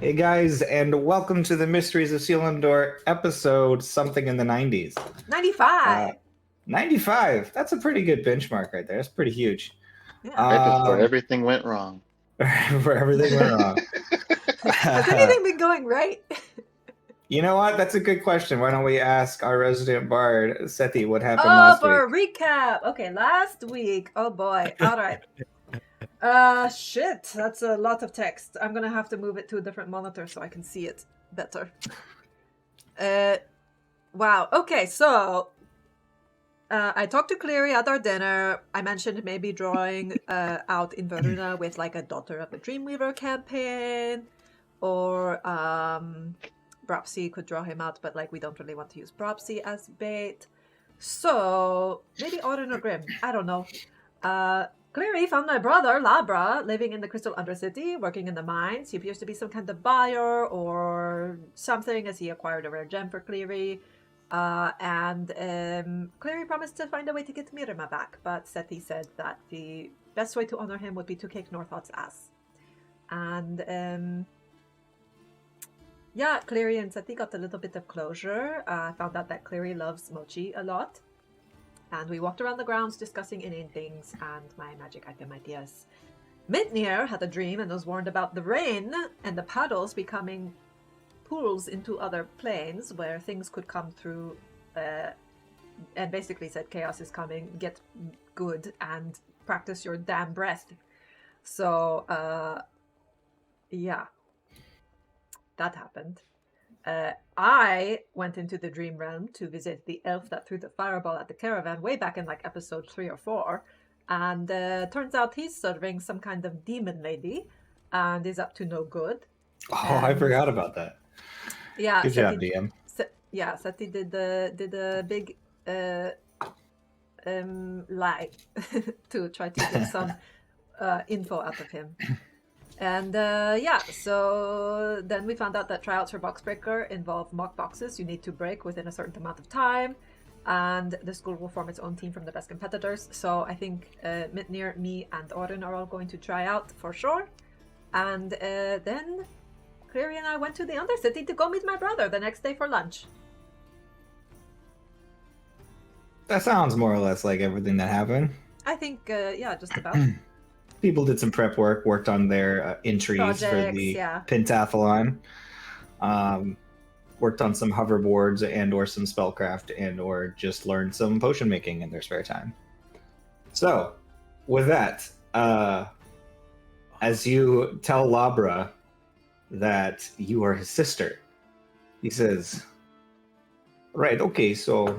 Hey guys, and welcome to the Mysteries of Selindor episode something in the 90s. 95. 95. That's a pretty good benchmark right there. That's pretty huge. Yeah. Right before Um, everything went wrong. where everything went wrong. Has anything been going right? You know what? That's a good question. Why don't we ask our resident bard, Sethi, what happened Oh, last for a week? recap. Okay, last week. Oh boy. All right. Shit. That's a lot of text. I'm gonna have to move it to a different monitor so I can see it better. Wow. Okay, so I talked to Cleary at our dinner. I mentioned maybe drawing out in Verona with like a Daughter of the Dreamweaver campaign, or Bropsy could draw him out, but like we don't really want to use Bropsy as bait. So maybe Odin or Grim. I don't know. Cleary found my brother, Labra, living in the Crystal Undercity, working in the mines. He appears to be some kind of buyer or something, as he acquired a rare gem for Cleary. And Cleary promised to find a way to get Mirima back, but Seti said that the best way to honor him would be to kick Northout's ass. And yeah, Cleary and Seti got a little bit of closure. I found out that Cleary loves mochi a lot. And we walked around the grounds discussing inane things and my magic item ideas. Mintnir had a dream and was warned about the rain and the puddles becoming pools into other planes where things could come through, and basically said chaos is coming, get good and practice your damn breath. So, yeah, that happened. I went into the dream realm to visit the elf that threw the fireball at the caravan way back in like episode 3 or 4. And turns out he's serving some kind of demon lady and is up to no good. Oh, I forgot about that. Yeah, Good job, DM. Seti did a big lie to try to get some info out of him. And yeah, so then we found out that tryouts for Boxbreaker involve mock boxes you need to break within a certain amount of time, and the school will form its own team from the best competitors. So I think Mitnir, me, and Orin are all going to try out for sure. And then Cleary and I went to the Undercity to go meet my brother the next day for lunch. That sounds more or less like everything that happened. I think, yeah, just about. People did some prep work, worked on their entries for Projects, the yeah. pentathlon. Worked on some hoverboards and or some spellcraft and or just learned some potion making in their spare time. So, with that, as you tell Labra that you are his sister, he says, right, okay, so,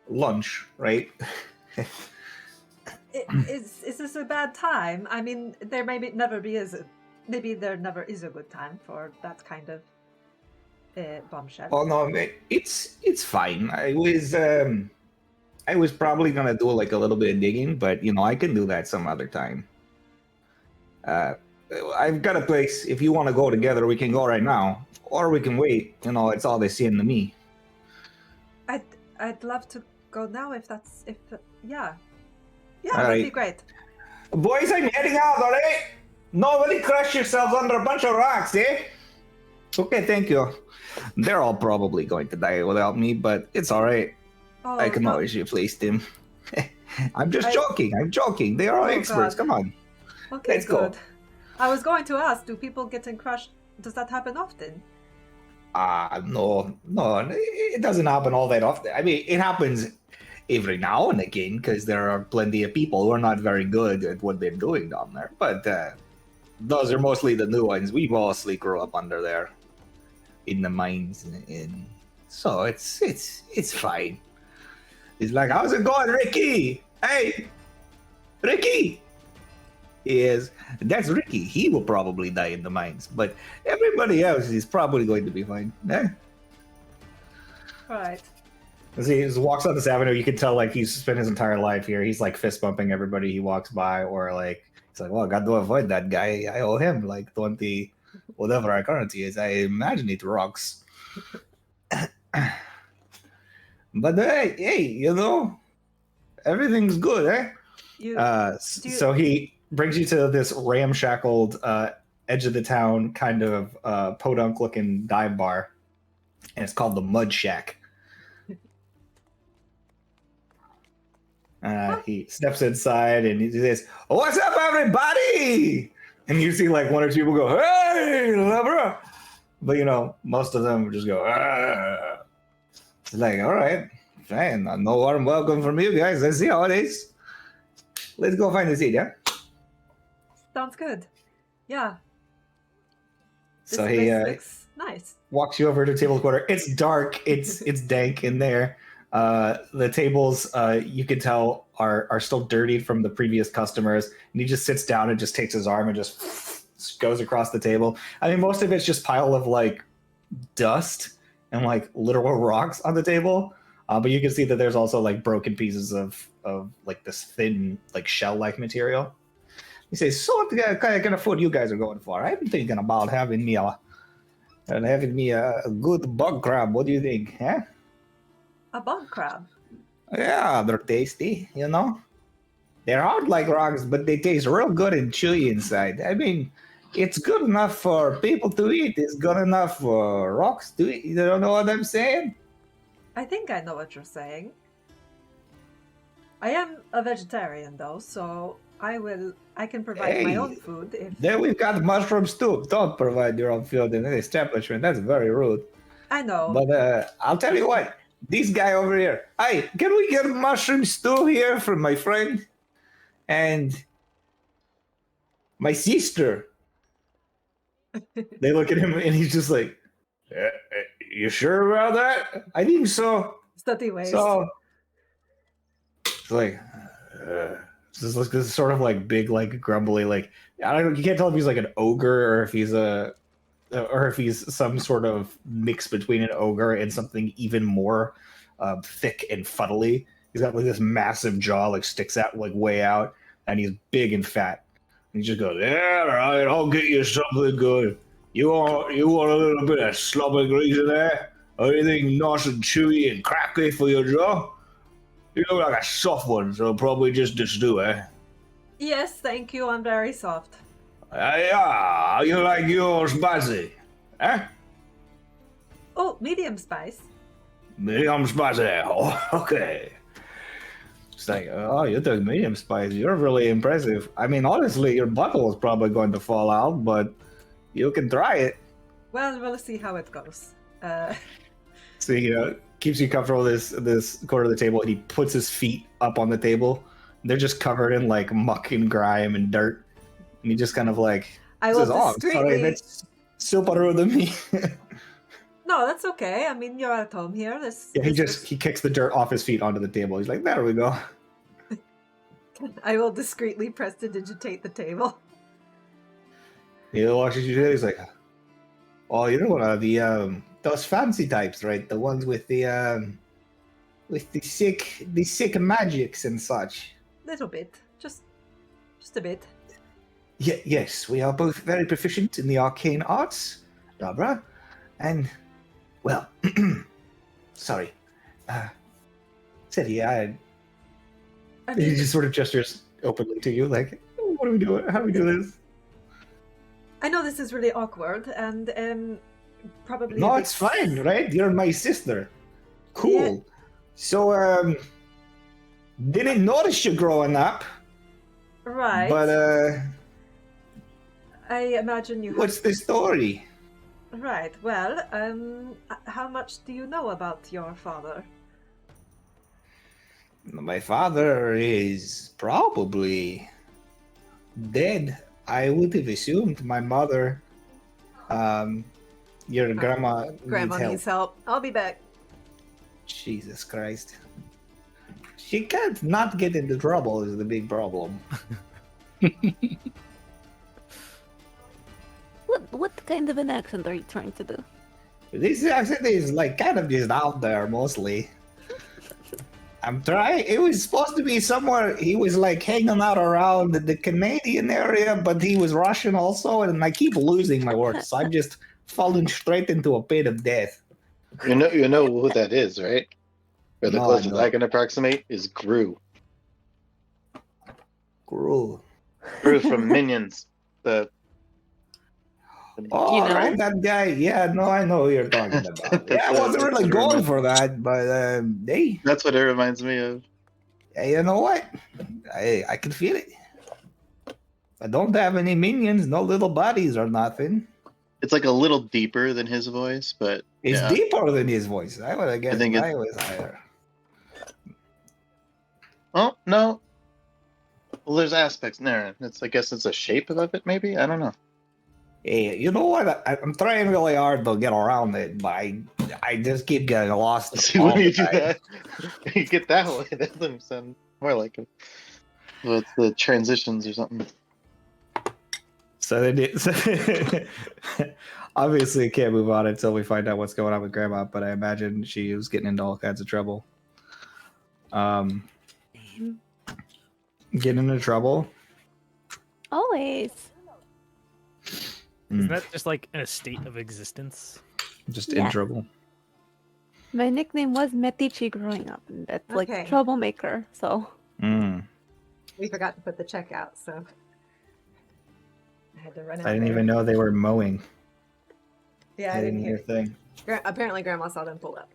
lunch, right? Is this a bad time? I mean, there maybe never is a good time for that kind of bombshell. Oh no, it's fine. I was probably gonna do like a little bit of digging, but I can do that some other time. I've got a place. If you want to go together, we can go right now, or we can wait. It's all they see in me. I'd love to go now yeah, All that'd right. be great. Boys, I'm heading out. All right. Nobody crush yourselves under a bunch of rocks, eh? Okay, thank you. They're all probably going to die without me, but it's all right. Oh, I can no. always replace them. I'm just joking. I'm joking. They are all experts. God. Come on. Okay, Let's go. good. I was going to ask, do people getting crushed? Does that happen often? No, it doesn't happen all that often. I mean, it happens every now and again because there are plenty of people who are not very good at what they're doing down there. But those are mostly the new ones. We mostly grew up under there in the mines, and so it's fine. He's like, "How's it going, Ricky? Hey, Ricky." That's Ricky. He will probably die in the mines, but everybody else is probably going to be fine. Right. As he just walks on this avenue, you can tell like he's spent his entire life here. He's like fist bumping everybody he walks by, or like he's like, "Well, got to avoid that guy. I owe him like 20, whatever our currency is. I imagine it rocks." But hey, everything's good, eh? You So he brings you to this ramshackled edge of the town kind of podunk looking dive bar, and it's called the Mud Shack. He steps inside and he says, "What's up, everybody?" And you see like one or two people go, "Hey, lover," but most of them just go, "Ah." It's like, all right, fine, no warm welcome from you guys. Let's see how it is. Let's go find a seat, yeah? Sounds good. Yeah. This So place he looks nice. walks you over to table quarter. It's dark. It's dank in there. The tables, you can tell, are still dirtied from the previous customers. And he just sits down and just takes his arm and just goes across the table. I mean, most of it's just pile of like dust and like literal rocks on the table. But you can see that there's also like broken pieces of like this thin like shell-like material. He says, "So what kind of food you guys are going for? I've been thinking about having me a good bug crab. What do you think, huh?" A bug crab. Yeah, they're tasty, They're hard like rocks, but they taste real good and chewy inside. I mean, it's good enough for people to eat. It's good enough for rocks to eat. You don't know what I'm saying? I think I know what you're saying. I am a vegetarian though, so I can provide my own food if Then we've got mushrooms too. Don't provide your own food in an establishment. That's very rude. I know. But I'll tell you what. This guy over here. Hey, can we get mushroom stew here from my friend? And my sister. They look at him and he's just like, "You sure about that?" "I think so." Study waste. So it's like, this sort of like big, like grumbly, like I don't know. You can't tell if he's like an ogre or if he's some sort of mix between an ogre and something even more thick and fuddly. He's got like this massive jaw, like sticks out like way out, and he's big and fat. And he just goes, "Yeah, all right, I'll get you something good. You want a little bit of slobber grease in there? Or anything nice and chewy and cracky for your jaw? You look like a soft one, so probably just a stew, eh?" Yes, thank you. I'm very soft. Yeah, you like yours spicy, eh? Oh, medium spice. Medium spicy. Oh, okay. It's like, oh, you took medium spice. You're really impressive. I mean, honestly, your buckle is probably going to fall out, but you can try it. Well, we'll see how it goes. So he keeps you comfortable this corner of the table, and he puts his feet up on the table. They're just covered in like muck and grime and dirt. And he just kind of like says, "Oh, I'm sorry, that's super rude of me." No, that's okay. I mean, you're at home here. He kicks the dirt off his feet onto the table. He's like, "There we go." I will discreetly prestidigitate the table. He watches you do it. He's like, "Oh, you're one of the those fancy types, right? The ones with the sick magics and such." Little bit, just a bit. Yeah, yes, we are both very proficient in the arcane arts, Dabra, and well, sorry, said he. He just sort of gestures openly to you, like, "What do we do? How do we do this?" I know this is really awkward, and probably. No, it's fine, right? You're my sister. Cool. Yeah. So, didn't notice you growing up. Right. But, I imagine you. What's the story? Right. Well, how much do you know about your father? My father is probably dead. I would have assumed my mother. Your grandma. Grandma needs help. I'll be back. Jesus Christ. She can't not get into trouble is the big problem. What kind of an accent are you trying to do? This accent is like kind of just out there mostly. I'm trying. It was supposed to be somewhere. He was like hanging out around the Canadian area, but he was Russian also, and I keep losing my words. So I'm just falling straight into a pit of death. You know who that is, right? Or the closest I can approximate is Gru. Gru. Brew from Minions. The Oh, You know? right, that guy. Yeah, no, I know who you're talking about. Yeah, I wasn't That's really what it going reminds for me. that, but hey, That's what it reminds me of. you know what? I can feel it. I don't have any minions, no little bodies or nothing. It's like a little deeper than his voice, but It's yeah, deeper than his voice. I would have guessed think mine was higher. oh no. Well, there's aspects there. I guess it's a shape of it, maybe. I don't know. Hey, you know what? I'm trying really hard to get around it, but I just keep getting lost See, all when the you do time. that, you get that way. That doesn't sound more like it. Well, it's the transitions or something. So obviously can't move on until we find out what's going on with Grandma. But I imagine she was getting into all kinds of trouble. Getting into trouble. Always. Isn't that just like in a state of existence? Just in Yeah. trouble. My nickname was Metichi growing up, and that's Okay. like troublemaker. So We forgot to put the check out, so I had to run out. I didn't there. even know they were mowing. Yeah, I didn't hear. their thing. Apparently, Grandma saw them pull up.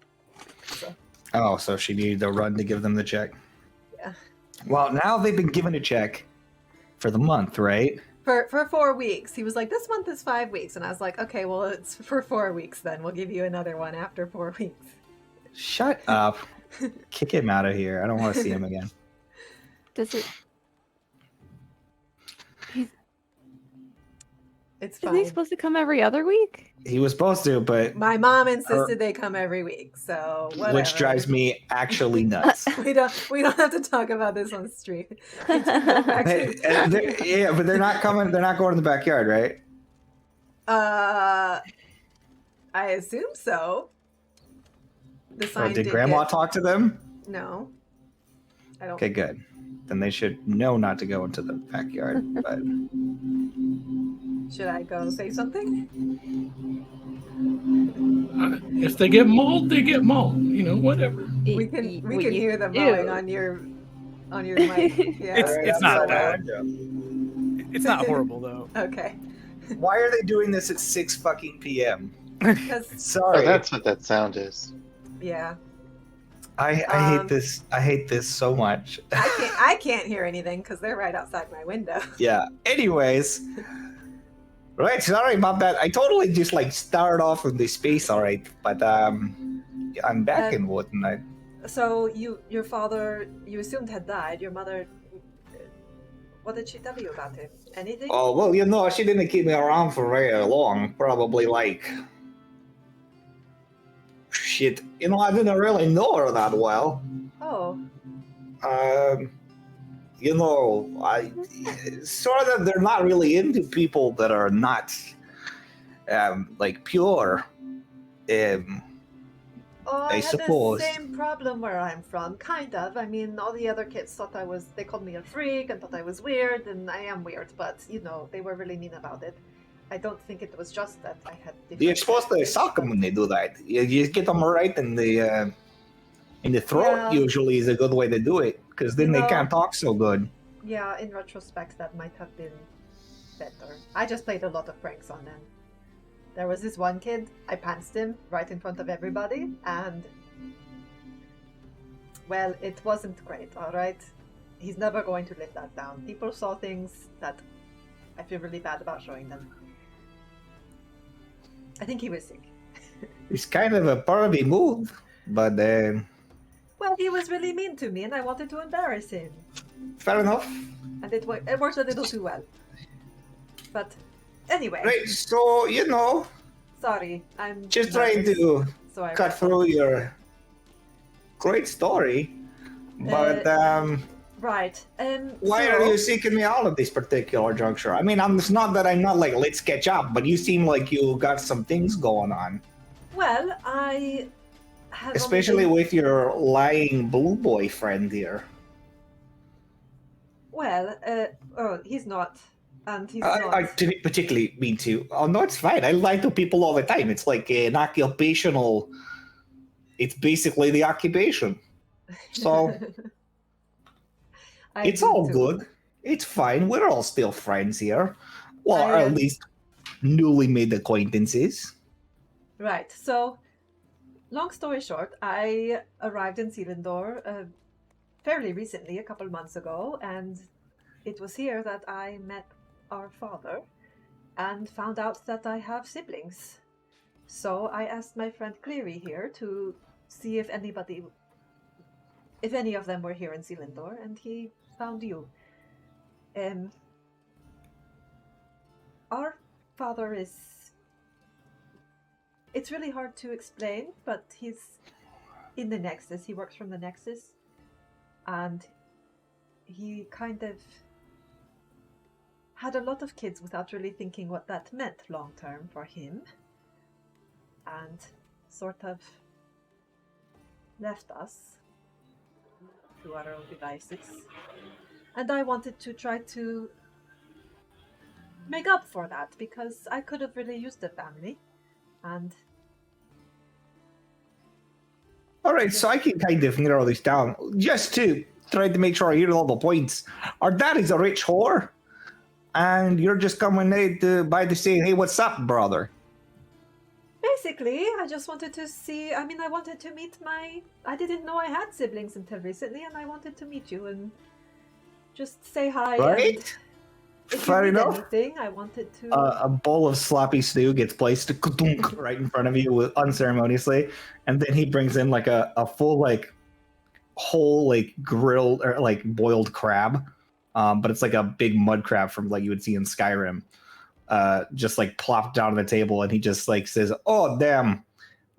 So Oh, so she needed to run to give them the check. yeah, Well, now they've been given a check for the month, right? for 4 weeks. He was like, "This month is 5 weeks," and I was like, "Okay, well, it's for 4 weeks then. We'll give you another one after 4 weeks." Shut up. Kick him out of here. I don't want to see him again. does it? It's Isn't he fine. supposed to come every other week? He was supposed to, but My mom insisted they come every week, so whatever. which drives me actually nuts. We don't have to talk about this on stream. We can go back to- Yeah, but they're not coming. They're not going in the backyard, right? I assume so. The sign Did Grandma get... talk to them? No, I don't. Okay, good. Then they should know not to go into the backyard. But Should I go say something? If they get mauled, they get mauled. You know, whatever. We can hear them mowing on your mic. Yeah, It's not loud. bad. It's not horrible though. Okay. why are they doing this at 6 fucking p.m.? Because Sorry, Oh, that's what that sound is. yeah, I hate this. I hate this so much. I can't hear anything because they're right outside my window. Yeah. Anyways, right. Sorry about that. I totally just like started off with the space. All right, but I'm back in wood, and I. So your father, you assumed had died. Your mother, what did she tell you about him? Anything? Oh well, she didn't keep me around for very long. Probably like. Shit. I didn't really know her that well. Oh, I sort of they're not really into people that are not like pure. I had suppose. the same problem where I'm from, kind of. I mean, all the other kids thought they called me a freak and thought I was weird, and I am weird, but they were really mean about it. I don't think it was just that I had. You're supposed to sock them when they do that. You just get them right in the throat. Yeah. Usually is a good way to do it because then they can't talk so good. Yeah, in retrospect, that might have been better. I just played a lot of pranks on them. There was this one kid, I pantsed him right in front of everybody, and well, it wasn't great, alright? He's never going to live that down. People saw things that I feel really bad about showing them. I think he was sick. It's kind of a party move, but Well, he was really mean to me, and I wanted to embarrass him. fair enough. And it worked a little too well. But anyway, Right, so sorry, I'm just trying nervous, to so I cut through your great story, but right. why so- are you seeking me out at this particular juncture? I mean, it's not that I'm not like let's catch up, but you seem like you got some things going on, Well, I have especially only been- with your lying blue boyfriend here. Well, he's not, and he's I not. didn't particularly mean to. Oh no, it's fine. I lie to people all the time. It's like an occupational. It's basically the occupation. So I it's do all too. good. It's fine. We're all still friends here. Well, or I, at least newly made acquaintances. Right. So, long story short, I arrived in Selindor fairly recently, a couple months ago, and it was here that I met our father and found out that I have siblings. So I asked my friend Cleary here to see if any of them were here in Selindor, and he found you. Um, our father is. It's really hard to explain, but he's in the Nexus. He works from the Nexus, and he kind of had a lot of kids without really thinking what that meant long term for him, and sort of left us to our own devices. And I wanted to try to make up for that because I could have really used a family. And All right, so I can kind of narrow this down just to try to make sure I hear all the points. Our dad is a rich whore, and you're just coming by to say, "Hey, what's up, brother?" basically, I just wanted to see. I mean, I wanted to meet I didn't know I had siblings until recently, and I wanted to meet you and just say hi. Right? And if Fair you need enough. anything, I wanted to. A bowl of sloppy stew gets placed right in front of you unceremoniously, and then he brings in like a full like whole like grilled or like boiled crab, but it's like a big mud crab from like you would see in Skyrim, just like plopped down on the table, and he just like says, "Oh damn,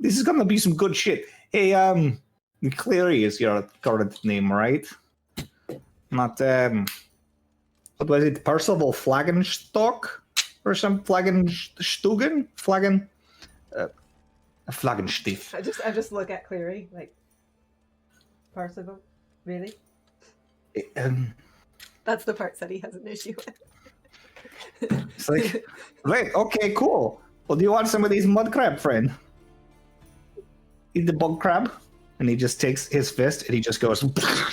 this is gonna be some good shit." Hey, Cleary is your current name, right? Not what was it? Percival Flagenstock or some Flagenstugen? Flagenstief. I just look at Cleary like Percival. Really? That's the parts that he has an issue with. It's like, right, okay, cool. Well, do you want some of these mud crab, friend? Eat the bug crab? And he just takes his fist and he just goes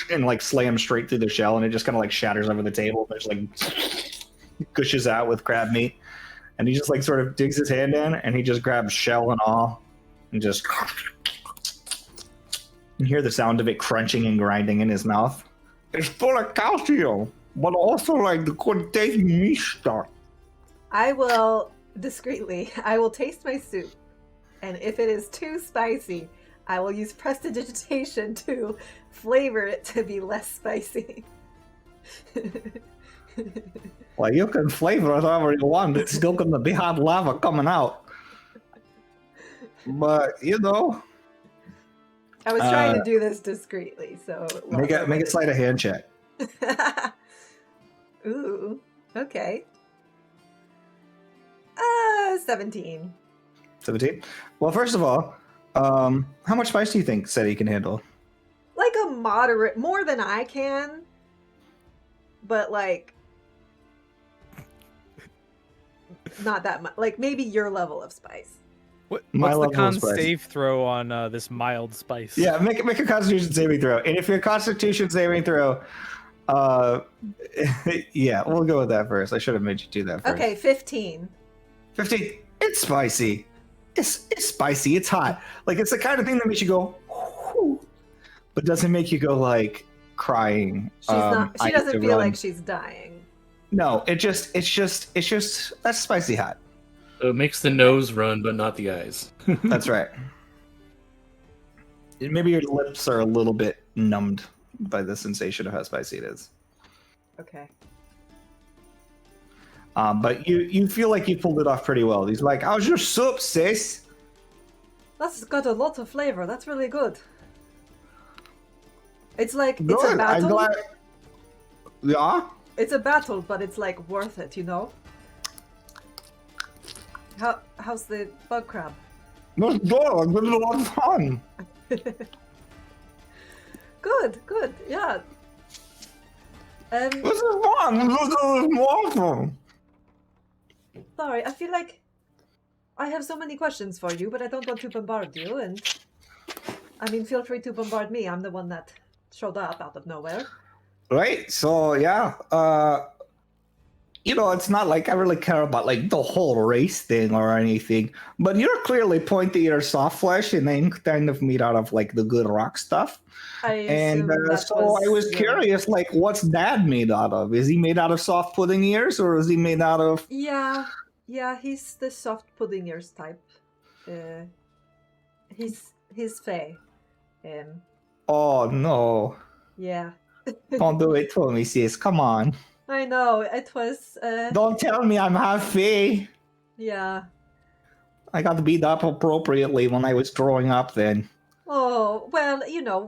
and like slams straight through the shell, and it just kind of like shatters over the table. There's like gushes out with crab meat, and he just like sort of digs his hand in and he just grabs shell and all and just you hear the sound of it crunching and grinding in his mouth. It's full of calcium, but also like the good tasty meat stuff. I will I will taste my soup, and if it is too spicy, I will use prestidigitation to flavor it to be less spicy. Well, you can flavor it however you want. It's still going to be hot lava coming out. But, you know. I was trying to do this discreetly, so... Make a sleight of hand check. Ooh, okay. 17. 17? Well, first of all, how much spice do you think Seti can handle? Like a moderate, more than I can, but like not that much. Like maybe your level of spice. What's My the level of con spice. save throw on this mild spice? Yeah, make a Constitution saving throw. And if your Constitution saving throw, yeah, we'll go with that first. I should have made you do that first. Okay, 15. 15. It's spicy. It's spicy. It's hot. Like it's the kind of thing that makes you go, whew, but doesn't make you go like crying. She's not. I She have doesn't to feel run. like she's dying. No, it's just that's spicy hot. So it makes the nose run, but not the eyes. That's right. Maybe your lips are a little bit numbed by the sensation of how spicy it is. Okay. But you feel like you pulled it off pretty well. He's like, "How's your soup, sis?" That's got a lot of flavor. That's really good. It's like it's a Good. I'm battle. glad. Yeah. It's a battle, but it's like worth it, you know. How's the bug crab? That's good. I'm having a lot of fun. Good, yeah. This is fun. This is awesome. Sorry, I feel like I have so many questions for you, but I don't want to bombard you, and I mean, feel free to bombard me. I'm the one that showed up out of nowhere. Right? So yeah, it's not like I really care about like the whole race thing or anything, but you're clearly pointy or soft flesh and then kind of made out of like the good rock stuff. I And assume that so I was your... curious, like, what's Dad made out of? Is he made out of soft pudding ears, or is he made out of? Yeah, he's the soft pudding ears type. He's Fey. Oh no! Yeah. Don't do it to me, sis. Come on! I know, it was, Don't tell me I'm half Fey. yeah. I got beat up appropriately when I was growing up. Then Oh, well,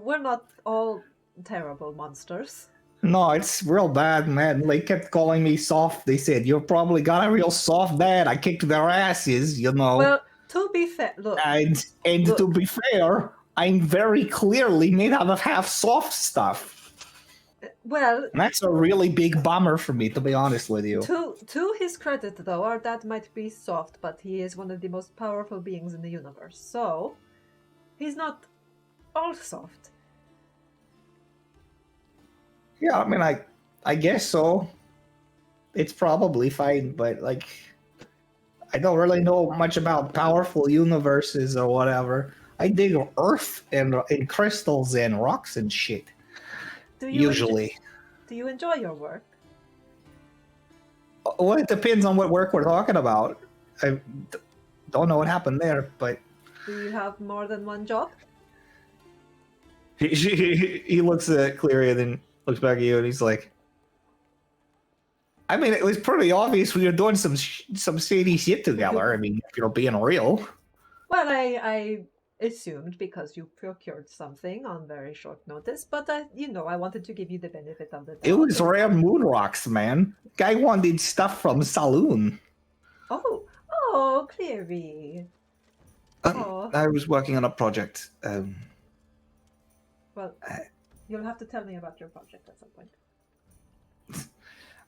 we're not all terrible monsters. no, it's real bad, man. They kept calling me soft. They said you're probably got a real soft dad. I kicked their asses, Well, to be fair, look, And Look. to be fair, I'm very clearly made out of half soft stuff. well, And that's a really big bummer for me, to be honest with you. to his credit, though, our dad might be soft, but he is one of the most powerful beings in the universe, so he's not all soft. Yeah, I mean, I guess so. It's probably fine, but like, I don't really know much about powerful universes or whatever. I dig Earth and crystals and rocks and shit. Do you Usually. do you enjoy your work? Well, it depends on what work we're talking about. I don't know what happened there, but Do you have more than one job? he looks at Cleary and then looks back at you and he's like, I mean, it was pretty obvious we were doing some shady shit together. I mean, if you're being real. Well, I assumed because you procured something on very short notice, but I wanted to give you the benefit of the doubt. It was rare moon rocks, man. Guy wanted stuff from Saloon. Oh, Cleary. Oh. I was working on a project. Well, you'll have to tell me about your project at some point.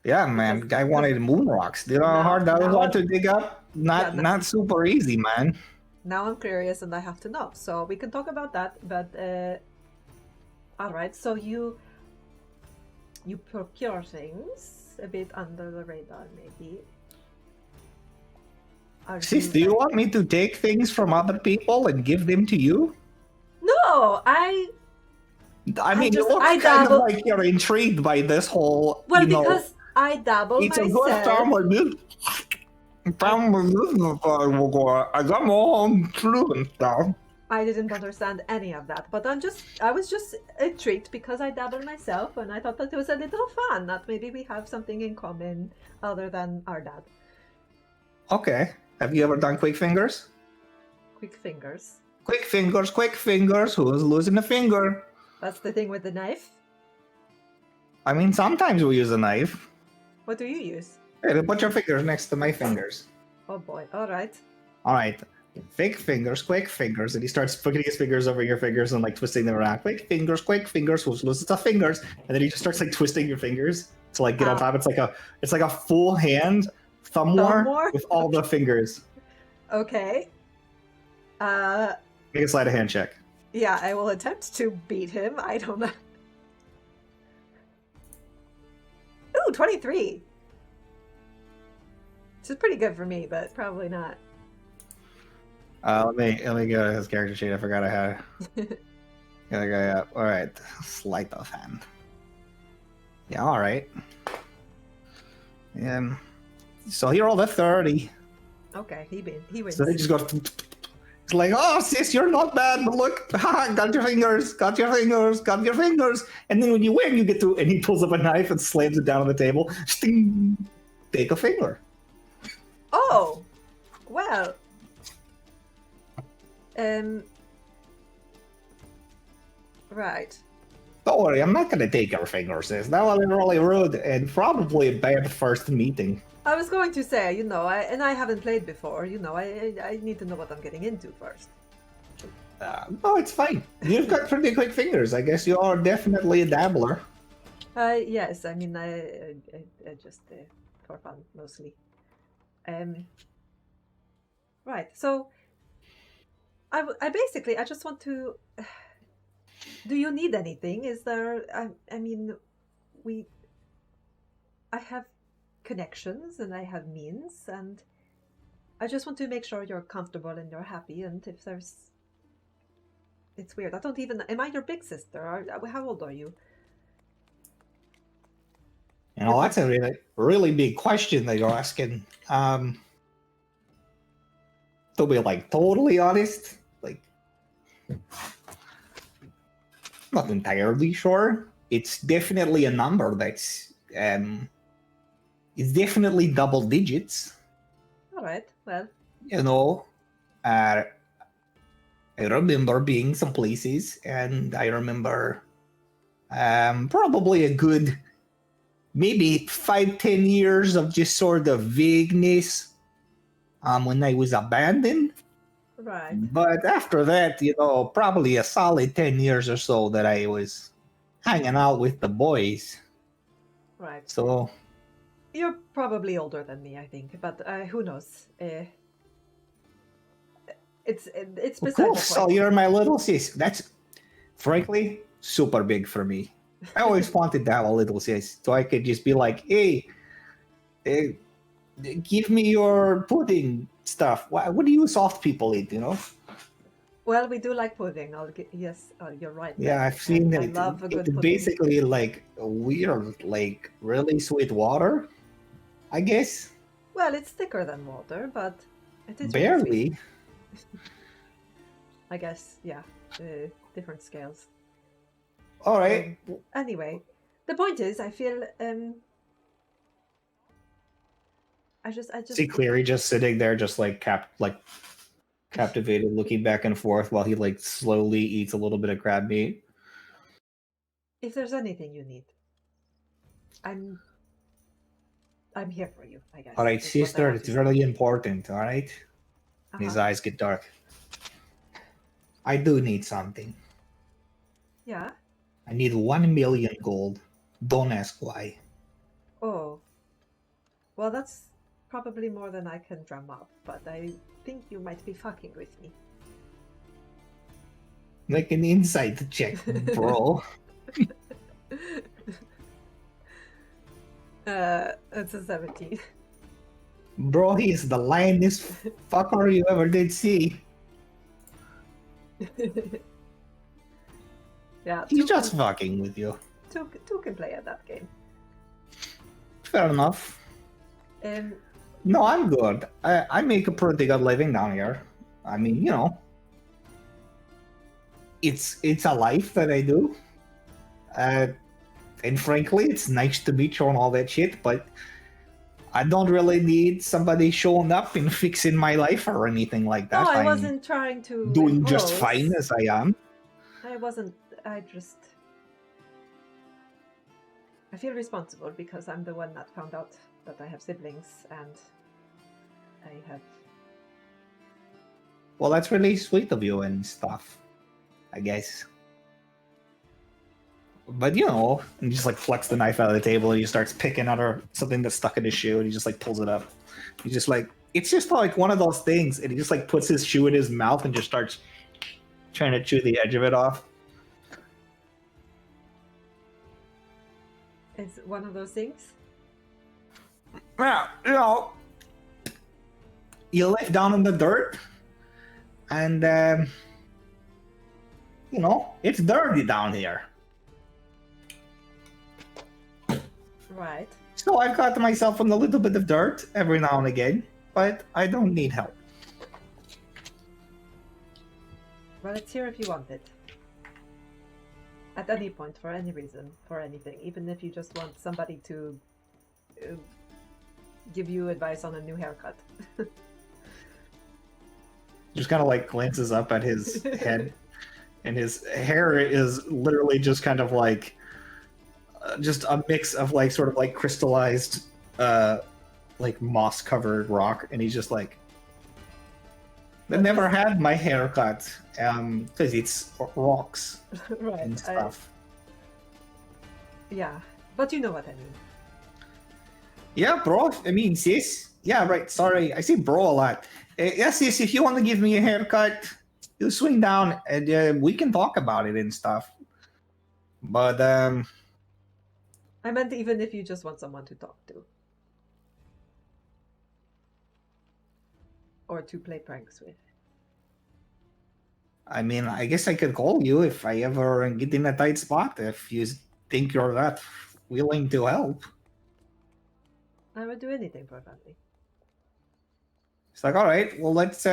Yeah, man. Guy wanted moon rocks. Do you know how hard that was hard to dig up? Not super easy, man. Now I'm curious and I have to know. So we can talk about that, but all right. So you procure things a bit under the radar, maybe. Sis, do you want me to take things from other people and give them to you? No, I mean, you look I kind dabble. of like you're intrigued by this whole. Well, you know, because I dabble it's a myself. good time with this. I got my own clue and stuff. I didn't understand any of that, but I was just intrigued because I dabble myself, and I thought that it was a little fun. That maybe we have something in common other than our dad. Okay. Have you ever done quick fingers? Quick fingers. Quick fingers, quick fingers. Who's losing a finger? That's the thing with the knife. I mean, sometimes we use a knife. What do you use? Hey, put your fingers next to my fingers. Oh boy. All right. All right. Fake fingers, quick fingers. And he starts putting his fingers over your fingers and like twisting them around. Quick fingers, who's loses the fingers. And then he just starts like twisting your fingers to like get on top. It's like a full hand thumb war with all the fingers. Okay. Make a sleight of hand check. Yeah, I will attempt to beat him. I don't know. Ooh, 23. Which is pretty good for me, but probably not. Let me go to his character sheet. I forgot I had. Yeah. All right. Sleight of hand. Yeah. All right. So he rolled a 30. Okay, he wins. So he just goes. It's like, oh, sis, you're not bad, but look, got your fingers. And then when you win, you get to, and he pulls up a knife and slams it down on the table. Sting, take a finger. Oh, well. Right. Don't worry, I'm not going to take your finger, sis. That was really rude and probably a bad first meeting. I was going to say, I haven't played before, I need to know what I'm getting into first. No, it's fine. You've got pretty quick fingers. I guess you are definitely a dabbler. Yes, I mean, I just for fun mostly. Right. So, I basically I just want to. Do you need anything? Is there? I mean, I have connections and I have means, and I just want to make sure you're comfortable and you're happy. And if there's, it's weird. I don't even. Am I your big sister? How old are you? You know, that's a really, really big question that you're asking. To be like totally honest, like not entirely sure. It's definitely a number that's it's definitely double digits. All right. Well, You know, I remember being some places, and I remember probably a good maybe 5-10 years of just sort of vagueness when I was abandoned. right. But after that, you know, probably a solid 10 years or so that I was hanging out with the boys. Right. So, You're probably older than me, I think, but who knows? It's of beside course, the so point. you're my little sis. That's, frankly, super big for me. I always wanted to have a little sis, so I could just be like, hey, eh, give me your pudding stuff. What do you soft people eat, you know? Well, we do like pudding. Yes, you're right. Yeah, I've seen I it. love a good It's pudding. basically like weird, like really sweet water, I guess. Well, it's thicker than water, but it is really Barely. sweet. I guess, yeah. Different scales. All right. Anyway, the point is, I feel I just See Cleary just sitting there, just like captivated, looking back and forth while he like slowly eats a little bit of crab meat. if there's anything you need, I'm here for you, I guess. All right, is what I sister, want it's to say. really important. All right. And his Uh-huh. eyes get dark. I do need something. Yeah. I need 1 million gold. Don't ask why. Oh. Well, that's probably more than I can drum up, but I think you might be fucking with me. Make an insight check, bro. It's a 17. Bro, he's the lionest fucker you ever did see. Yeah, He's just fucking with you. two can play at that game. Fair enough. Um, No, I'm good. I make a pretty good living down here. I mean, you know, it's a life that I do. And frankly, it's nice to be shown all that shit, but I don't really need somebody showing up and fixing my life or anything like that. no, I I'm wasn't trying to doing just impose. fine as I am. I wasn't. I feel responsible because I'm the one that found out that I have siblings and I have. Well, that's really sweet of you and stuff, I guess. But you know, and he just like flecks the knife out of the table and he starts picking out something that's stuck in his shoe and he just like pulls it up. He's just like, it's just like one of those things, and he just like puts his shoe in his mouth and just starts trying to chew the edge of it off. It's one of those things. Yeah, you know, you live down in the dirt, and you know, it's dirty down here. Right. So I've got myself in a little bit of dirt every now and again, but I don't need help. Well, it's here if you want it. At any point, for any reason, for anything. Even if you just want somebody to give you advice on a new haircut. Just kind of like glances up at his head, and his hair is literally just kind of like just a mix of like sort of like crystallized like moss covered rock, and he's just like, I never had my hair cut because it's rocks Right. and stuff. Yeah, but you know what I mean. Yeah, bro. I mean, sis. Yeah, right. Sorry, I say bro a lot. Yeah, sis. If you want to give me a haircut, you swing down and we can talk about it and stuff. But I meant even if you just want someone to talk to. Or to play pranks with. I mean, I guess I could call you if I ever get in a tight spot, if you think you're that willing to help. I would do anything for a family. It's like, all right, well, let's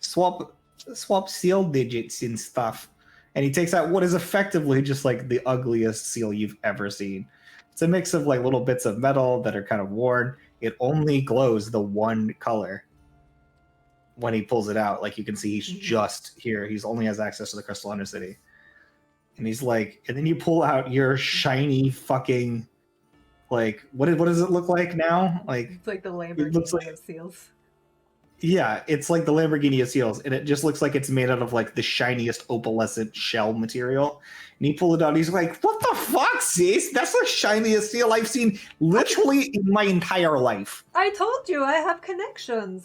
swap seal digits and stuff. And he takes out what is effectively just like the ugliest seal you've ever seen. It's a mix of like little bits of metal that are kind of worn. It only glows the one color when he pulls it out. Like you can see he's just here. He's only has access to the Crystal Undercity. And he's like, and then you pull out your shiny fucking, like, what does it look like now? Like, It's like the it looks Lamborghini like, of seals. yeah, it's like the Lamborghini of seals, and it just looks like it's made out of like the shiniest opalescent shell material. And he pulled it out. He's like, "What the fuck, sis? That's the shiniest seal I've seen literally in my entire life, I told you I have connections.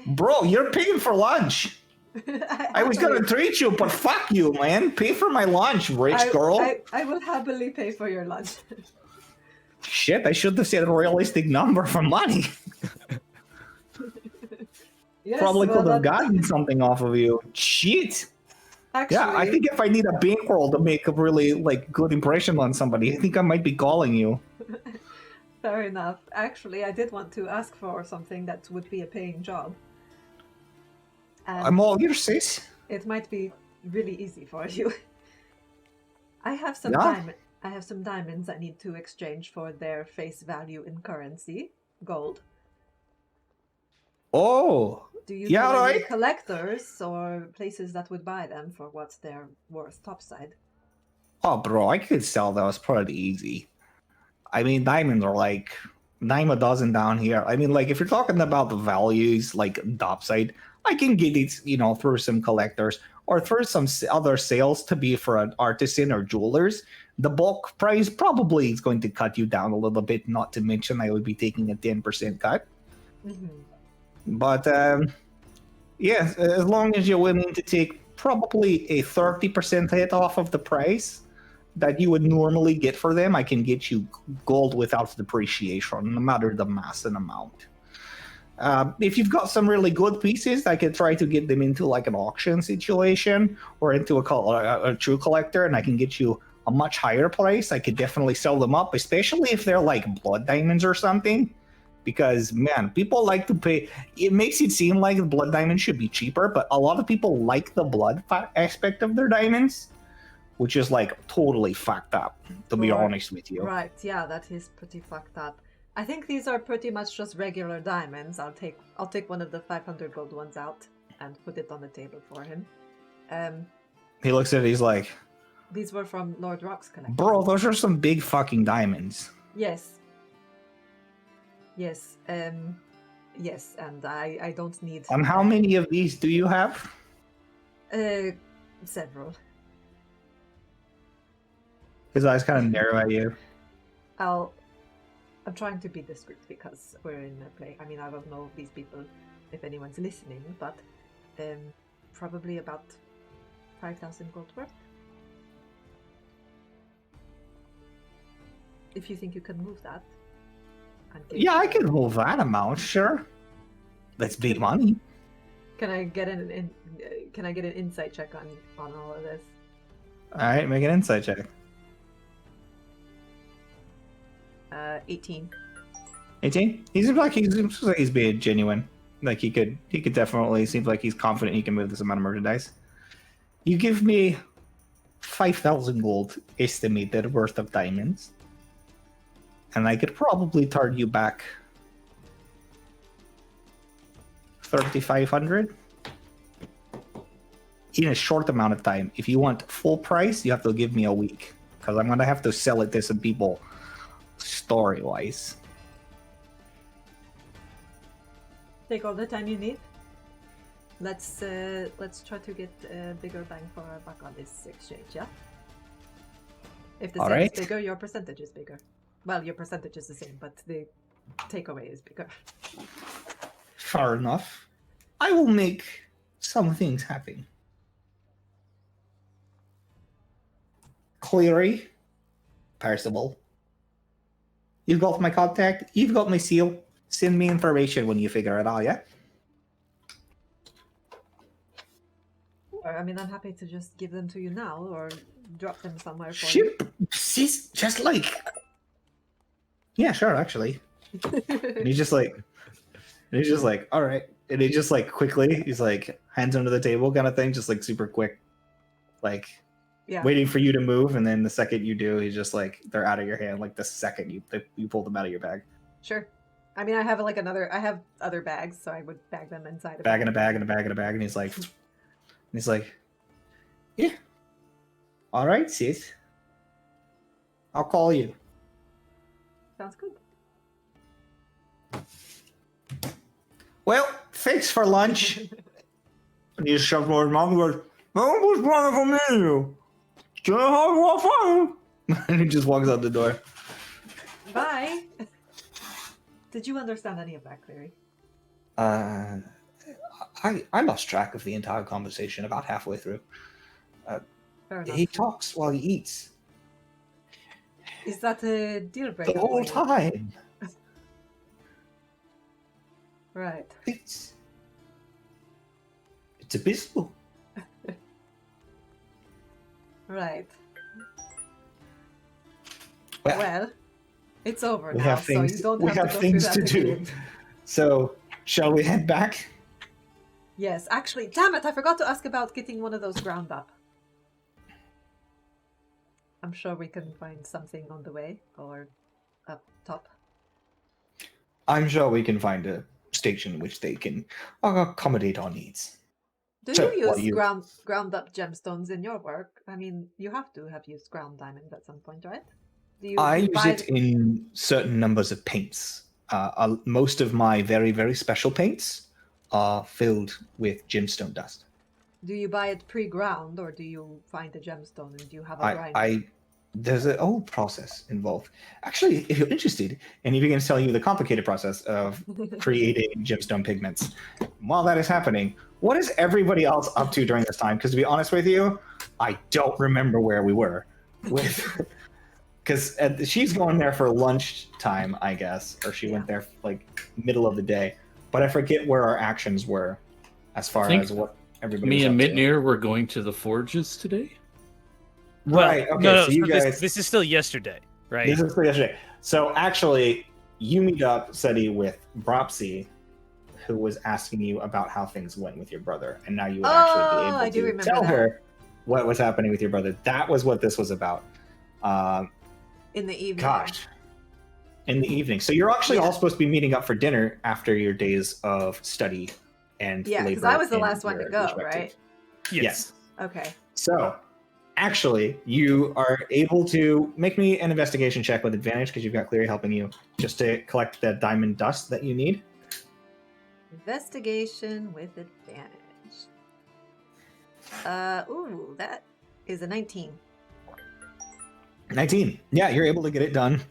bro. You're paying for lunch. I was gonna treat you, but fuck you, man. Pay for my lunch, rich girl. I will happily pay for your lunch. Shit, I should have said a realistic number for money. Yes, Probably well, could have that- gotten something off of you. Shit. Actually, Yeah, I think if I need a bankroll to make a really like good impression on somebody, I think I might be calling you. fair enough. Actually, I did want to ask for something that would be a paying job. And I'm all ears, sis. it might be really easy for you. I have some Yeah. I have some diamonds I need to exchange for their face value in currency, gold. Oh, Do you Yeah, know any right. collectors or places that would buy them for what they're worth topside? oh, bro, I could sell those pretty easy. I mean, diamonds are like dime a dozen down here. I mean, like if you're talking about the values, like topside, I can get it, through some collectors or through some other sales to be for an artisan or jewelers. The bulk price probably is going to cut you down a little bit. Not to mention, I would be taking a 10% cut. But yeah, as long as you're willing to take probably a 30% hit off of the price that you would normally get for them, I can get you gold without depreciation, no matter the mass and amount. If you've got some really good pieces, I could try to get them into like an auction situation or into a true collector, and I can get you a much higher price. I could definitely sell them up, especially if they're like blood diamonds or something. Because man, people like to pay. It makes it seem like the blood diamonds should be cheaper, but a lot of people like the blood aspect of their diamonds, which is like totally fucked up, to be Right. honest with you. Right, yeah, that is pretty fucked up. I think these are pretty much just regular diamonds. I'll take one of the 500 gold ones out and put it on the table for him. He looks at it, he's like, These were from Lord Rock's collection. bro, those are some big fucking diamonds. Yes. Yes. Yes, and I don't need. And how many of these do you have? Several. His eyes kind of narrow at you. I'm trying to be discreet because we're in a play. I mean, I don't know these people if anyone's listening, but probably about 5,000 gold worth. If you think you can move that. and give- Yeah, I can move that amount, sure. That's big money. Can I get can I get an insight check on all of this? All right, make an insight check. 18. 18. He seems like he's being genuine. Like he could definitely seems like he's confident he can move this amount of merchandise. You give me 5,000 gold estimated worth of diamonds, and I could probably turn you back 3,500 in a short amount of time. If you want full price, you have to give me a week because I'm gonna have to sell it to some people story-wise. Take all the time you need. Let's try to get a bigger bang for our buck on this exchange, yeah? If the All sale right. is bigger, your percentage is bigger. Well, your percentage is the same, but the takeaway is bigger. Fair enough. I will make some things happen. Cleary, Percival. You've got my contact. You've got my seal. Send me information when you figure it out, yeah? Or, I mean, I'm happy to just give them to you now or drop them somewhere for She's just like... Yeah, sure, actually. And he's just like, all right. And he just like quickly, he's like hands under the table kind of thing, just like super quick, like Yeah. waiting for you to move. And then the second you do, he's just like, they're out of your hand. Like the second you pull them out of your bag. Sure. I mean, I have I have other bags, so I would bag them inside a Bag and a bag and a bag and a bag. And he's like, yeah. All right, sis. I'll call you. Sounds good. Well, thanks for lunch. And he just shoves more his mouth and goes, that was one for me. Can I have fun? And he just walks out the door. Bye. Did you understand any of that, Clary? I lost track of the entire conversation about halfway through. Fair enough. He talks while he eats. Is that a deal breaker? The whole for you? time. Right. It's abysmal. Right. Well, Well, it's over we now, have things, so you don't we have, have to go things through to that do. again. So, shall we head back? Yes, actually, damn it, I forgot to ask about getting one of those ground up. I'm sure we can find something on the way, or up top. I'm sure we can find a station in which they can accommodate our needs. Do So, you what use you- ground up gemstones in your work? I mean, you have to have used ground diamond at some point, right? Do I you use buy it in certain numbers of paints. Most of my very, very special paints are filled with gemstone dust. Do you buy it pre-ground, or do you find a gemstone and do you have a grinder? There's a whole process involved. Actually, if you're interested, and he begins telling you the complicated process of creating gemstone pigments. While that is happening, what is everybody else up to during this time? Because to be honest with you, I don't remember where we were. Because she's going there for lunch time, I guess, or she went there like middle of the day. But I forget where our actions were, as far think as what everybody. Me was and up to. Mitnir were going to the forges today. Right. Okay. No, so you guys. this is still yesterday, right? This is for yesterday. So actually, you meet up, Seti, with Bropsy, who was asking you about how things went with your brother, and now you would I actually do be able remember to tell that. her what was happening with your brother. That was what this was about. In the evening. Gosh, in the evening. So you're actually all supposed to be meeting up for dinner after your days of study and Yeah, because labor I was the in last one to your go, respective- right? Yes. Okay. So, actually, you are able to make me an investigation check with advantage because you've got Cleary helping you just to collect the diamond dust that you need. Investigation with advantage. Ooh, that is a 19. 19. Yeah, you're able to get it done.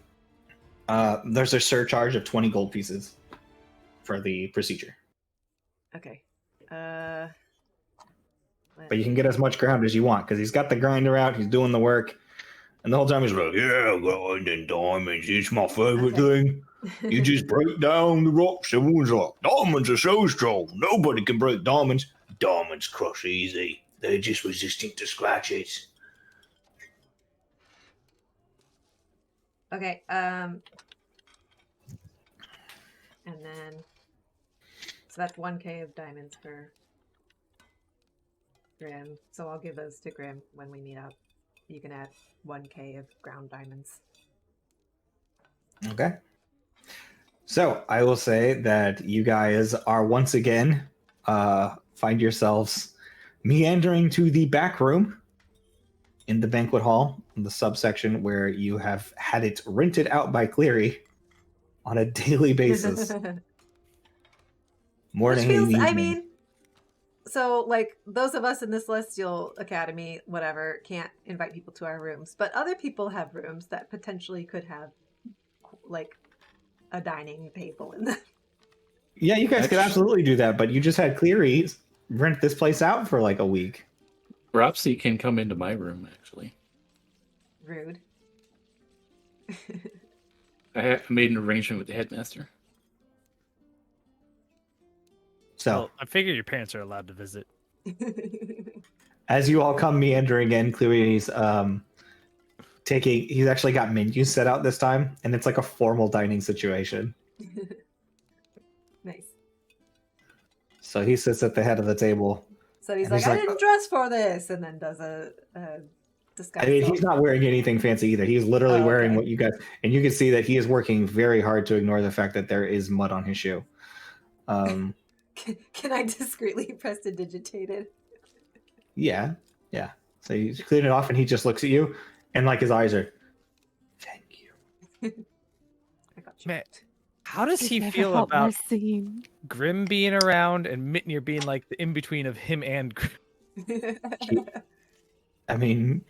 There's a surcharge of 20 gold pieces for the procedure. Okay. But you can get as much ground as you want because he's got the grinder out, he's doing the work. And the whole time he's like, yeah, grinding diamonds, it's my favorite thing. You just break down the rocks. Everyone's like, diamonds are so strong. Nobody can break diamonds. Diamonds crush easy. They're just resistant to scratches. Okay, and then so that's 1k of diamonds for Grim. So I'll give those to Grim when we meet up. You can add 1k of ground diamonds. Okay. So I will say that you guys are once again find yourselves meandering to the back room in the banquet hall, in the subsection where you have had it rented out by Cleary on a daily basis. Morning Which feels, and evening. I mean, so like those of us in the Celestial Academy, whatever, can't invite people to our rooms, but other people have rooms that potentially could have like a dining table in them. Yeah, you guys could absolutely do that, but you just had Cleary rent this place out for like a week. Ropsy can come into my room, actually. Rude. I made an arrangement with the headmaster. So, Well, I figure your parents are allowed to visit. as you all come meandering in, Cleary's he's actually got menus set out this time, and it's like a formal dining situation. Nice. So he sits at the head of the table. So he's And like, he's I like, didn't dress for this, and then does a disguise. I mean, he's not wearing anything fancy either. He's literally Oh, wearing okay. what you guys, and you can see that he is working very hard to ignore the fact that there is mud on his shoe. Can I discreetly prestidigitate it? Yeah. So you clean it off, and he just looks at you, and like his eyes are, thank you. I got you. Man, how does he Never feel felt more about seen. Grim being around and Mitnir being like the in between of him and Grim? I mean,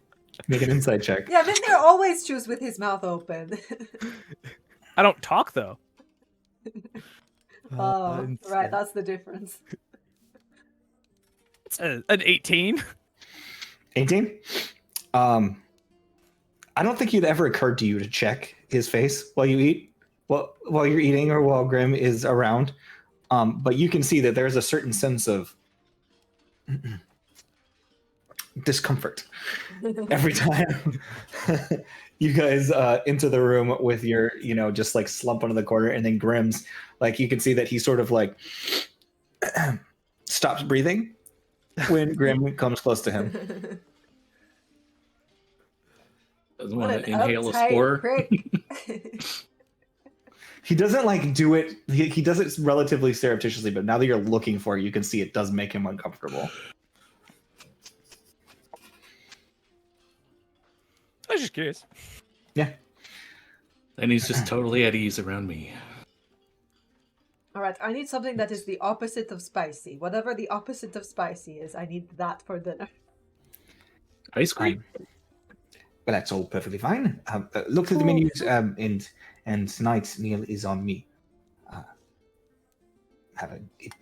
make an insight check. Yeah, Mithir always chews with his mouth open. I don't talk though. Oh, right, that's the difference. It's an 18. 18. I don't think it ever occurred to you to check his face while you eat, while you're eating or while Grim is around. But you can see that there's a certain sense of discomfort every time you guys enter the room with your, just like slump into the corner, and then Grim's like, you can see that he sort of like stops breathing when Grim comes close to him. Doesn't What want to an inhale a uptight spore. prick. He doesn't like do it. He does it relatively surreptitiously, but now that you're looking for it, you can see it does make him uncomfortable. I was just curious. Yeah. And he's just totally at ease around me. Alright, I need something that is the opposite of spicy. Whatever the opposite of spicy is, I need that for dinner. Ice cream? Well, that's all perfectly fine. Look through the menus, and tonight's meal is on me.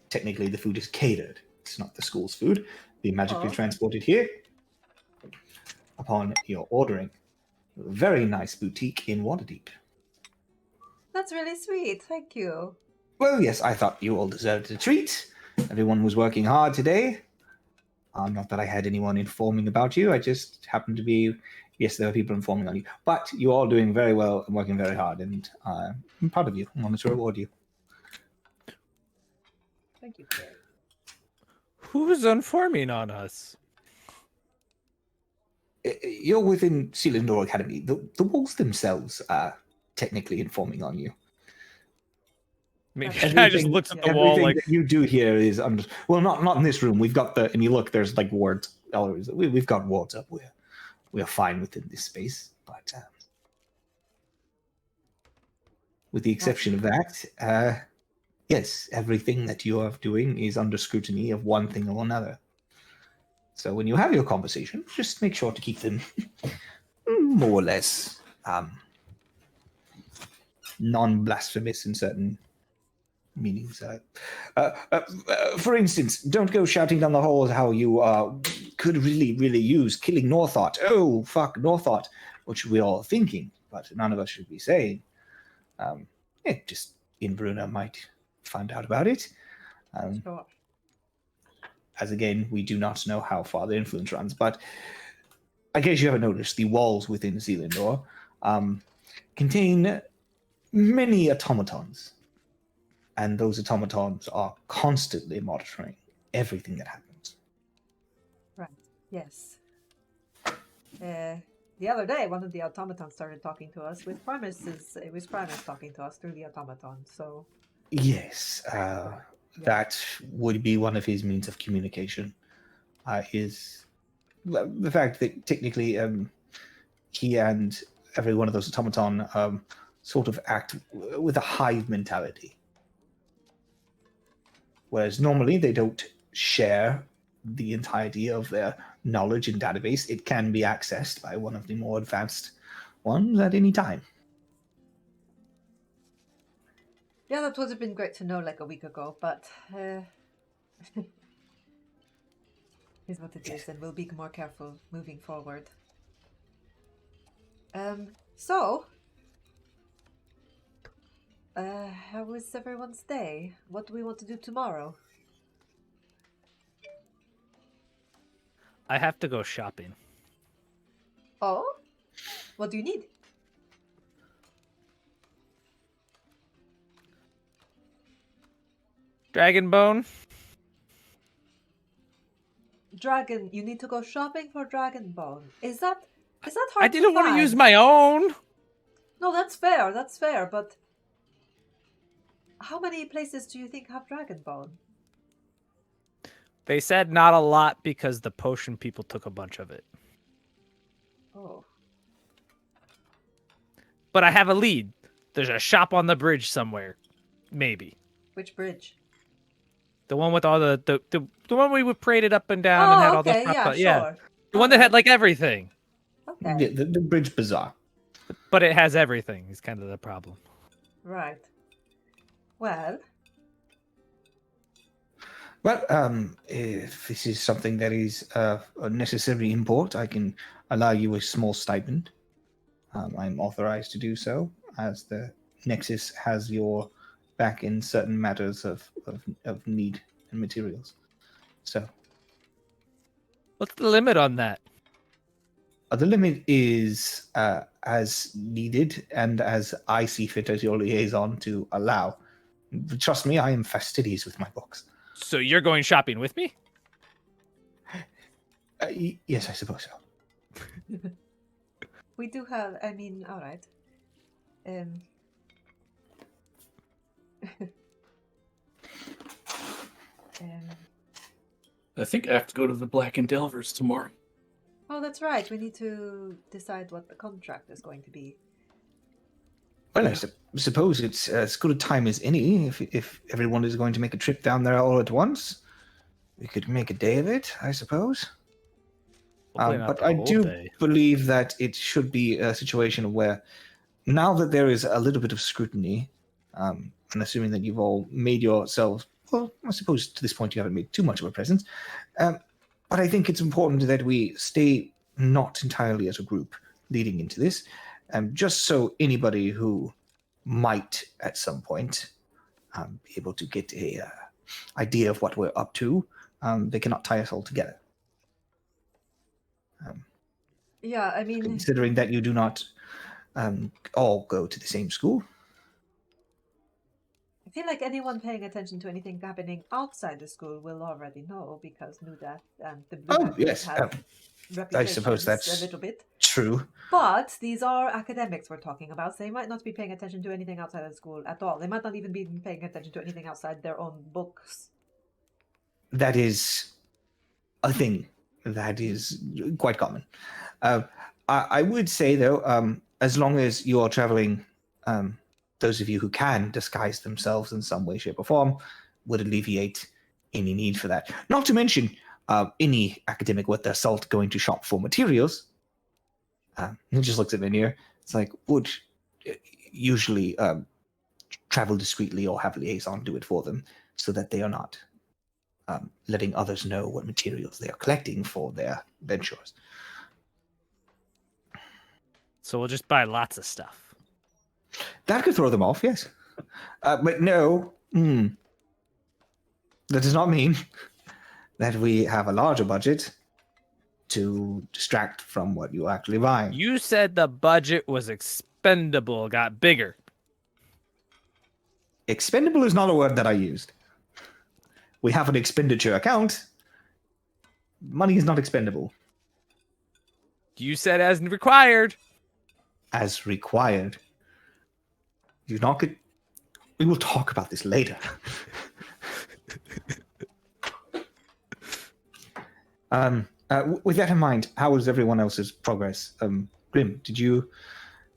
Technically, the food is catered. It's not the school's food. Be magically transported here upon your ordering. Very nice boutique in Waterdeep. That's really sweet, thank you. Well, yes, I thought you all deserved a treat. Everyone was working hard today. Not that I had anyone informing about you. I just happened to be... Yes, there were people informing on you. But you all doing very well and working very hard, and I'm proud of you. I wanted to reward you. Thank you, Claire. Who's informing on us? You're within Selindor Academy. The walls themselves are technically informing on you. I mean, I just looked at the wall everything like that you do here is well, not in this room. We've got and you look, there's like wards. We've got wards up. We're fine within this space, but with the exception of that, yes, everything that you are doing is under scrutiny of one thing or another. So when you have your conversation, just make sure to keep them more or less non-blasphemous in certain meanings. For instance, don't go shouting down the halls how you could really, really use killing Northought. Oh, fuck Northought, which we're all thinking, but none of us should be saying. Just Inbruna might find out about it. Sure. As again, we do not know how far the influence runs, but in case you haven't noticed, the walls within Selindor contain many automatons. And those automatons are constantly monitoring everything that happens. Right, yes. The other day, one of the automatons started talking to us with Primus. It was Primus talking to us through the automaton, so... Yes, that would be one of his means of communication. Is the fact that technically he and every one of those automaton sort of act with a hive mentality. Whereas normally they don't share the entirety of their knowledge and database. It can be accessed by one of the more advanced ones at any time. Yeah, that would have been great to know like a week ago, but here's what it is, and we'll be more careful moving forward. So, how was everyone's day? What do we want to do tomorrow? I have to go shopping. Oh? What do you need? Dragonbone? You need to go shopping for Dragonbone. Is that hard I didn't want to use find? my own. No, that's fair, but how many places do you think have Dragonbone? They said not a lot because the potion people took a bunch of it. Oh. But I have a lead. There's a shop on the bridge somewhere. Maybe. Which bridge? The one with all the one we would paraded up and down and had all okay, those shops. yeah, sure. The one that had like everything. Okay. Yeah, the Bridge Bazaar. But it has everything is kind of the problem. Right. Well, Well, if this is something that is a necessary import, I can allow you a small stipend. I'm authorized to do so, as the Nexus has your back in certain matters of need and materials. So, What's the limit on that? the limit is as needed and as I see fit as your liaison to allow. Trust me, I am fastidious with my books. So you're going shopping with me? Yes, I suppose so. we do have. I mean, all right. I think I have to go to the Black and Delvers tomorrow. Oh, that's right. We need to decide what the contract is going to be. Well, I suppose it's as good a time as any. If everyone is going to make a trip down there all at once, we could make a day of it, I suppose. Hopefully not But the I whole do day. believe that it should be a situation where, now that there is a little bit of scrutiny, and assuming that you've all made yourselves, well, I suppose to this point you haven't made too much of a presence, but I think it's important that we stay not entirely as a group leading into this, just so anybody who might at some point be able to get a idea of what we're up to, they cannot tie us all together. Yeah, I mean, Considering that you do not all go to the same school. I feel like anyone paying attention to anything happening outside the school will already know because New Death and the Blue Oh, Knights yes. have I suppose reputations that's a little bit. true. But these are academics we're talking about, so they might not be paying attention to anything outside of school at all. They might not even be paying attention to anything outside their own books. That is a thing that is quite common. I would say, though, as long as you're traveling, those of you who can disguise themselves in some way, shape, or form would alleviate any need for that. Not to mention any academic worth their salt going to shop for materials. He just looks at Veneer. It's like, would usually travel discreetly or have liaison do it for them so that they are not letting others know what materials they are collecting for their ventures. So we'll just buy lots of stuff. That could throw them off, yes. But no, that does not mean that we have a larger budget to distract from what you're actually buying. You said the budget was expendable, got bigger. Expendable is not a word that I used. We have an expenditure account. Money is not expendable. You said as required. As required. You not good. We will talk about this later. With that in mind, how was everyone else's progress? Grim, did you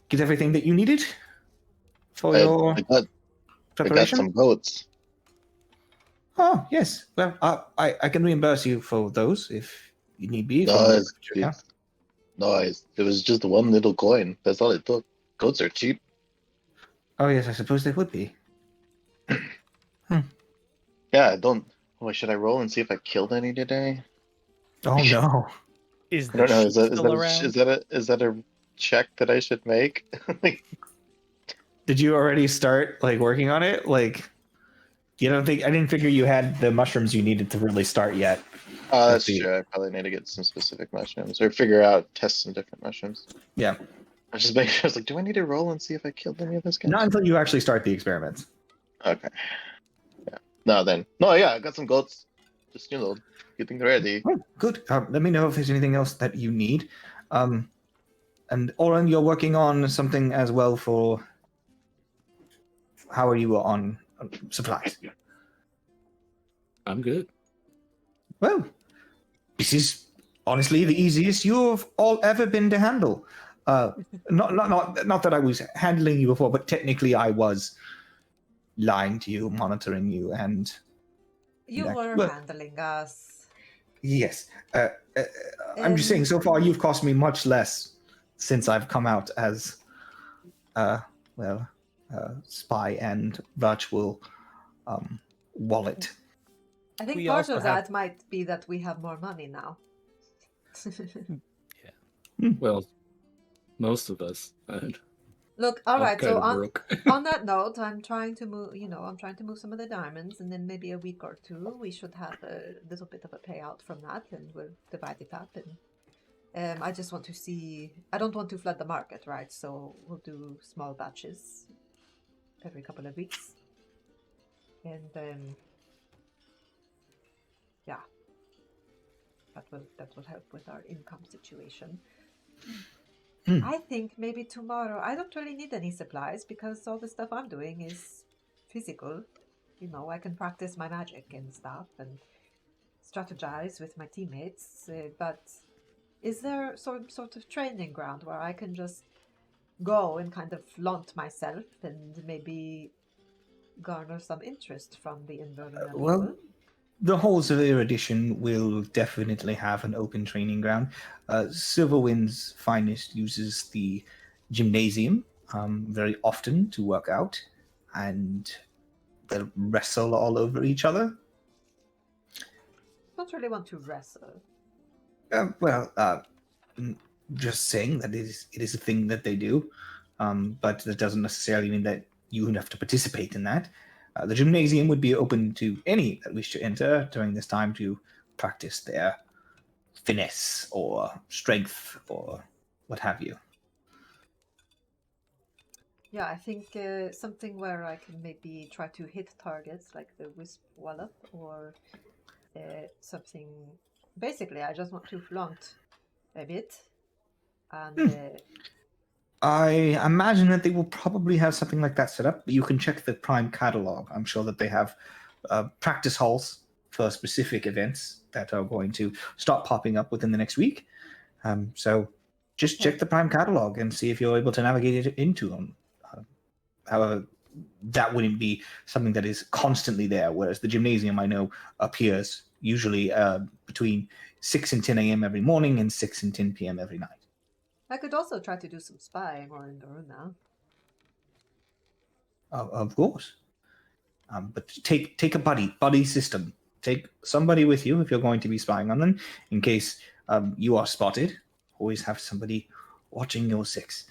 get everything that you needed for your I got preparation? some goats. Oh, yes. Well, I can reimburse you for those if you need be. No, it was just one little coin. That's all it took. Goats are cheap. Oh, yes, I suppose they would be. Yeah, I don't. Wait, should I roll and see if I killed any today? Oh, no. Is I don't know. the sheep Is that, is, that still a, around? is that a check that I should make? Like, Did you already start like working on it? Like, you don't think I didn't figure you had the mushrooms you needed to really start yet. Oh, with that's the- true. I probably need to get some specific mushrooms or figure out, test some different mushrooms. Yeah, I just make sure. I was like, do I need to roll and see if I killed any of those guys? not until you actually start the experiments. Okay. Yeah. No, then. No, yeah, I got some goats. Just, getting ready. Oh, good. Let me know if there's anything else that you need. And Oren, you're working on something as well for. How are you on supplies? I'm good. Well, this is honestly the easiest you've all ever been to handle. Not that I was handling you before, but technically I was lying to you, monitoring you, and You were Well, handling us. yes. I'm just saying, so far you've cost me much less since I've come out as, spy and virtual wallet. I think We part also of have- that might be that we have more money now. Well, most of us. Look, all right. So Kind of broke. on that note, I'm trying to move. I'm trying to move some of the diamonds, and then maybe a week or two, we should have a little bit of a payout from that, and we'll divide it up. And I just want to see. I don't want to flood the market, right? So we'll do small batches every couple of weeks, and yeah, that will help with our income situation. I think maybe tomorrow. I don't really need any supplies because all the stuff I'm doing is physical. I can practice my magic and stuff and strategize with my teammates. But is there some sort of training ground where I can just go and kind of flaunt myself and maybe garner some interest from the Inverna well, people? The whole Severe Edition will definitely have an open training ground. Silverwind's Finest uses the gymnasium very often to work out, and they'll wrestle all over each other. Don't really want to wrestle. Just saying that it is a thing that they do, but that doesn't necessarily mean that you have to participate in that. The gymnasium would be open to any that wish to enter during this time to practice their finesse or strength or what have you. Yeah, I think something where I can maybe try to hit targets like the Wisp Wallop or something. Basically, I just want to flaunt a bit. And I imagine that they will probably have something like that set up, but you can check the Prime catalog. I'm sure that they have practice halls for specific events that are going to start popping up within the next week. So just check the Prime catalog and see if you're able to navigate it into them. However, that wouldn't be something that is constantly there, whereas the gymnasium, I know, appears usually between 6 and 10 a.m. every morning and 6 and 10 p.m. every night. I could also try to do some spying or in Doruna. Of course. But take a buddy system. Take somebody with you if you're going to be spying on them, in case you are spotted. Always have somebody watching your six.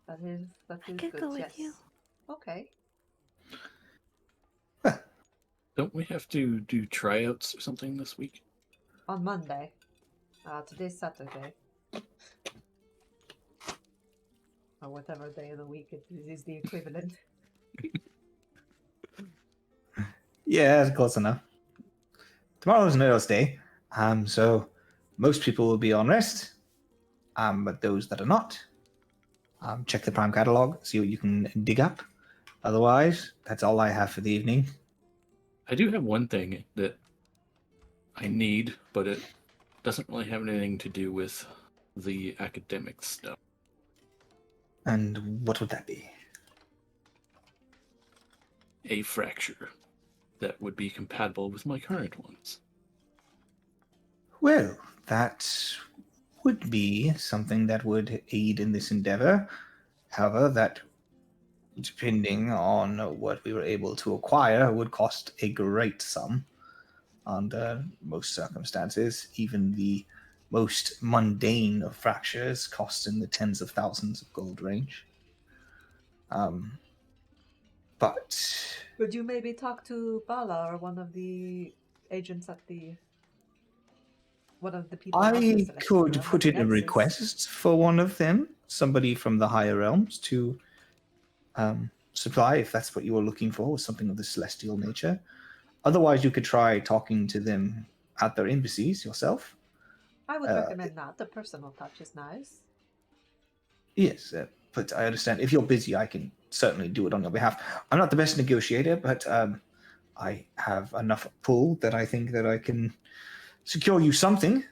That is could good. go with Yes. you. Okay. Don't we have to do tryouts or something this week? On Monday. Today's Saturday. Or whatever day of the week it is the equivalent. Yeah, that's close enough. Tomorrow's Nerd's Day, so most people will be on rest. But those that are not, check the Prime catalog, see what you can dig up. Otherwise, that's all I have for the evening. I do have one thing that I need, but it doesn't really have anything to do with the academic stuff. And what would that be? A fracture that would be compatible with my current ones. Well, that would be something that would aid in this endeavor. However, that, depending on what we were able to acquire, would cost a great sum. Under most circumstances, even the most mundane of fractures cost in the tens of thousands of gold range. But Would you maybe talk to Bala or one of the agents at one of the people at the I Celestial could Realm, put the in a Ensis? request for one of them, somebody from the higher realms, to supply, if that's what you were looking for, was something of the celestial nature. Otherwise, you could try talking to them at their embassies yourself. I would recommend that. The personal touch is nice. Yes, but I understand if you're busy, I can certainly do it on your behalf. I'm not the best negotiator, but I have enough pull that I think that I can secure you something.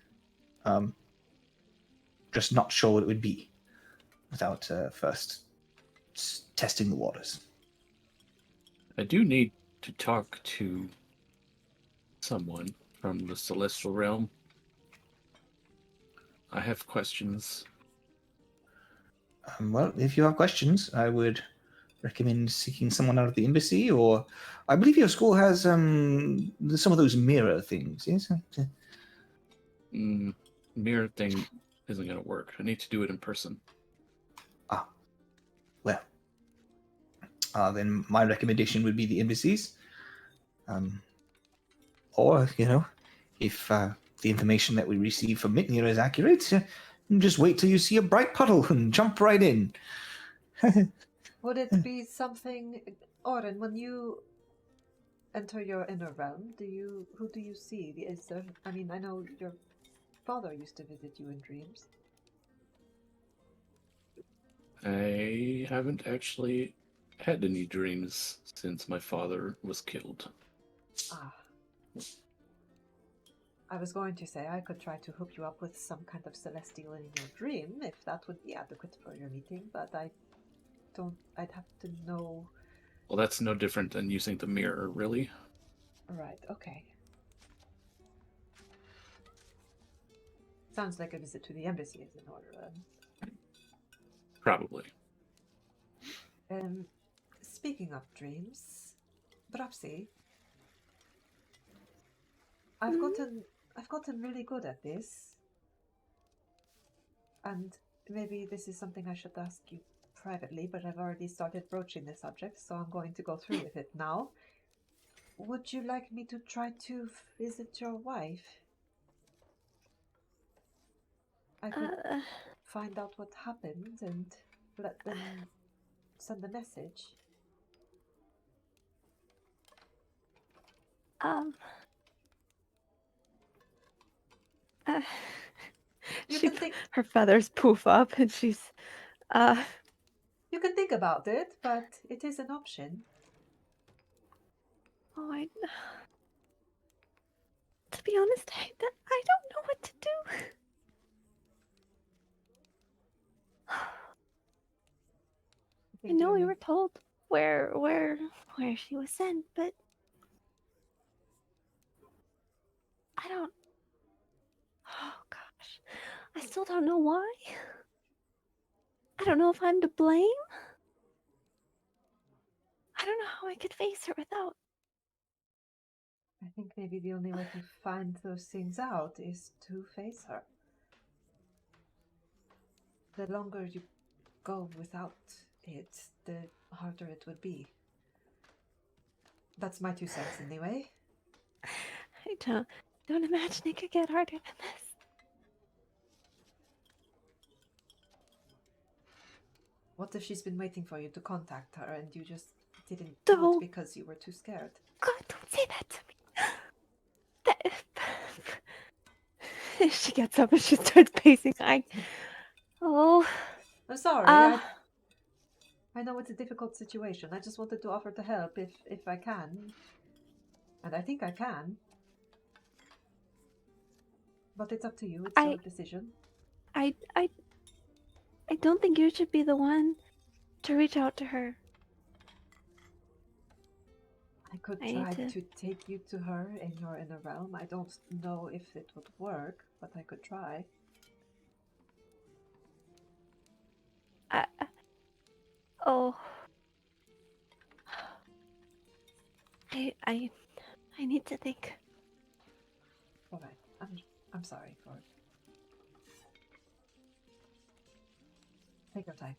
Just not sure what it would be without first testing the waters. I do need to talk to someone from the Celestial Realm. I have questions. Well, if you have questions, I would recommend seeking someone out of the embassy, or I believe your school has some of those mirror things. Yes. Mirror thing isn't going to work. I need to do it in person. Well, then my recommendation would be the embassies. Or, if the information that we receive from Mitnir is accurate, just wait till you see a bright puddle and jump right in. Would it be something, Oren, when you enter your inner realm, who do you see? Is there, I mean, I know your father used to visit you in dreams. I haven't actually had any dreams since my father was killed. Ah. I was going to say I could try to hook you up with some kind of celestial in your dream, if that would be adequate for your meeting, but I'd have to know. Well, that's no different than using the mirror, really. Right, okay. Sounds like a visit to the embassy is in order then. Probably. Speaking of dreams, Brapsi, I've gotten really good at this. And maybe this is something I should ask you privately, but I've already started broaching the subject, so I'm going to go through with it now. Would you like me to try to visit your wife? I could find out what happened and let them send a message. You can think. Her feathers poof up, and she's You can think about it, but it is an option. Oh, to be honest, I don't know what to do. I know we were told where she was sent, but I don't. Oh gosh, I still don't know why. I don't know if I'm to blame. I don't know how I could face her without. I think maybe the only way to find those things out is to face her. The longer you go without it, the harder it would be. That's my 2 cents anyway. I don't imagine it could get harder than this. What if she's been waiting for you to contact her and you just didn't do it because you were too scared? God, don't say that to me. She gets up and she starts pacing. I'm sorry. I know it's a difficult situation. I just wanted to offer to help if I can. And I think I can. But it's up to you. It's your decision. I don't think you should be the one to reach out to her. I could try to take you to her in your inner realm. I don't know if it would work, but I could try. I need to think. All right. I'm sorry for it. Take your time.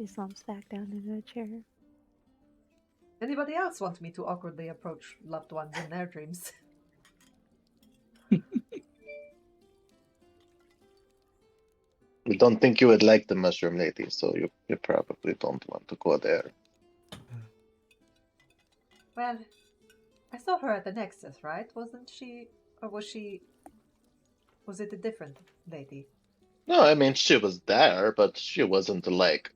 She slumps back down into a chair. Anybody else want me to awkwardly approach loved ones in their dreams? We don't think you would like the mushroom lady, so you probably don't want to go there. Well, I saw her at the Nexus, right? Wasn't she? Or was she? Was it a different lady? No, I mean she was there, but she wasn't like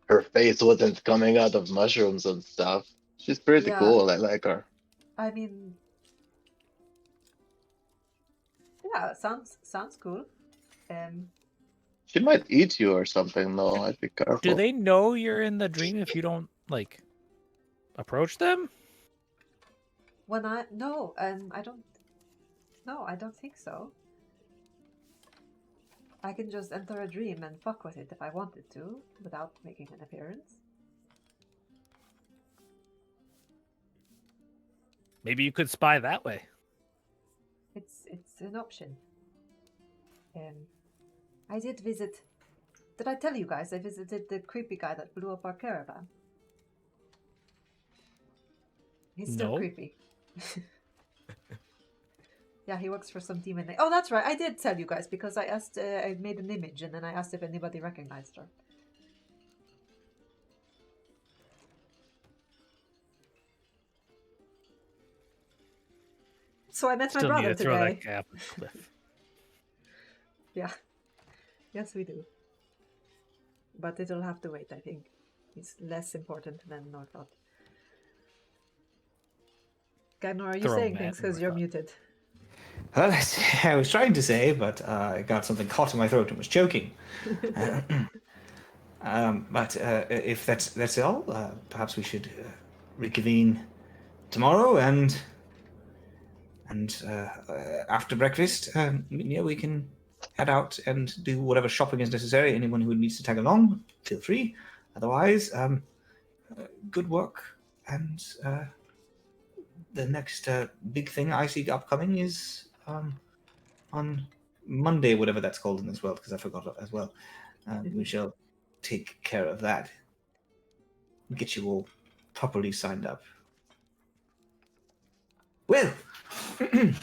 her face wasn't coming out of mushrooms and stuff. She's pretty Yeah. cool. I like her. I mean, yeah, sounds cool. She might eat you or something. No, I'd be careful. Do they know you're in the dream if you don't like approach them? When I I don't. No, I don't think so. I can just enter a dream and fuck with it if I wanted to, without making an appearance. Maybe you could spy that way. It's an option. I did visit. Did I tell you guys I visited the creepy guy that blew up our caravan? He's still No. creepy. Yeah, he works for some demon. Oh, that's right. I did tell you guys because I asked. I made an image and then I asked if anybody recognized her. So I met my Still need brother to throw today. that guy off the cliff. Yeah. Yes, we do. But it'll have to wait, I think. He's less important than Northot. Gagnor, are you Throw saying him things at because you're Northot. muted? Well, I was trying to say, but I got something caught in my throat and was choking. But if that's all, perhaps we should reconvene tomorrow, and after breakfast, we can head out and do whatever shopping is necessary. Anyone who needs to tag along, feel free. Otherwise, good work, and the next big thing I see upcoming is on Monday, whatever that's called in this world, because I forgot it as well. We shall take care of that. Get you all properly signed up. Well, Can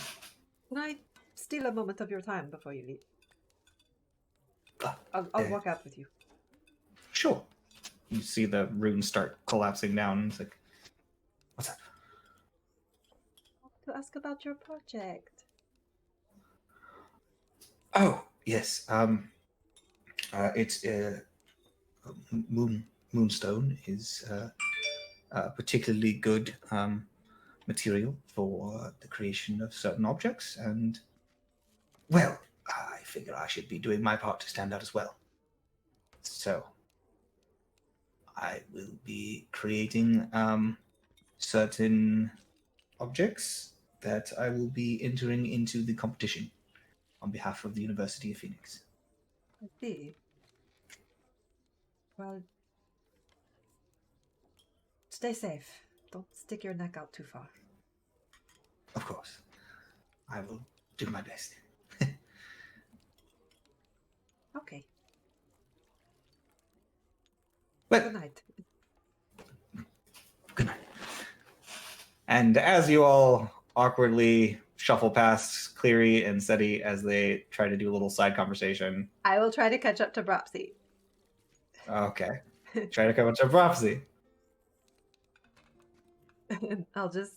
I steal a moment of your time before you leave? I'll walk out with you. sure. You see the runes start collapsing down. It's like, what's that? To ask about your project. Oh, yes. It's moonstone is a particularly good material for the creation of certain objects, and well, I figure I should be doing my part to stand out as well. So I will be creating certain objects that I will be entering into the competition on behalf of the University of Phoenix. I see. Well, stay safe. Don't stick your neck out too far. Of course, I will do my best. Okay. Well, Good night. good night. And as you all awkwardly shuffle past Cleary and Seti as they try to do a little side conversation. I will try to catch up to Bropsy. Okay. Try to come up to a prophecy. And I'll just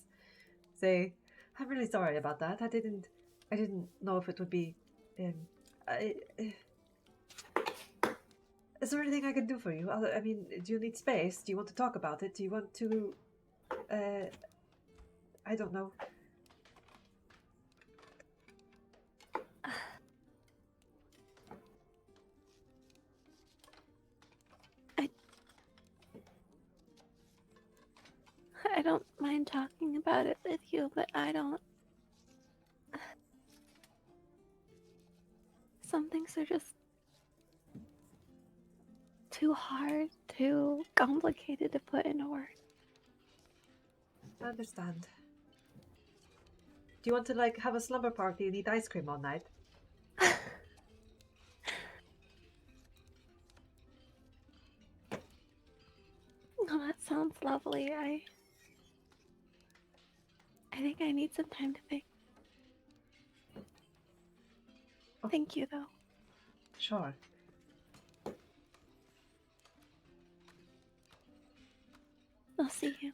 say, I'm really sorry about that. I didn't know if it would be. Is there anything I can do for you? I mean, do you need space? Do you want to talk about it? Do you want to? I don't know. I don't mind talking about it with you, but I don't. Some things are just too hard, too complicated to put into words. I understand. Do you want to like have a slumber party and eat ice cream all night? sounds lovely. I think I need some time to think. Thank you, though. Sure. I'll see you.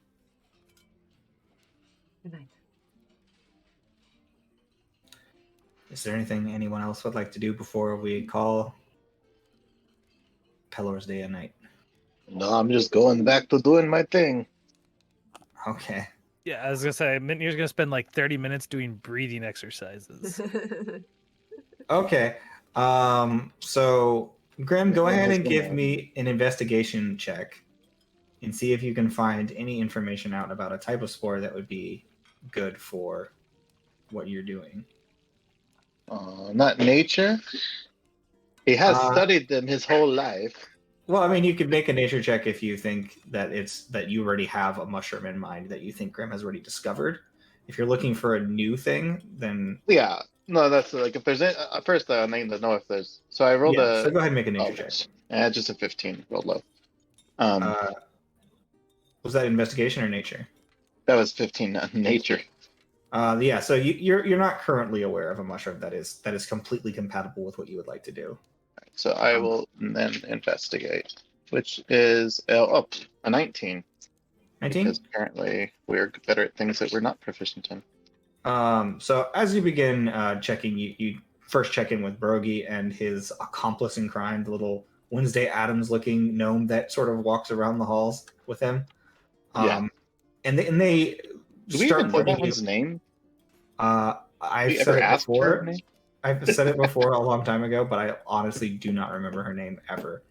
Good night. Is there anything anyone else would like to do before we call Pelor's day and night? No, I'm just going back to doing my thing. Okay. Yeah, I was gonna say Mitnir's gonna spend like 30 minutes doing breathing exercises. Okay. So Grim, go ahead and give me an investigation check and see if you can find any information out about a type of spore that would be good for what you're doing. Not nature. He has Uh, studied them his whole life. Well, I mean, you could make a nature check if you think that that you already have a mushroom in mind that you think Grim has already discovered. If you're looking for a new thing, then Yeah. No, that's like if there's first I need to know if there's. So I rolled yeah. So go ahead and make a nature check. just a 15. Rolled low. Was that investigation or nature? That was 15 nature. Yeah. So you're not currently aware of a mushroom that is completely compatible with what you would like to do. So I will then investigate, which is a 19. 19. Because apparently we're better at things that we're not proficient in. So as you begin checking, you first check in with Brogy and his accomplice in crime, the little Wednesday Addams-looking gnome that sort of walks around the halls with him. Yeah. And they Do we start even know pointing that one's name? I've you said ever it asked her before. name? I've said it before a long time ago, but I honestly do not remember her name ever.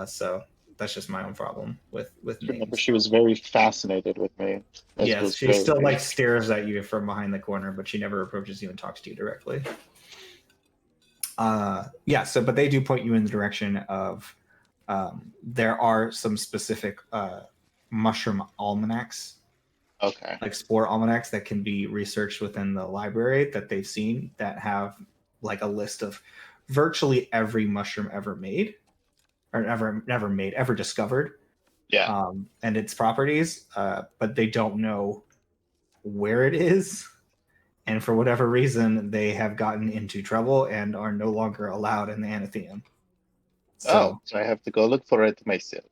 So that's just my own problem with I remember names. she was very fascinated with me. Yes, she still like stares at you from behind the corner, but she never approaches you and talks to you directly. Yeah, so but they do point you in the direction of there are some specific mushroom almanacs, Okay. like spore almanacs that can be researched within the library that they've seen that have like a list of virtually every mushroom ever made or ever discovered. Yeah. And its properties, but they don't know where it is. And for whatever reason, they have gotten into trouble and are no longer allowed in the Anatheum. So I have to go look for it myself.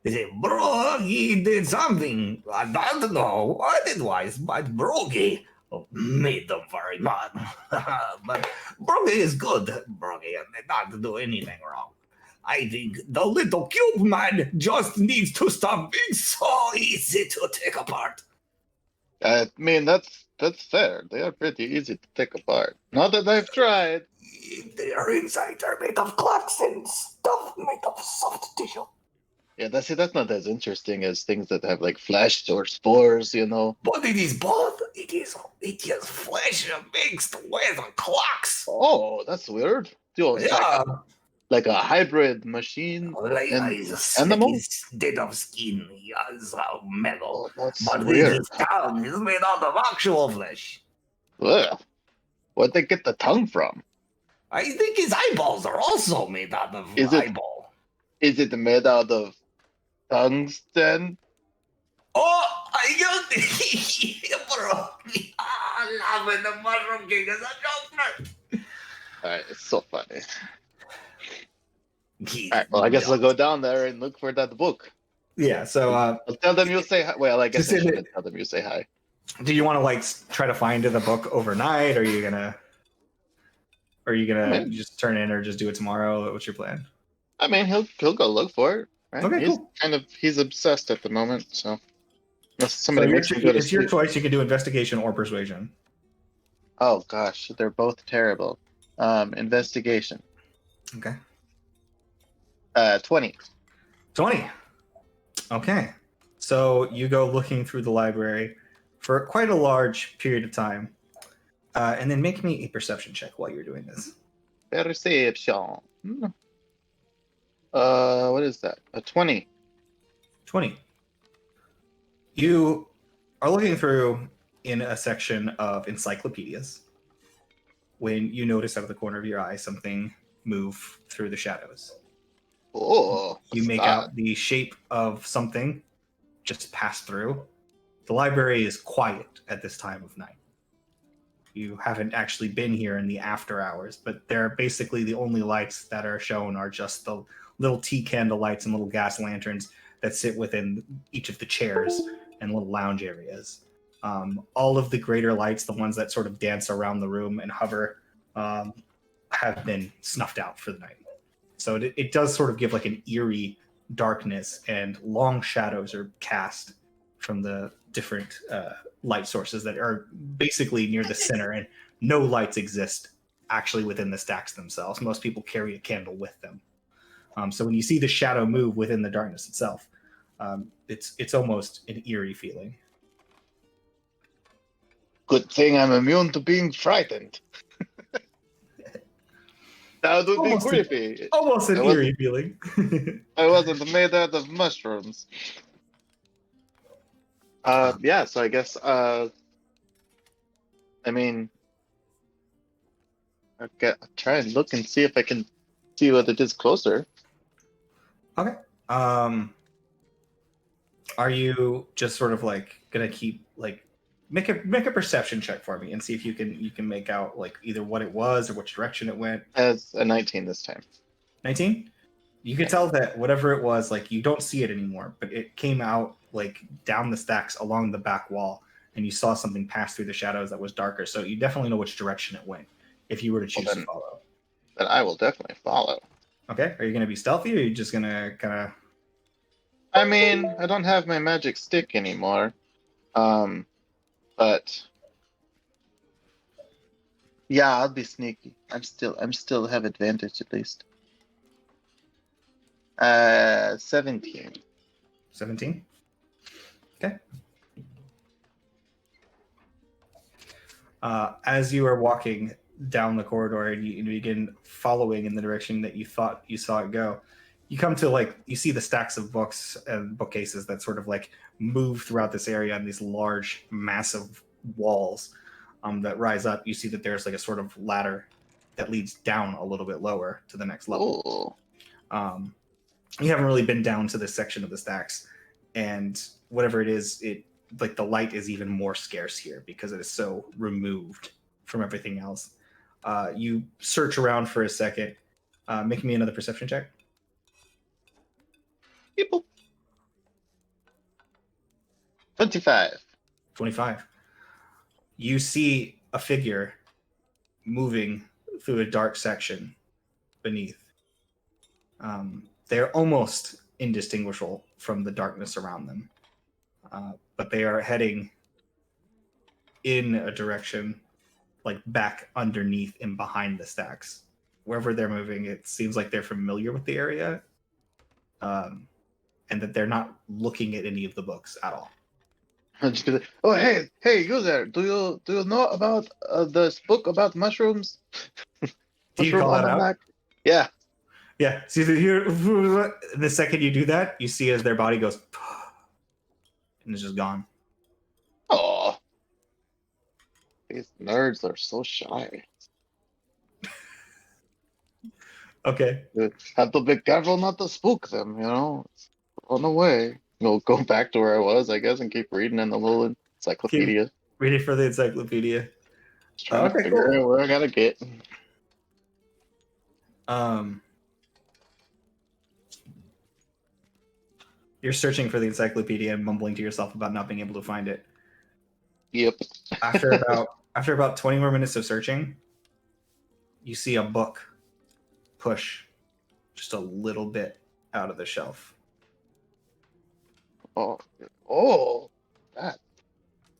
They say, Brogy did something. I don't know what it was, but Brogy made them very mad. But Brogy is good, Brogy, and they don't do anything wrong. I think the little cube man just needs to stop being so easy to take apart. I mean, that's fair. They are pretty easy to take apart. Not that I've tried. Their insides are made of clocks and stuff made of soft tissue. Yeah, that's not as interesting as things that have like flesh or spores, you know. But it is both. It is flesh mixed with clocks. Oh, that's weird. Dude, Yeah. like a hybrid machine Like and his animal. instead of skin, he has metal. Oh, that's But then weird. his tongue is made out of actual flesh. Ugh. Where'd they get the tongue from? I think his eyeballs are also made out of eyeball. Is it made out of tungsten? Oh, I got it, bro. Laughing the Mushroom King is a joker. Alright, it's so funny. Alright, well, I guess I'll go down there and look for that book. Yeah, so I'll tell them you'll say hi. Well, I guess I Just in shouldn't tell them you say hi. do you want to like try to find the book overnight? Or are you gonna just turn in or just do it tomorrow? What's your plan? I mean, he'll go look for it. Right? Okay, he's cool. he's obsessed at the moment, so unless somebody makes him go to it's your sleep. choice. You can do investigation or persuasion. Oh gosh, they're both terrible. Investigation. Okay. 20. 20. Okay. So you go looking through the library for quite a large period of time. And then make me a perception check while you're doing this. Perception. What is that? A 20. 20. You are looking through in a section of encyclopedias when you notice out of the corner of your eye something move through the shadows. Oh, You make out the shape of something just pass through. The library is quiet at this time of night. You haven't actually been here in the after hours, but they're basically the only lights that are shown are just the little tea candle lights and little gas lanterns that sit within each of the chairs and little lounge areas. All of the greater lights, the ones that sort of dance around the room and hover, have been snuffed out for the night. So it does sort of give like an eerie darkness, and long shadows are cast from the different light sources that are basically near the center, and no lights exist actually within the stacks themselves. Most people carry a candle with them. So when you see the shadow move within the darkness itself, it's almost an eerie feeling. Good thing I'm immune to being frightened. That would be creepy. Almost an eerie feeling. I wasn't made out of mushrooms. Yeah, so I guess, I mean, I'll try and look and see if I can see what it is closer. Okay. Are you just sort of like gonna keep like make a perception check for me and see if you can make out like either what it was or which direction it went? As a 19 this time. 19? You can tell that whatever it was, like you don't see it anymore, but it came out like down the stacks along the back wall, and you saw something pass through the shadows that was darker. So you definitely know which direction it went if you were to choose to follow. Then I will definitely follow. Okay. Are you gonna be stealthy, or are you just gonna kind of? I mean, I don't have my magic stick anymore. But yeah, I'll be sneaky. I'm still have advantage at least. 17. 17? Okay. As you are walking down the corridor and you begin following in the direction that you thought you saw it go, you come to like, you see the stacks of books and bookcases that sort of like move throughout this area on these large, massive walls that rise up. You see that there's like a sort of ladder that leads down a little bit lower to the next level. You haven't really been down to this section of the stacks, and whatever it is, it like the light is even more scarce here because it is so removed from everything else. You search around for a second. Make me another perception check. People. 25. 25. You see a figure moving through a dark section beneath. They're almost indistinguishable from the darkness around them, but they are heading in a direction like back underneath and behind the stacks. Wherever they're moving, it seems like they're familiar with the area, and that they're not looking at any of the books at all. I'm just gonna, oh hey you there! Do you know about this book about mushrooms? Do you call that out? Yeah. Yeah. See here. The second you do that, you see as their body goes, and it's just gone. Oh, these nerds are so shy. Okay. You have to be careful not to spook them. You know, run away. Go back to where I was, I guess, and keep reading in the little encyclopedia. Reading for the encyclopedia. Just trying to figure out where I gotta get. You're searching for the encyclopedia and mumbling to yourself about not being able to find it. Yep. After about 20 more minutes of searching, you see a book push just a little bit out of the shelf. Oh, that.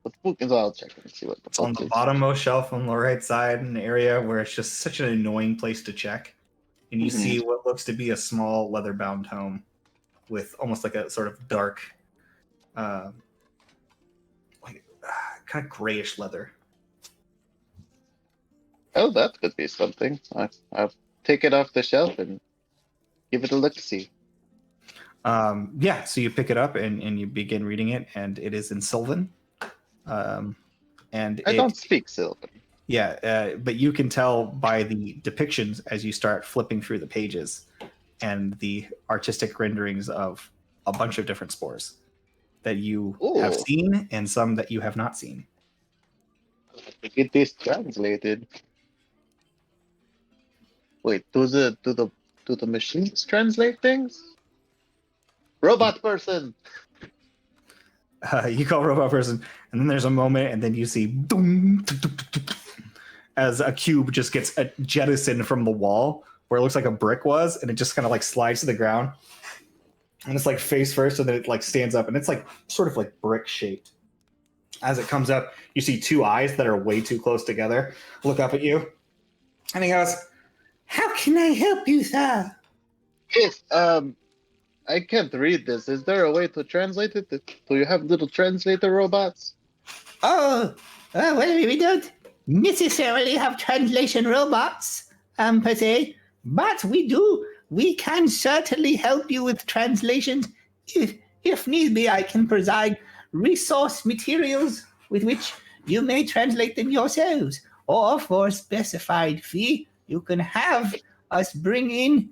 The book is. I'll check and see what the It's on the bottommost shelf on the right side, in an area where it's just such an annoying place to check. And you see what looks to be a small leather-bound tome with almost like a sort of dark, kind of grayish leather. Oh, that could be something. I'll take it off the shelf and give it a look-see. Yeah, so you pick it up and you begin reading it, and it is in Sylvan. And I don't speak Sylvan. Yeah, but you can tell by the depictions as you start flipping through the pages and the artistic renderings of a bunch of different spores that you Ooh. have seen and some that you have not seen. To get this translated. Wait, do the machines translate things? Robot person. You call robot person, and then there's a moment, and then you see boom, as a cube just gets jettisoned from the wall where it looks like a brick was, and it just kind of like slides to the ground, and it's like face first, and then it like stands up, and it's like sort of like brick shaped. As it comes up, you see two eyes that are way too close together look up at you, and he goes, "How can I help you, sir?" Yes, I can't read this. Is there a way to translate it? Do you have little translator robots? Oh, well, we don't necessarily have translation robots, per se, but we can certainly help you with translations. If need be, I can provide resource materials with which you may translate them yourselves, or for a specified fee, you can have us bring in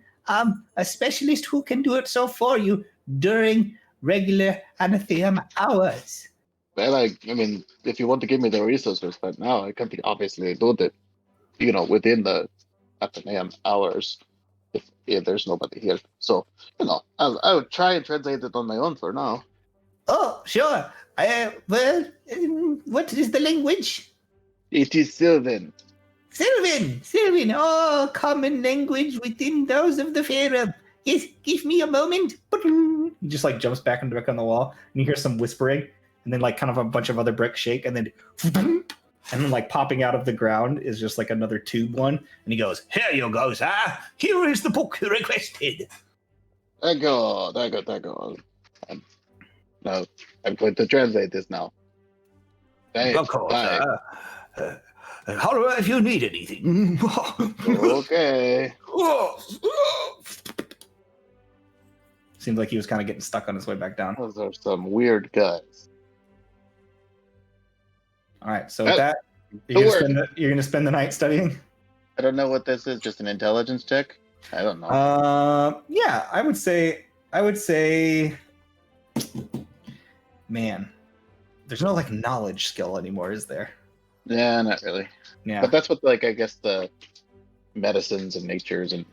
a specialist who can do it so for you during regular Anatheum hours. Well, I mean, if you want to give me the resources, but now I can't obviously do that, within the Athenaeum hours if there's nobody here. So, I would try and translate it on my own for now. Oh, sure. What is the language? It is Sylvan. Sylvan. Oh, common language within those of the Farum. Yes, give me a moment. He just like jumps back on the wall, and you hear some whispering, and then like kind of a bunch of other bricks shake, and then like popping out of the ground is just like another tube one, and he goes, "Here you go, sir. Here is the book you requested." There go. No, I'm going to translate this now. Hey, Of course. hi. However, if you need anything. Okay. Seems like he was kind of getting stuck on his way back down. Those are some weird guys. All right, so with that, you're gonna spend the night studying. I don't know what this is. Just an intelligence check. I don't know. Yeah, I would say, man, there's no like knowledge skill anymore, is there? Yeah, not really. Yeah, But that's what, like, I guess the medicines and natures and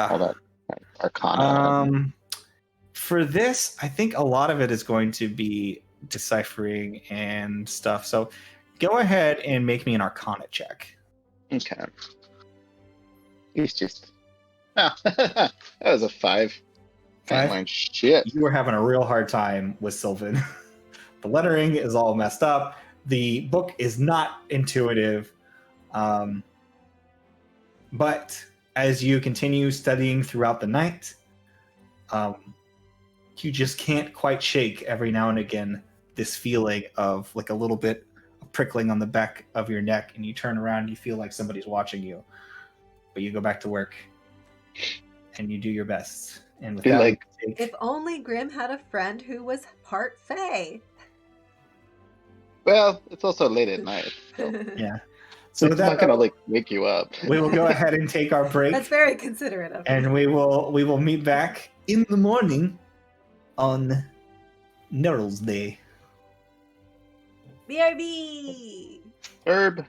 all that arcana. For this, I think a lot of it is going to be deciphering and stuff. So go ahead and make me an arcana check. Okay. He's just. Oh, that was a 5. Can't 5? learn shit. You were having a real hard time with Sylvan. The lettering is all messed up. The book is not intuitive. But as you continue studying throughout the night, you just can't quite shake every now and again this feeling of like a little bit of prickling on the back of your neck, and you turn around and you feel like somebody's watching you. But you go back to work and you do your best. And with that, if only Grim had a friend who was part Fae. Well, it's also late at night. So yeah. So it's with that, not gonna like wake you up. We will go ahead and take our break. That's very considerate of and we will meet back in the morning on Neryl's Day. BRB! Herb.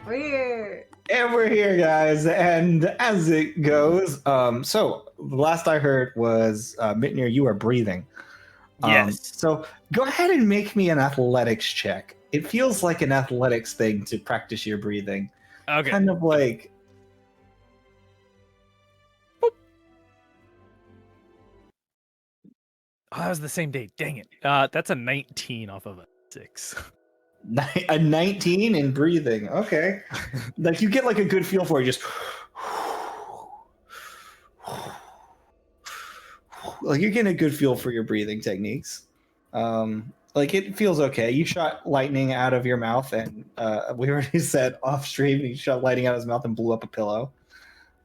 We're here. And we're here, guys. And as it goes, so the last I heard was Mitnir, you are breathing. Yes. So go ahead and make me an athletics check. It feels like an athletics thing to practice your breathing. Okay. Kind of like. Oh, that was the same day. Dang it. That's a 19 off of a 6. A 19 in breathing. Okay. Like you get like a good feel for it. Just. Like you're getting a good feel for your breathing techniques. Like it feels okay. You shot lightning out of your mouth, and we already said off stream you shot lightning out of his mouth and blew up a pillow.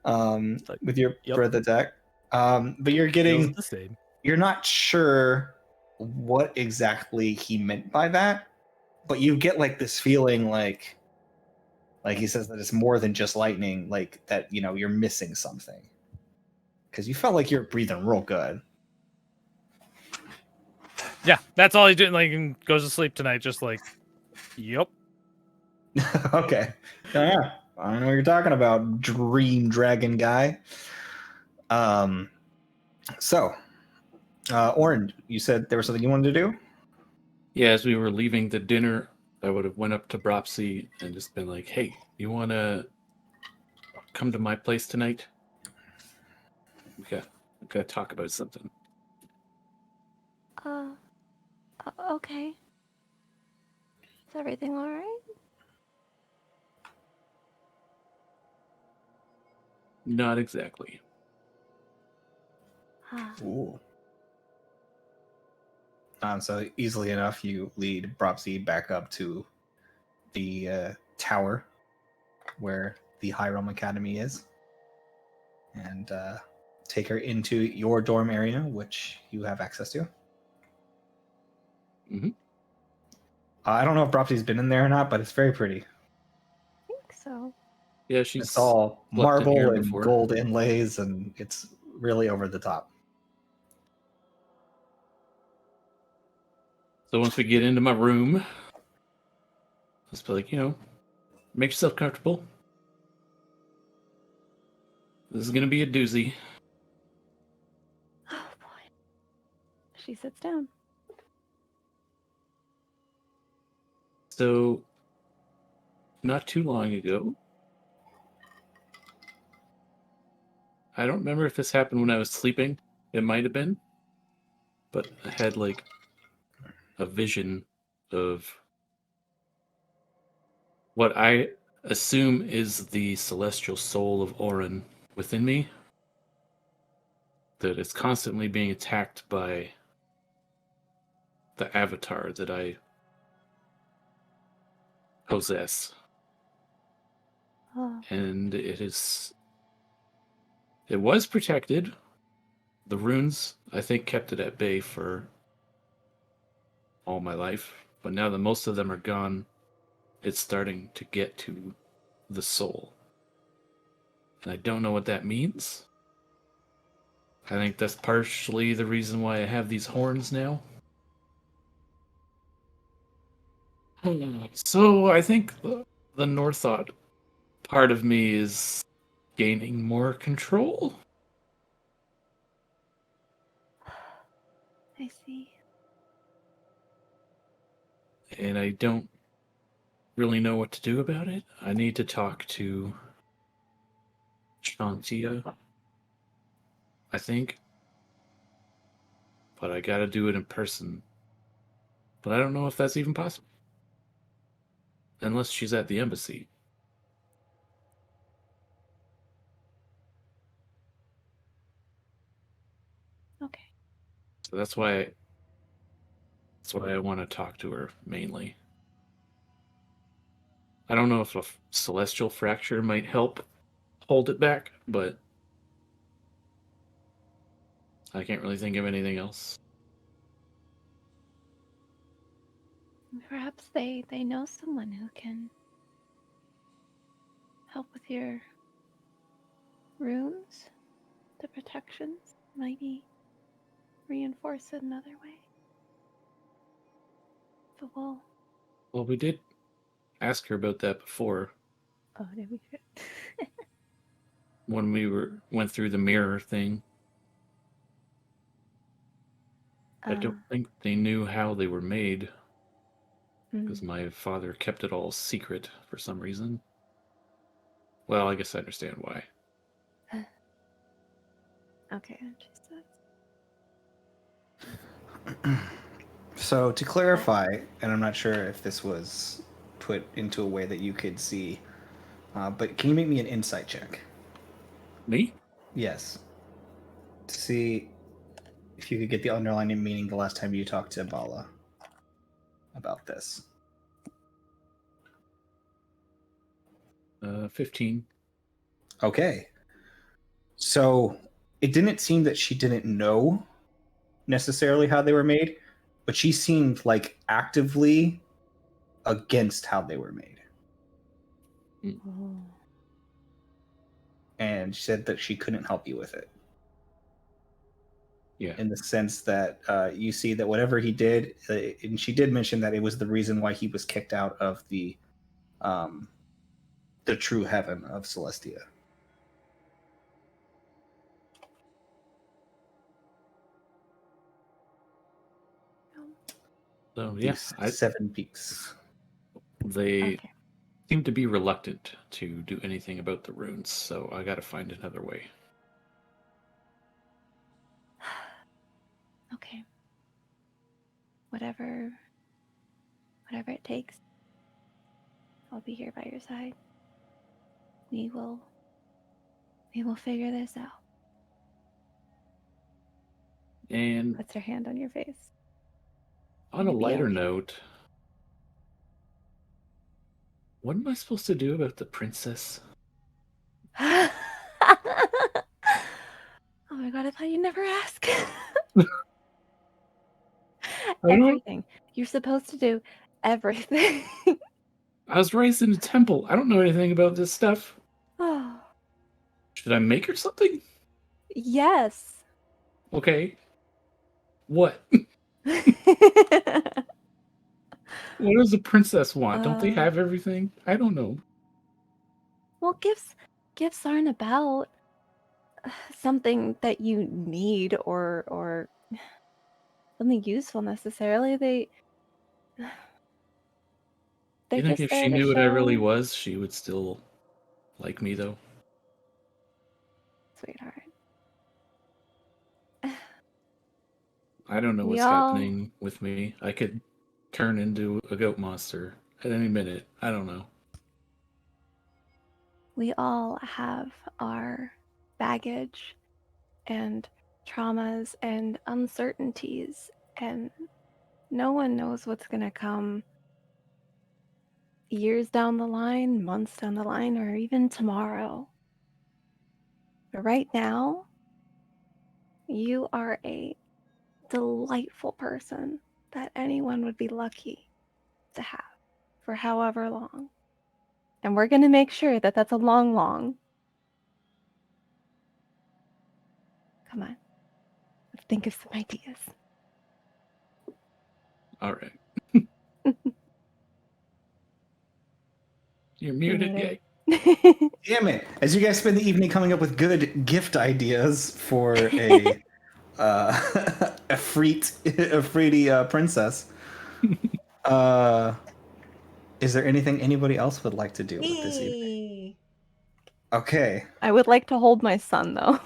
With your breath attack. But you're getting the same. You're not sure what exactly he meant by that, but you get like this feeling like he says that it's more than just lightning, like that, you're missing something. Because you felt like you're breathing real good. Yeah, that's all he's doing. Like, and goes to sleep tonight. Just like, yep. Okay. Yeah, I don't know what you're talking about, dream dragon guy. So, Orange, you said there was something you wanted to do? Yeah, as we were leaving the dinner, I would have went up to Bropsy and just been like, "Hey, you want to come to my place tonight? We gotta talk about something." Uh, okay. Is everything all right? Not exactly. Ooh. So easily enough, you lead Bropsy back up to the tower where the High Realm Academy is, and take her into your dorm area, which you have access to. Mm-hmm. I don't know if Bropsy's been in there or not, but it's very pretty. I think so. Yeah, she's It's all slept in here marble and before. gold inlays, and it's really over the top. So once we get into my room, let's be like, make yourself comfortable. This is gonna be a doozy. Oh boy. She sits down. So, not too long ago, I don't remember if this happened when I was sleeping. It might have been, but I had like a vision of what I assume is the celestial soul of Orin within me, that is constantly being attacked by the avatar that I possess. Oh. And it was protected. The runes, I think, kept it at bay for all my life, but now that most of them are gone, it's starting to get to the soul. And I don't know what that means. I think that's partially the reason why I have these horns now. So I think the Northought part of me is gaining more control. I see. And I don't really know what to do about it. I need to talk to Shantia, I think. But I gotta do it in person. But I don't know if that's even possible. Unless she's at the embassy. Okay. So that's why I want to talk to her mainly. I don't know if a celestial fracture might help hold it back, but I can't really think of anything else. Perhaps they know someone who can help with your runes, the protections. Maybe reinforce it another way. The wall. Well, we did ask her about that before Oh, did we? when we went through the mirror thing. I don't think they knew how they were made because my father kept it all secret for some reason. Well, I guess I understand why. Okay, she says. So to clarify, and I'm not sure if this was put into a way that you could see, but can you make me an insight check? Me? Yes. To see if you could get the underlying meaning the last time you talked to Bala about this. 15. Okay. So it didn't seem that she didn't know necessarily how they were made, but she seemed like actively against how they were made. Oh. And she said that she couldn't help you with it. Yeah. in the sense that you see that whatever he did, and she did mention that it was the reason why he was kicked out of the true heaven of Celestia. So yeah, These 7 peaks. they Okay. seem to be reluctant to do anything about the runes, so I gotta find another way. Okay. Whatever it takes. I'll be here by your side. We will figure this out. And Puts her hand on your face. on a Gonna be lighter okay. note, what am I supposed to do about the princess? Oh my god, I thought you'd never ask. Everything. You're supposed to do everything. I was raised in a temple. I don't know anything about this stuff. Oh, Should I make her something? yes. Okay. What? What does a princess want? Don't they have everything? I don't know. Well, gifts aren't about something that you need or something useful necessarily. They're You think just if there she to knew what I really show, was, she would still like me, though? sweetheart. I don't know We what's all happening with me. I could turn into a goat monster at any minute. I don't know. we all have our baggage and traumas and uncertainties, and no one knows what's going to come years down the line, months down the line, or even tomorrow. But right now, you are a delightful person that anyone would be lucky to have for however long. And we're going to make sure that that's a long, long. Come on. Let's think of some ideas. All right. You're You're muted. muted. Yay. Damn it! As you guys spend the evening coming up with good gift ideas for a a fruity princess, is there anything anybody else would like to do with this evening? Me. Okay. I would like to hold my son, though.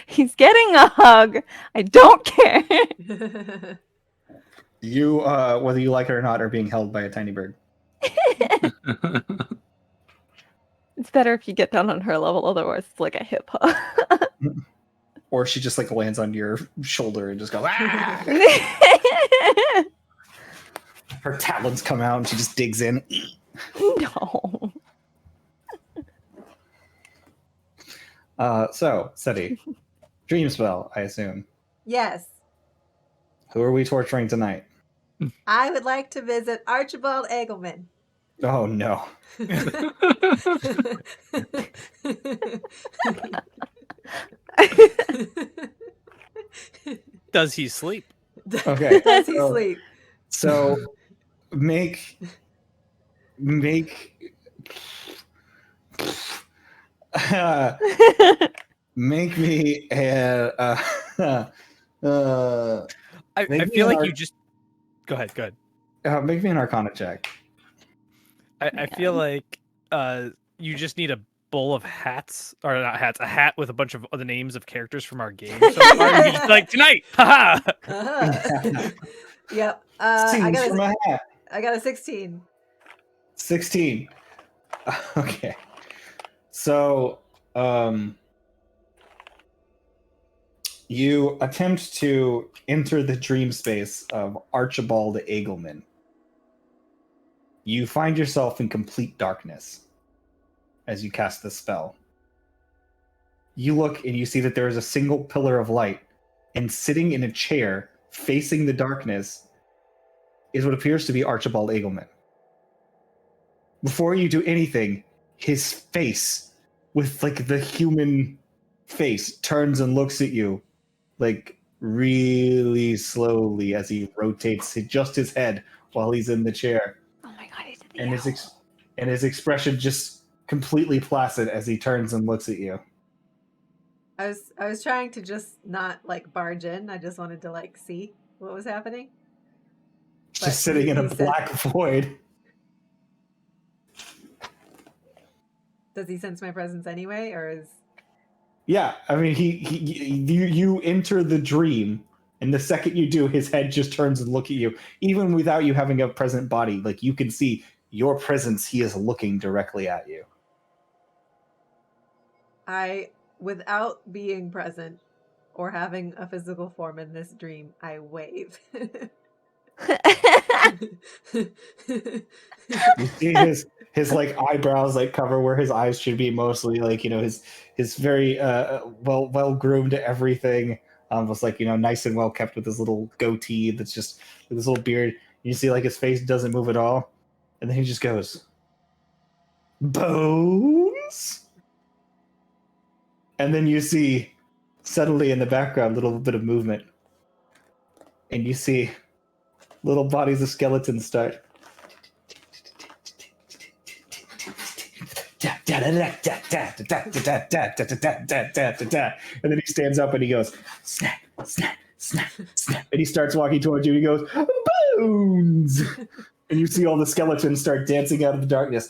He's getting a hug. I don't care. You, whether you like it or not, are being held by a tiny bird. It's better if you get down on her level, otherwise it's like a hip hug. Or she just like lands on your shoulder and just goes, ah! Her talons come out and she just digs in. No. So, Seti, dream spell, I assume. Yes. Who are we torturing tonight? I would like to visit Archibald Eggleman. Oh no. Does he sleep? Okay. Does he sleep? So make make me a I Make me feel an like arc- you just go ahead. make me an Arcana check. I feel like you just need a bowl of hats, or not hats, a hat with a bunch of the names of characters from our game so far. And you just like tonight, haha. Uh-huh. Yep. I Scenes from got a hat. a 16. 16. Okay. So, you attempt to enter the dream space of Archibald Eggleman. You find yourself in complete darkness as you cast the spell. You look and you see that there is a single pillar of light, and sitting in a chair facing the darkness is what appears to be Archibald Eggleman. Before you do anything, his face, with like the human face, turns and looks at you like really slowly as he rotates just his head while he's in the chair, Oh my god, he did the and yell. his expression just completely placid as he turns and looks at you. I was trying to just not like barge in. I just wanted to like see what was happening. Just But sitting in a he said- black void. Does he sense my presence anyway, or is? Yeah, I mean, you enter the dream, and the second you do, his head just turns and look at you, even without you having a present body. Like you can see your presence. He is looking directly at you. Without being present or having a physical form in this dream, I wave. You see his like eyebrows like cover where his eyes should be mostly, like, you know, his very well groomed everything was like, you know, nice and well kept with his little goatee that's just with his little beard. You see like his face doesn't move at all, and then he just goes, "Bones," and then you see suddenly in the background a little bit of movement, and you see little bodies of skeletons start. And then he stands up and he goes, snap, snap, snap, snap. And he starts walking towards you and he goes, "Bones!" And you see all the skeletons start dancing out of the darkness.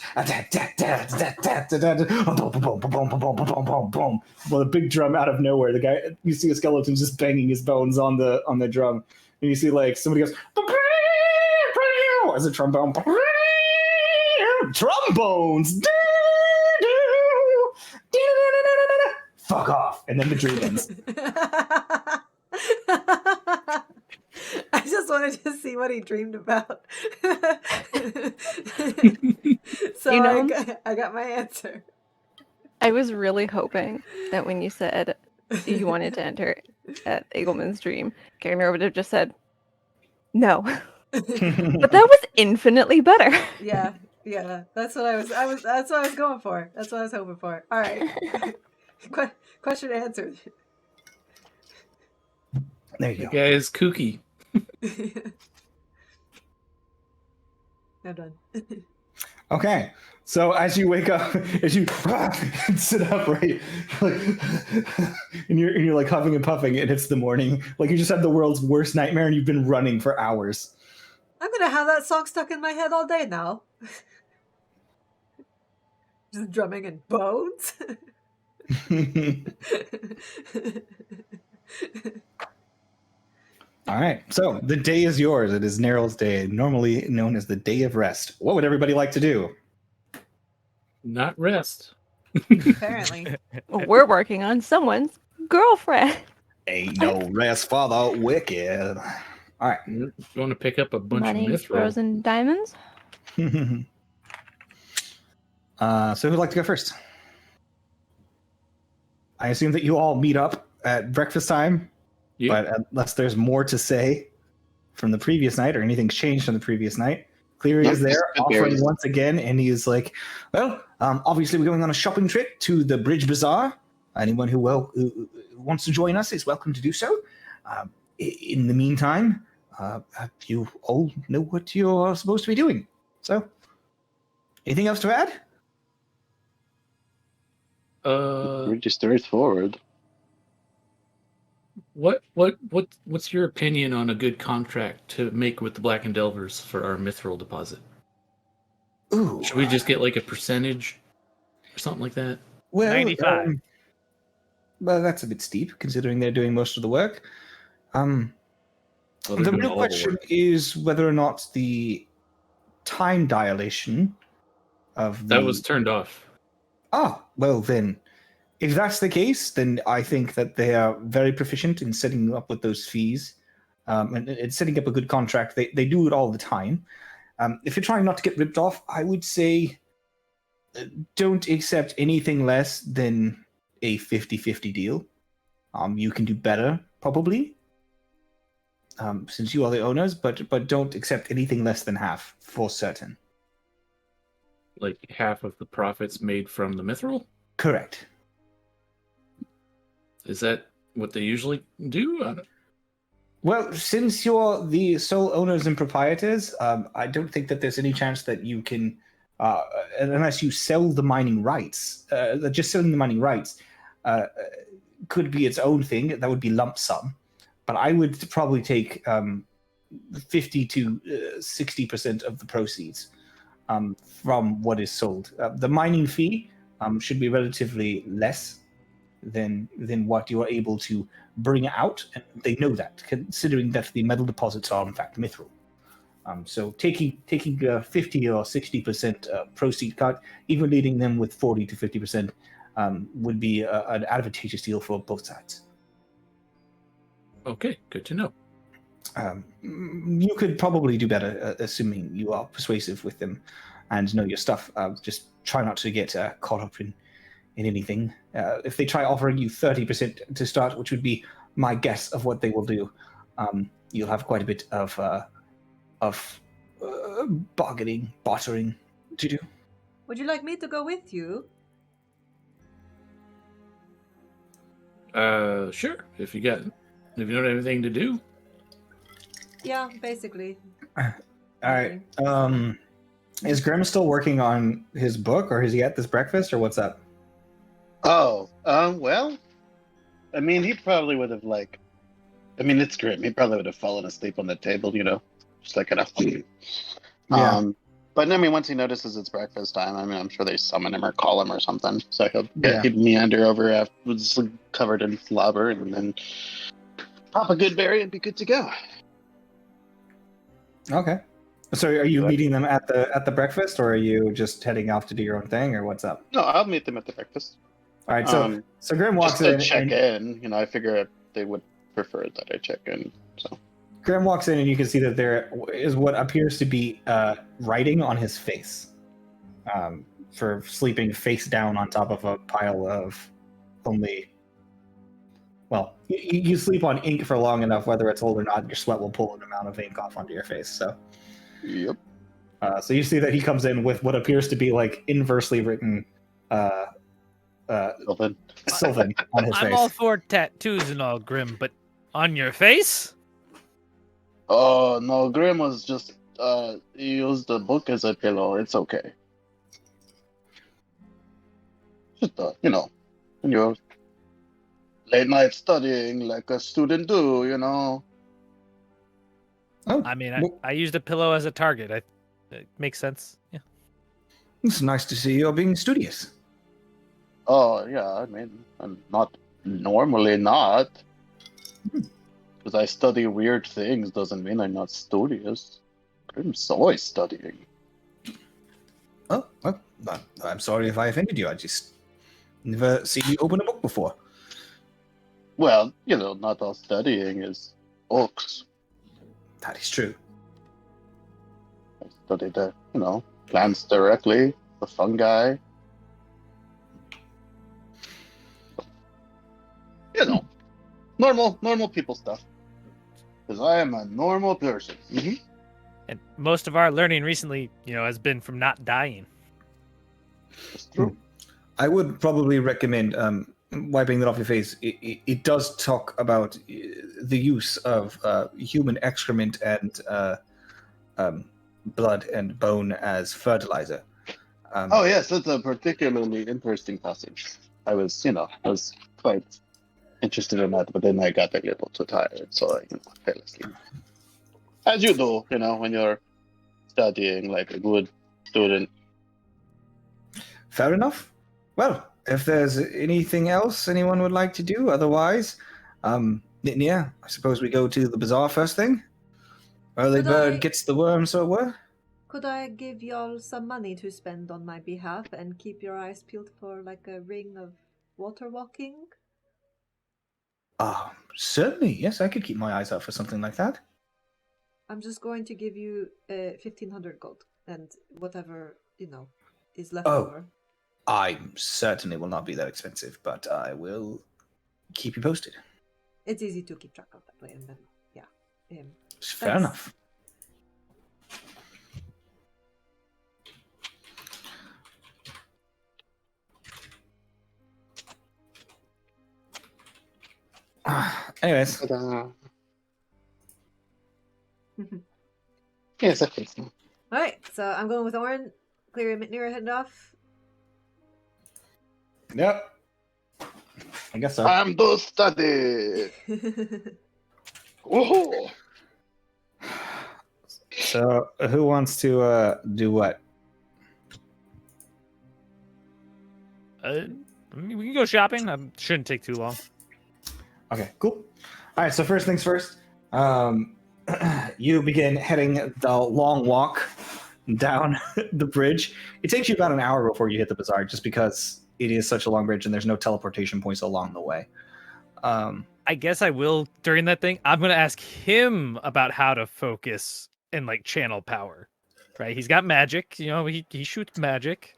Well, a big drum out of nowhere. The guy, you see a skeleton just banging his bones on the drum. And you see like somebody goes, as a trombone. Trombones! Fuck off. And then the dream ends. I just wanted to see what he dreamed about. So You know- I got my answer. I was really hoping that when you said you wanted to enter at Eagleman's dream, Gagnor would have just said, no. But that was infinitely better. Yeah, that's what I was that's what I was going for. That's what I was hoping for. All right. Question answered. There you The go. guy is kooky. I'm done. Okay. So as you wake up, as you sit up, right, like, and you're like huffing and puffing, and it's the morning. Like you just had the world's worst nightmare, and you've been running for hours. I'm gonna have that song stuck in my head all day now. Just drumming and bones. All right. So the day is yours. It is Neryl's day, normally known as the Day of Rest. What would everybody like to do? Not rest. Apparently. We're working on someone's girlfriend. Ain't no rest for the wicked. All right. You're going to pick up a bunch Money, of mithril. frozen diamonds. So who'd like to go first? I assume that you all meet up at breakfast time, Yeah. but unless there's more to say from the previous night or anything's changed from the previous night, Cleary Nope, is there just offering berries. once again, and he's like, well, obviously we're going on a shopping trip to the Bridge Bazaar. Anyone who wants to join us is welcome to do so. In the meantime, you all know what you're supposed to be doing. So, anything else to add? Pretty straightforward. What's your opinion on a good contract to make with the Black and Delvers for our mithril deposit? Ooh, Should we just get like a percentage or something like that? well, 95. Well, that's a bit steep considering they're doing most of the work. Well, they're The doing real all the question work. is whether or not the time dilation of the... That was turned off. Ah, well then, if that's the case, then I think that they are very proficient in setting up with those fees and setting up a good contract. They do it all the time. If you're trying not to get ripped off, I would say don't accept anything less than a 50-50 deal. You can do better, probably, since you are the owners, but don't accept anything less than half, for certain. Like half of the profits made from the mithril? Correct. Is that what they usually do? Well, since you're the sole owners and proprietors, I don't think that there's any chance that you can, unless you sell the mining rights. Just selling the mining rights could be its own thing. That would be lump sum. But I would probably take 50 to 60% of the proceeds from what is sold. The mining fee should be relatively less than what you are able to bring out, and they know that, considering that the metal deposits are in fact mithril. So taking 50 or 60% proceed cut, even leading them with 40 to 50%, would be an advantageous deal for both sides. Okay, good to know. You could probably do better, assuming you are persuasive with them and know your stuff. Just try not to get caught up in anything. If they try offering you 30% to start, which would be my guess of what they will do, you'll have quite a bit of bartering to do. Would you like me to go with you? Sure. If you don't have anything to do. Yeah, basically. All right. Is Grim still working on his book, or is he at this breakfast, or what's up? Oh, well, I mean, he probably would have it's Grim. He probably would have fallen asleep on the table, just like kind of. Yeah. But I mean, once he notices it's breakfast time, I mean, I'm sure they summon him or call him or something. So he'd meander over after, just covered in slobber, and then pop a good berry and be good to go. Okay. So are you meeting them at the breakfast, or are you just heading off to do your own thing, or what's up? No, I'll meet them at the breakfast. All right. So Grim walks just to in. check in. I figure they would prefer that I check in. So Grim walks in, and you can see that there is what appears to be writing on his face, for sleeping face down on top of a pile of only. Well, you sleep on ink for long enough, whether it's old or not, your sweat will pull an amount of ink off onto your face. So, yep. So you see that he comes in with what appears to be like inversely written Sylvan on his face. I'm all for tattoos and all, Grim, but on your face? Oh no, Grim was just he used the book as a pillow. It's okay. Just when you're late night studying like a student do, Oh, I mean, I used a pillow as a target. It makes sense. Yeah. It's nice to see you're being studious. Oh yeah, I mean, I'm not normally not. Because I study weird things doesn't mean I'm not studious. I'm always studying. Oh, well, I'm sorry if I offended you. I just never seen you open a book before. Well, not all studying is books. That is true. I study the, plants directly, the fungi. Normal people stuff. Because I am a normal person. Mm-hmm. And most of our learning recently, has been from not dying. That's true. I would probably recommend wiping that off your face. It does talk about the use of human excrement and blood and bone as fertilizer. Oh yes, that's a particularly interesting passage. I was quite interested in that, but then I got a little too tired, so I fell asleep. As you do, when you're studying like a good student. Fair enough. Well, if there's anything else anyone would like to do, otherwise, yeah, I suppose we go to the bazaar first thing. Early bird gets the worm, so it were. Could I give y'all some money to spend on my behalf and keep your eyes peeled for like a ring of water walking? Certainly. Yes, I could keep my eyes out for something like that. I'm just going to give you 1,500 gold and whatever, is left Oh. over. I certainly will not be that expensive, but I will keep you posted. It's easy to keep track of that way, and then, yeah. Fair enough. Anyways, Ta-da. Yes, I think so. Alright, so I'm going with Orin. Cleary and Mitnir are heading off. yep. I guess so. Time to study. Whoa. So, who wants to do what? We can go shopping. Shouldn't take too long. Okay, cool. All right, so first things first. You begin heading the long walk down the bridge. It takes you about an hour before you hit the bazaar, just because it is such a long bridge and there's no teleportation points along the way. I guess I will during that thing. I'm gonna ask him about how to focus and like channel power. Right? He's got magic. You know, he shoots magic.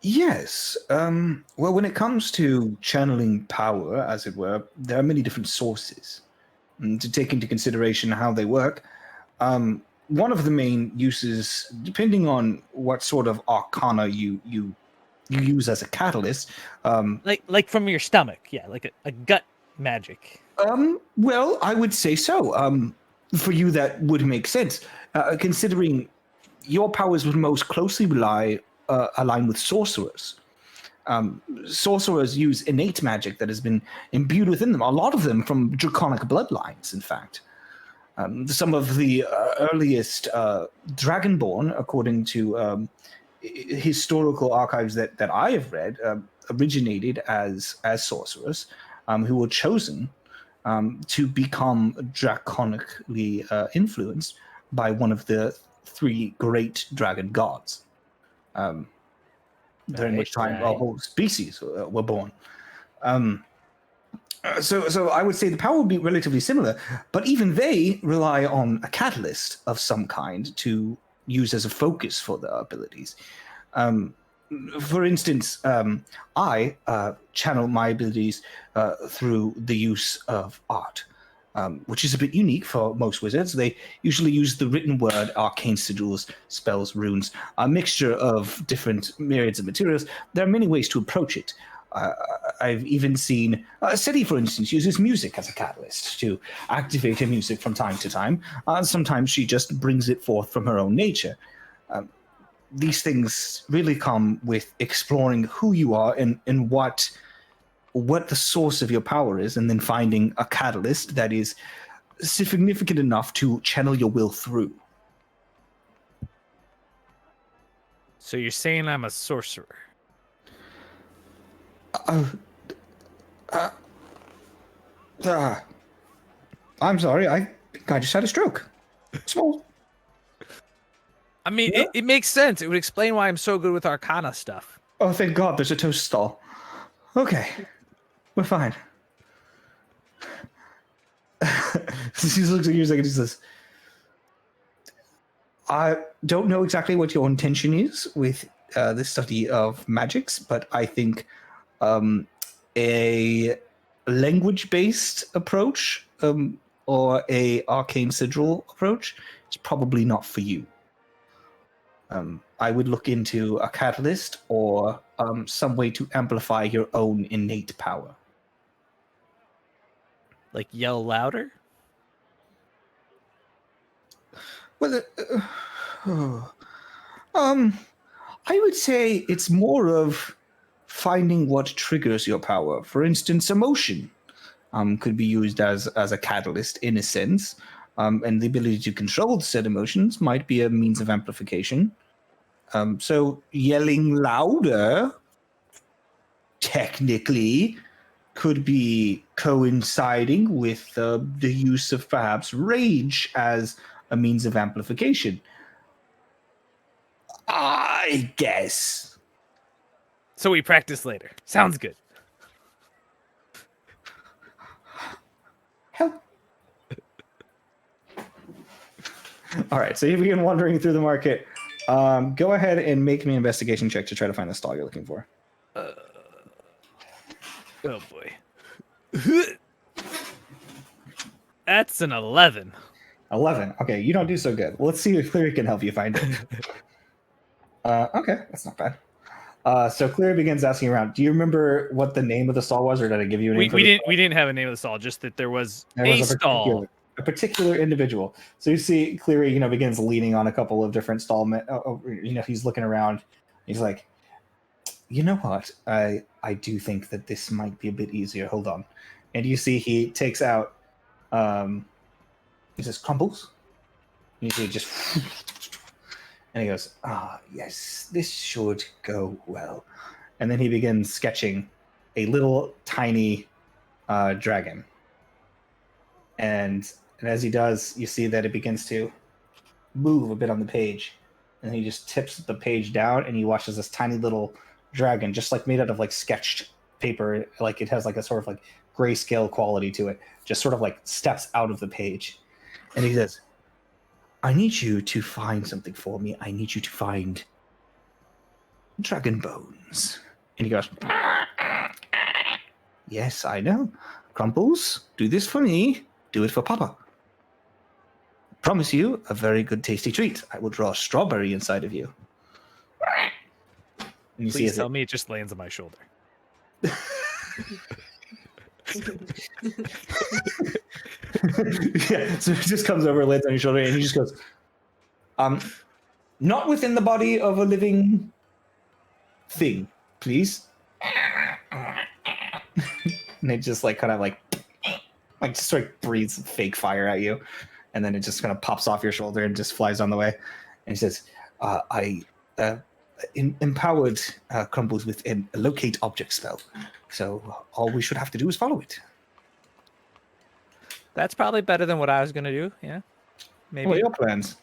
Yes. Well, when it comes to channeling power, as it were, there are many different sources. To take into consideration how they work, one of the main uses, depending on what sort of arcana you use as a catalyst, Like from your stomach, yeah, like a gut magic. well, I would say so. For you, that would make sense, considering your powers would most closely align with sorcerers. Sorcerers use innate magic that has been imbued within them, a lot of them from draconic bloodlines, in fact. Some of the earliest Dragonborn, according to historical archives that I have read, originated as sorcerers who were chosen to become draconically influenced by one of the three great dragon gods. During which time a whole species were born. So I would say the power would be relatively similar, but even they rely on a catalyst of some kind to use as a focus for their abilities. For instance, I channel my abilities through the use of art, which is a bit unique for most wizards. They usually use the written word, arcane sigils, spells, runes, a mixture of different myriads of materials. There are many ways to approach it. I've even seen Seti, for instance, uses music as a catalyst to activate her music from time to time. Sometimes she just brings it forth from her own nature. These things really come with exploring who you are and what the source of your power is, and then finding a catalyst that is significant enough to channel your will through. So you're saying I'm a sorcerer? I'm sorry, I think I just had a stroke. Small. I mean, Yeah. it makes sense. It would explain why I'm so good with Arcana stuff. Oh, thank God, there's a toast stall. Okay, we're fine. He looks at you a second and says, I don't know exactly what your intention is with the study of magics, but I think a language-based approach or a arcane sigil approach is probably not for you. I would look into a catalyst or some way to amplify your own innate power. Like yell louder? Well, I would say it's more of finding what triggers your power. For instance, emotion could be used as a catalyst in a sense, and the ability to control said emotions might be a means of amplification. So yelling louder, technically, could be coinciding with the use of perhaps rage as a means of amplification. I guess. So we practice later. Sounds good. Help. All right, so you begin wandering through the market. Go ahead and make me an investigation check to try to find the stall you're looking for. Oh boy. That's an 11. 11. Okay, you don't do so good. Let's see if Cleary can help you find it. Okay, that's not bad. So Clear begins asking around. Do you remember what the name of the stall was, or did I give you a name? We didn't have a name of the stall, just that there was a stall. A particular individual. So you see Cleary, begins leaning on a couple of different stall. He's looking around. He's like, you know what? I do think that this might be a bit easier. Hold on. And you see he takes out. He says, "Crumbles." And you see just. And he goes, yes, this should go well. And then he begins sketching a little tiny dragon. And as he does, you see that it begins to move a bit on the page. And he just tips the page down, and you watch as this tiny little dragon, just like made out of like sketched paper, like it has like a sort of like grayscale quality to it, just sort of like steps out of the page. And he says, I need you to find something for me. I need you to find dragon bones. And he goes, yes, I know. Crumples, do this for me. Do it for Papa. Promise you a very good tasty treat. I will draw a strawberry inside of you. And you Please tell me it just lands on my shoulder. Yeah, so it just comes over, lands on your shoulder, and he just goes, not within the body of a living thing, please. And it just like kind of like just like breathes fake fire at you, and then it just kind of pops off your shoulder and just flies on the way. And he says, I empowered Crumbles with a locate object spell, so all we should have to do is follow it. That's probably better than what I was gonna do. Yeah, maybe. What are your plans?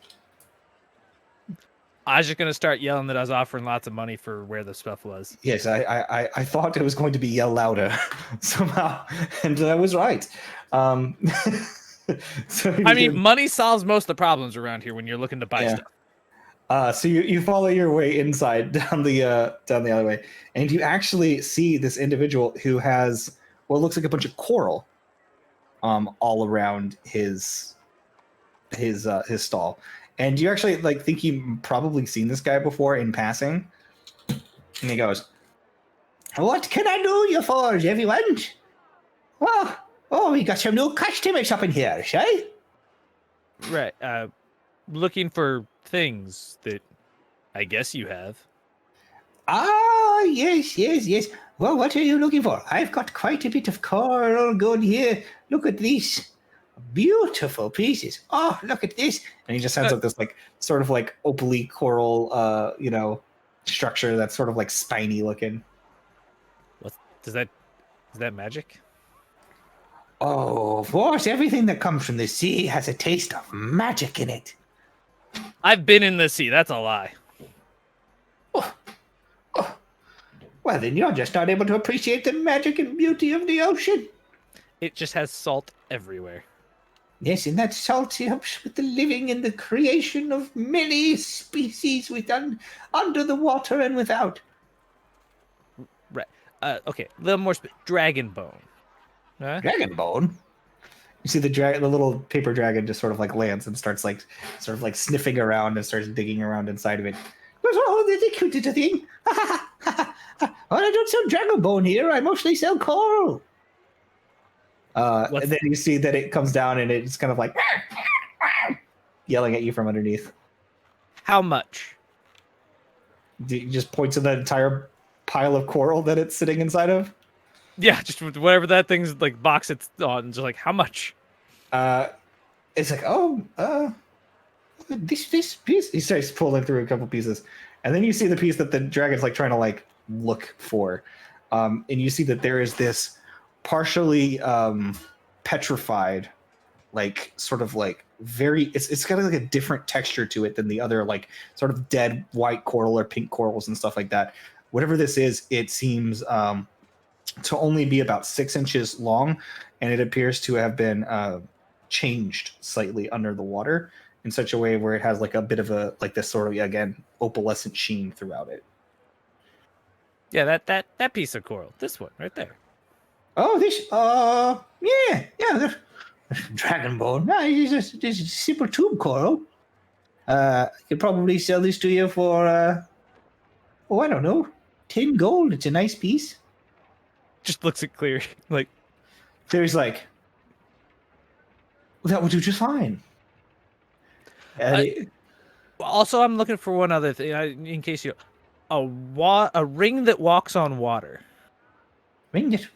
I was just gonna start yelling that I was offering lots of money for where the stuff was. Yes, I thought it was going to be yell louder somehow, and I was right. So I mean, money solves most of the problems around here when you're looking to buy stuff. So you follow your way inside down the alleyway, and you actually see this individual who has what looks like a bunch of coral, all around his stall. And you actually like think you've probably seen this guy before in passing. And he goes, what can I do you for, everyone? Oh, we got some new customers up in here, shall? Right. Looking for things that I guess you have. Ah, yes. Well, what are you looking for? I've got quite a bit of coral good here. Look at these beautiful pieces. Oh, look at this. And he just hands up this like sort of like opaly coral structure that's sort of like spiny looking. What is that magic? Oh, of course, everything that comes from the sea has a taste of magic in it. I've been in the sea. That's a lie. Oh. Well, then you're just not able to appreciate the magic and beauty of the ocean. It just has salt everywhere. Yes, and that salt helps with the living and the creation of many species under the water and without. Right. Okay. A little more. Dragon bone. Huh? Dragon bone? You see the little paper dragon just sort of like lands and starts like sort of like sniffing around and starts digging around inside of it. Oh, the cute little thing. Well, I don't sell dragon bone here. I mostly sell coral. And then you see that it comes down and it's kind of like yelling at you from underneath. How much? You just point to the entire pile of coral that it's sitting inside of. Yeah, just whatever that thing's like box it's on. Just like how much? It's like this piece. He starts pulling through a couple pieces, and then you see the piece that the dragon's like trying to like look for, and you see that there is this partially petrified, like sort of like very. It's got like a different texture to it than the other like sort of dead white coral or pink corals and stuff like that. Whatever this is, it seems to only be about 6 inches long, and it appears to have been changed slightly under the water in such a way where it has like a bit of a like this sort of again opalescent sheen throughout it. Yeah, that piece of coral, this one right there. Oh, this the dragon bone. No, this is a simple tube coral. I could probably sell this to you for I don't know, 10 gold. It's a nice piece. Just looks at Clear like, Cleary's like, well, that will do just fine. And also, I'm looking for one other thing. In case you, a ring that walks on water. ring that,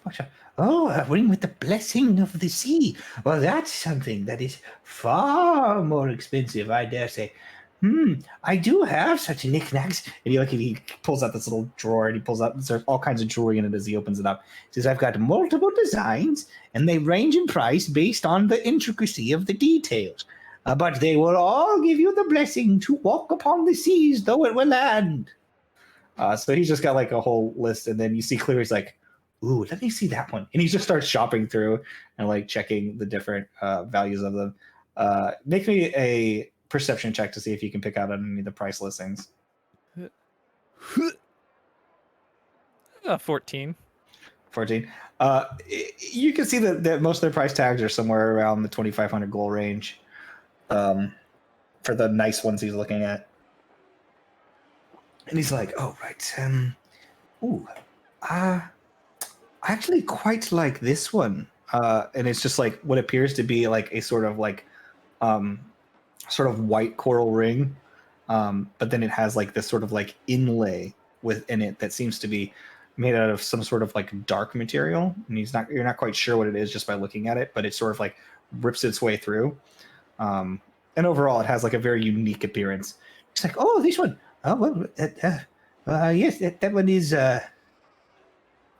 oh, a ring with the blessing of the sea. Well, that's something that is far more expensive, I dare say. I do have such knickknacks. And he pulls out this little drawer and he pulls out, there's all kinds of jewelry in it as he opens it up. He says, I've got multiple designs and they range in price based on the intricacy of the details. But they will all give you the blessing to walk upon the seas, though it will land. So he's just got like a whole list, and then you see Cleary's like, ooh, let me see that one. And he just starts shopping through and like checking the different values of them. Make me a perception check to see if you can pick out any of the price listings. 14. 14. You can see that most of their price tags are somewhere around the 2,500 gold range for the nice ones he's looking at. And he's like, oh, right. I actually quite like this one. And it's just like what appears to be like a sort of white coral ring. But then it has like this sort of like inlay within it that seems to be made out of some sort of like dark material. And you're not quite sure what it is just by looking at it, but it sort of like rips its way through. And overall it has like a very unique appearance. It's like, oh, this one. Oh, well, yes, that one is, I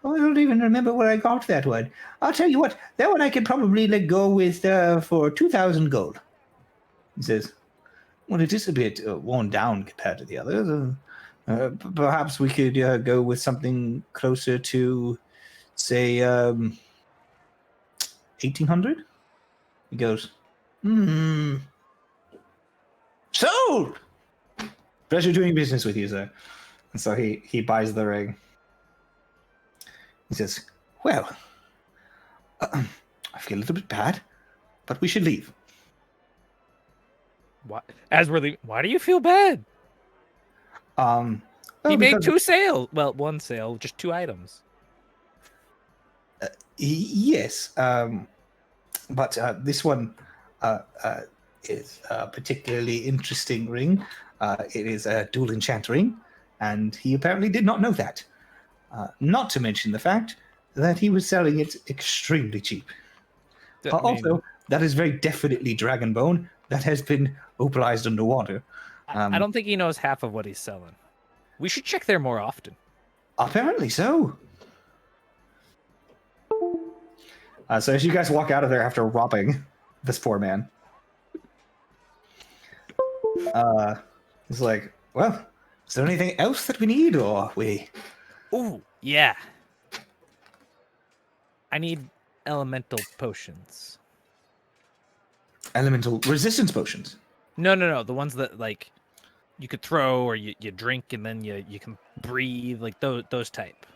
don't even remember where I got that one. I'll tell you what, that one I could probably let go with for 2,000 gold. He says, well, it is a bit worn down compared to the others. Perhaps we could go with something closer to, say, 1,800? He goes, sold! Pleasure doing business with you, sir. And so he buys the ring. He says, well, I feel a little bit bad, but we should leave. What? As we're leaving, why do you feel bad? He made 2 sales. Well, 1 sale, just 2 items. Yes, but this one is a particularly interesting ring. It is a dual enchant ring, and he apparently did not know that. Not to mention the fact that he was selling it extremely cheap. Also, that is very definitely dragon bone that has been opalized underwater. I don't think he knows half of what he's selling. We should check there more often. Apparently so. So as you guys walk out of there after robbing this poor man, he's like, well, is there anything else that we need, or we... Ooh, yeah. I need elemental potions. Elemental resistance potions? No. The ones that, like, you could throw or you drink and then you can breathe, like those type.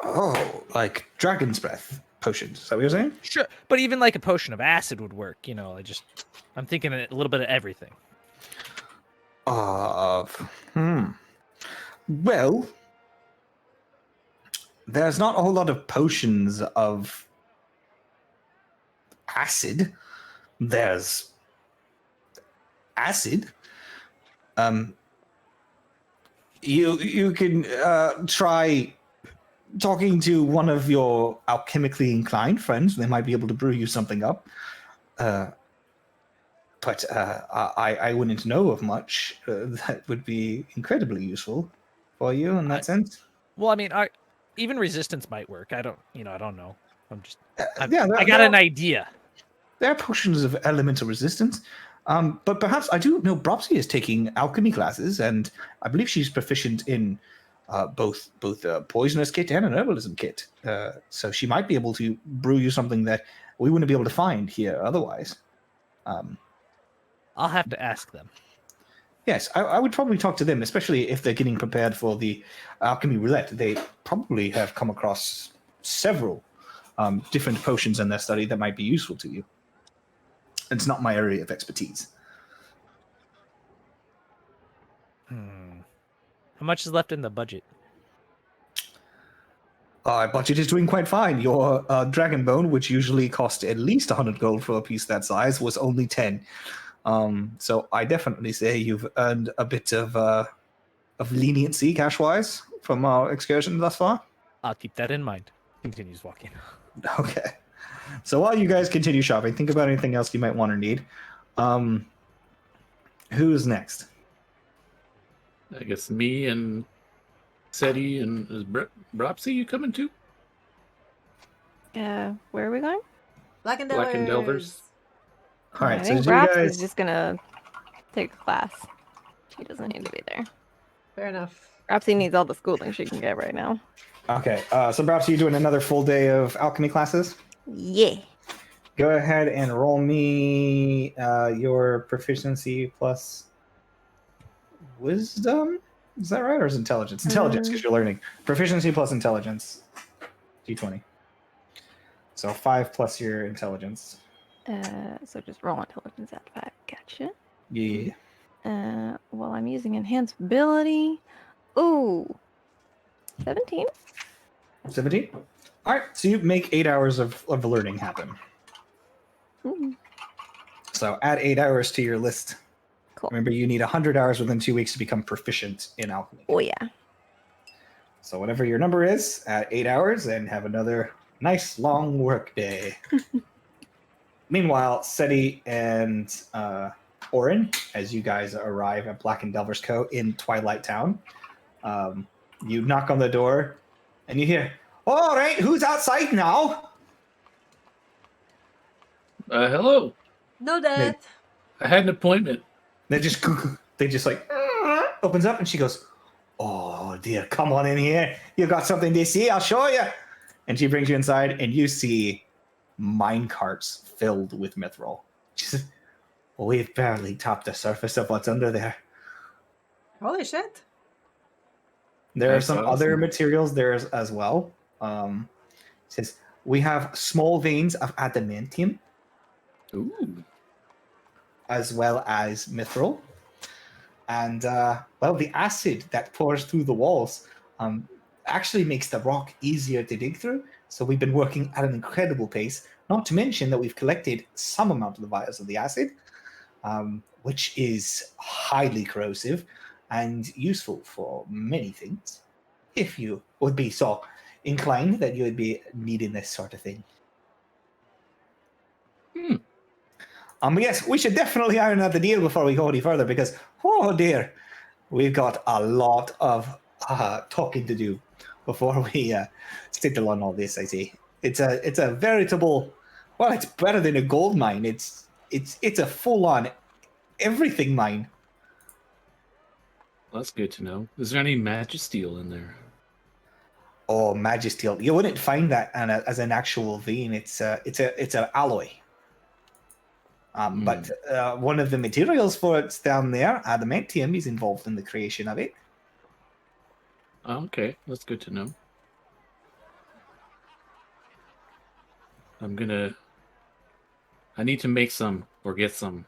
Oh, like dragon's breath potions. Is that what you're saying? Sure, but even like a potion of acid would work. I'm thinking a little bit of everything. Well, there's not a whole lot of potions of acid. There's acid. You can try talking to one of your alchemically inclined friends. They might be able to brew you something up. But I wouldn't know of much that would be incredibly useful for you in that sense. Well, I mean, even resistance might work. I don't know. I there got an idea. There are potions of elemental resistance. But perhaps I do know Bropsy is taking alchemy classes, and I believe she's proficient in both a poisonous kit and an herbalism kit. So she might be able to brew you something that we wouldn't be able to find here otherwise. I'll have to ask them. Yes, I would probably talk to them, especially if they're getting prepared for the alchemy roulette. They probably have come across several different potions in their study that might be useful to you. It's not my area of expertise. How much is left in the budget? Our budget is doing quite fine. Your dragon bone, which usually cost at least 100 gold for a piece that size, was only 10. So I definitely say you've earned a bit of leniency cash-wise from our excursion thus far. I'll keep that in mind. Continues walking. Okay. So while you guys continue shopping, think about anything else you might want or need. Who's next? I guess me and Seti and is Bropsy you coming too? Where are we going? Black and Black and Delvers. All right, I so think did you Braps guys... is just gonna take a class. She doesn't need to be there. Fair enough. Rapsy needs all the schooling she can get right now. Okay, so perhaps you're doing another full day of alchemy classes? Yeah. Go ahead and roll me your proficiency plus wisdom. Is that right, or is it intelligence? Intelligence, because you're learning. Proficiency plus intelligence. D20. So 5 plus your intelligence. So just roll intelligence at 5. Gotcha. Yeah. Well, I'm using enhanced ability. Ooh. 17? 17? All right, so you make 8 hours of learning happen. Ooh. So add 8 hours to your list. Cool. Remember, you need 100 hours within 2 weeks to become proficient in alchemy. Oh, yeah. So whatever your number is, add 8 hours and have another nice long work day. Meanwhile, Seti and Orin, as you guys arrive at Black and Delver's Co. in Twilight Town, you knock on the door and you hear, "All right, who's outside now?" Hello. No death. I had an appointment. They just like opens up and she goes, "Oh dear, come on in here. You got something to see? I'll show you." And she brings you inside and you see mine carts filled with mithril. She says, "We've barely topped the surface of what's under there. Holy shit. There are That's some awesome. other materials there as well." Says, "We have small veins of adamantium Ooh. as well as mithril. And, well, the acid that pours through the walls actually makes the rock easier to dig through. So we've been working at an incredible pace, not to mention that we've collected some amount of the vials of the acid, which is highly corrosive and useful for many things. If you would be so inclined that you would be needing this sort of thing." Yes, we should definitely iron out the deal before we go any further because, oh dear, we've got a lot of talking to do before we settle on all this. I see. It's a veritable. Well, it's better than a gold mine. It's a full-on everything mine. That's good to know. Is there any magisteel in there? Oh, magisteel! You wouldn't find that as an actual vein. It's an alloy. But one of the materials for it's down there, adamantium, is involved in the creation of it. Oh, okay, that's good to know. I need to make some or get some.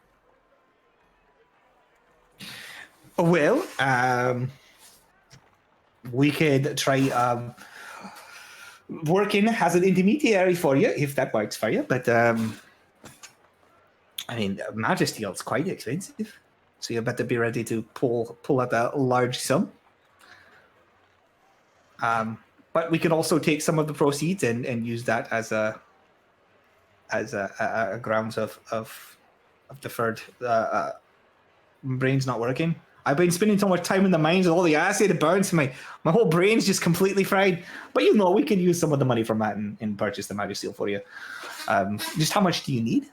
Well, we could try working as an intermediary for you if that works for you. But I mean, magisteel is quite expensive, so you better be ready to pull out a large sum. But we could also take some of the proceeds and use that as a grounds of deferred brains not working. I've been spending so much time in the mines with all the acid it burns. My whole brain's just completely fried. But we can use some of the money from that and purchase the magisteel for you. Just how much do you need?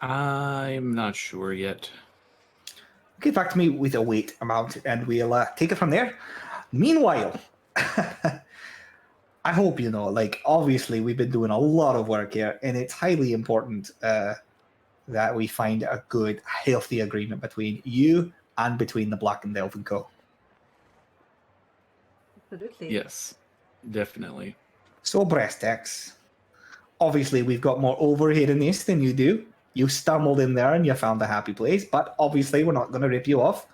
I'm not sure yet. Get back to me with a weight amount and we'll take it from there. Meanwhile, I hope obviously we've been doing a lot of work here and it's highly important that we find a good, healthy agreement between you and between the Black and Delvin Co. Absolutely. Yes, definitely. So brass tacks. Obviously, we've got more overhead in this than you do. You stumbled in there and you found a happy place, but obviously we're not going to rip you off.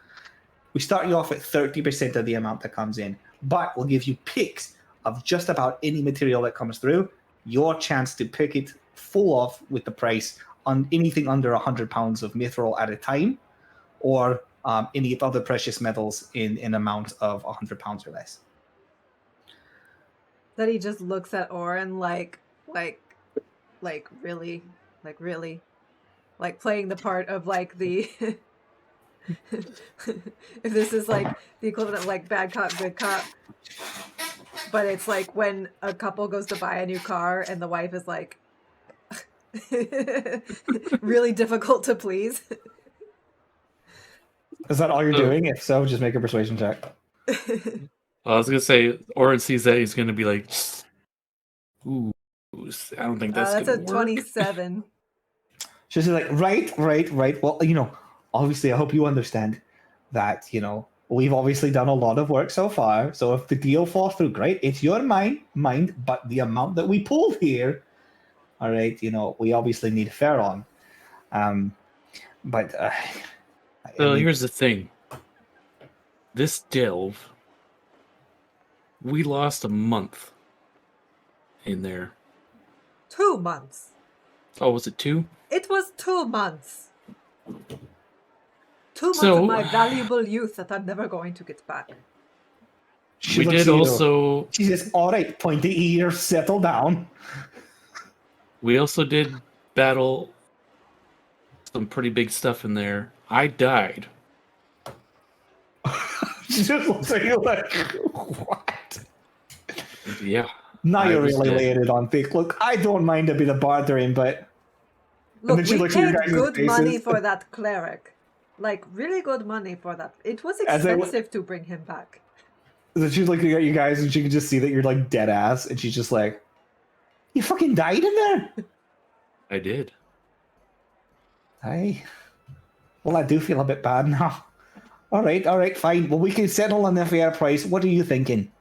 We start you off at 30% of the amount that comes in, but we'll give you picks of just about any material that comes through. Your chance to pick it full off with the price on anything under £100 of mithril at a time, or any other precious metals in amount of £100 or less. Then he just looks at Oren like really, like playing the part of like the if this is like the equivalent of like bad cop, good cop, but it's like when a couple goes to buy a new car and the wife is like really difficult to please. Is that all you're doing? If so, just make a persuasion check. I was gonna say, Oren sees that, he's gonna be like, "Ooh, I don't think that's That's gonna a work." 27. She's like, right. Well, obviously, I hope you understand that, we've obviously done a lot of work so far. So if the deal falls through, great. It's your mind, but the amount that we pulled here, all right, we obviously need fair on. But So here's the thing. This delve, we lost a month in there. 2 months. Oh, was it 2? It was 2 months. 2 months So- of my valuable youth that I'm never going to get back. she We looks did at you. also. She says, all right, pointy ear, settle down. We also did battle some pretty big stuff in there. I died. She just looks at you like, what? Yeah. Now I you're was really dead. laying it on thick. Look, I don't mind a bit of bartering, but Look, then she we looks at your paid guys' good money faces. for that cleric. Like, really good money for that. It was As I w- expensive to bring him back. then she's looking at you guys and she can just see that you're like dead ass, and she's just like, you fucking died in there? I did. Aye. Well, I do feel a bit bad now. All right, fine. Well, we can settle on the fair price. What are you thinking?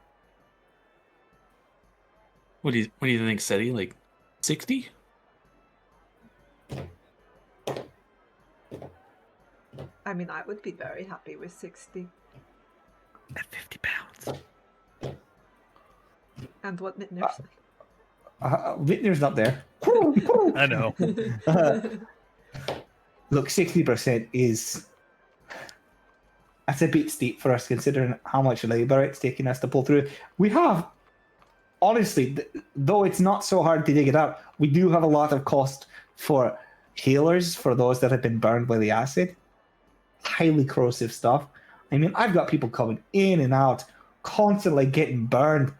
What do you think, Seti? Like 60? I mean, I would be very happy with 60. At 50 pounds. And what Mitner's Whitner's not there. I know. Look, 60% is... That's a bit steep for us, considering how much labor it's taking us to pull through. We have, honestly, though it's not so hard to dig it out, we do have a lot of cost for healers, for those that have been burned by the acid. Highly corrosive stuff. I mean, I've got people coming in and out, constantly getting burned.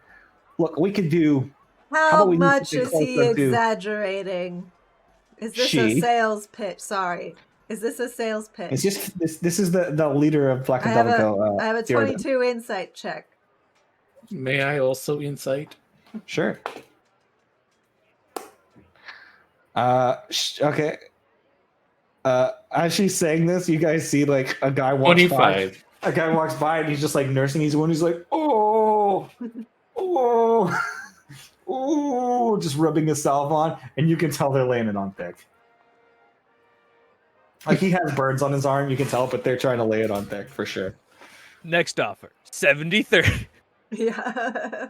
Look, we could do... How about we do much something is he closer to- exaggerating? Is this a She. sales pitch? Sorry. Is this a sales pitch? It's just this is the leader of Black I and have Dovico. I have a Theoden. 22 insight check. May I also insight? Sure. Okay. As she's saying this, you guys see like a guy walks by. 25. A guy walks by and he's just like nursing his wound. He's like, oh, just rubbing his salve on, and you can tell they're laying it on thick. Like he has burns on his arm, you can tell, but they're trying to lay it on thick for sure. Next offer 70-30. Yeah.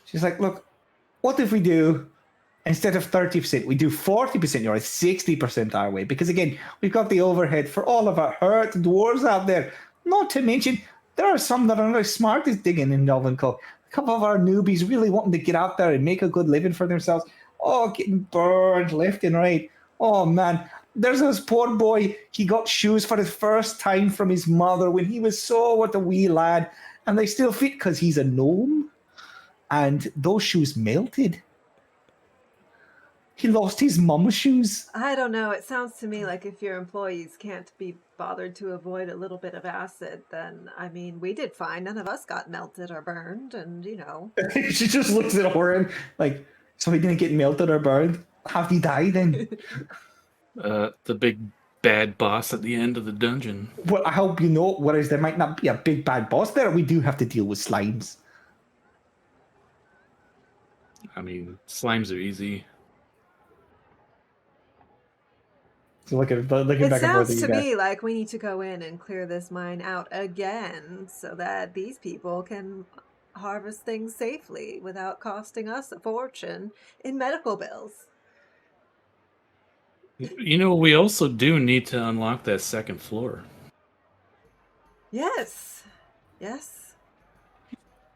She's like, look, what if we do, instead of 30%, we do 40% your way, 60% our way? Because again, we've got the overhead for all of our hurt dwarves out there. Not to mention, there are some that are not as smart as digging in Delvin Cove. A couple of our newbies really wanting to get out there and make a good living for themselves. Oh, getting burned left and right. Oh, man. There's this poor boy. He got shoes for his first time from his mother when he was what a wee lad. And they still fit because he's a gnome. And those shoes melted. He lost his mum's shoes. I don't know. It sounds to me like if your employees can't be bothered to avoid a little bit of acid, then, I mean, we did fine. None of us got melted or burned, and, you know. She just looks at Oren like, so he didn't get melted or burned? Have he died then? The big bad boss at the end of the dungeon. Well, I hope you know, whereas there might not be a big bad boss there, we do have to deal with slimes. I mean, slimes are easy. So looking It back and forth sounds at you to guys. me like we need to go in and clear this mine out again so that these people can harvest things safely without costing us a fortune in medical bills. You know, we also do need to unlock that second floor. Yes. Yes.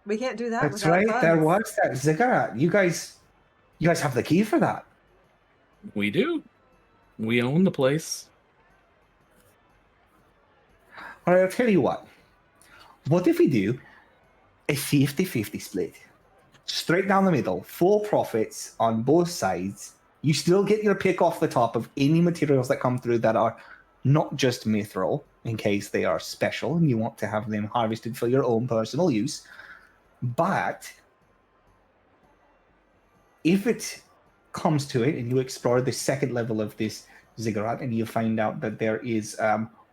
We can't do that That's without right. funds. There was that ziggurat. You guys have the key for that. We do. We own the place. All right, I'll tell you what. What if we do a 50-50 split? Straight down the middle, full profits on both sides. You still get your pick off the top of any materials that come through that are not just mithril, in case they are special and you want to have them harvested for your own personal use. But if it comes to it and you explore the second level of this ziggurat and you find out that there is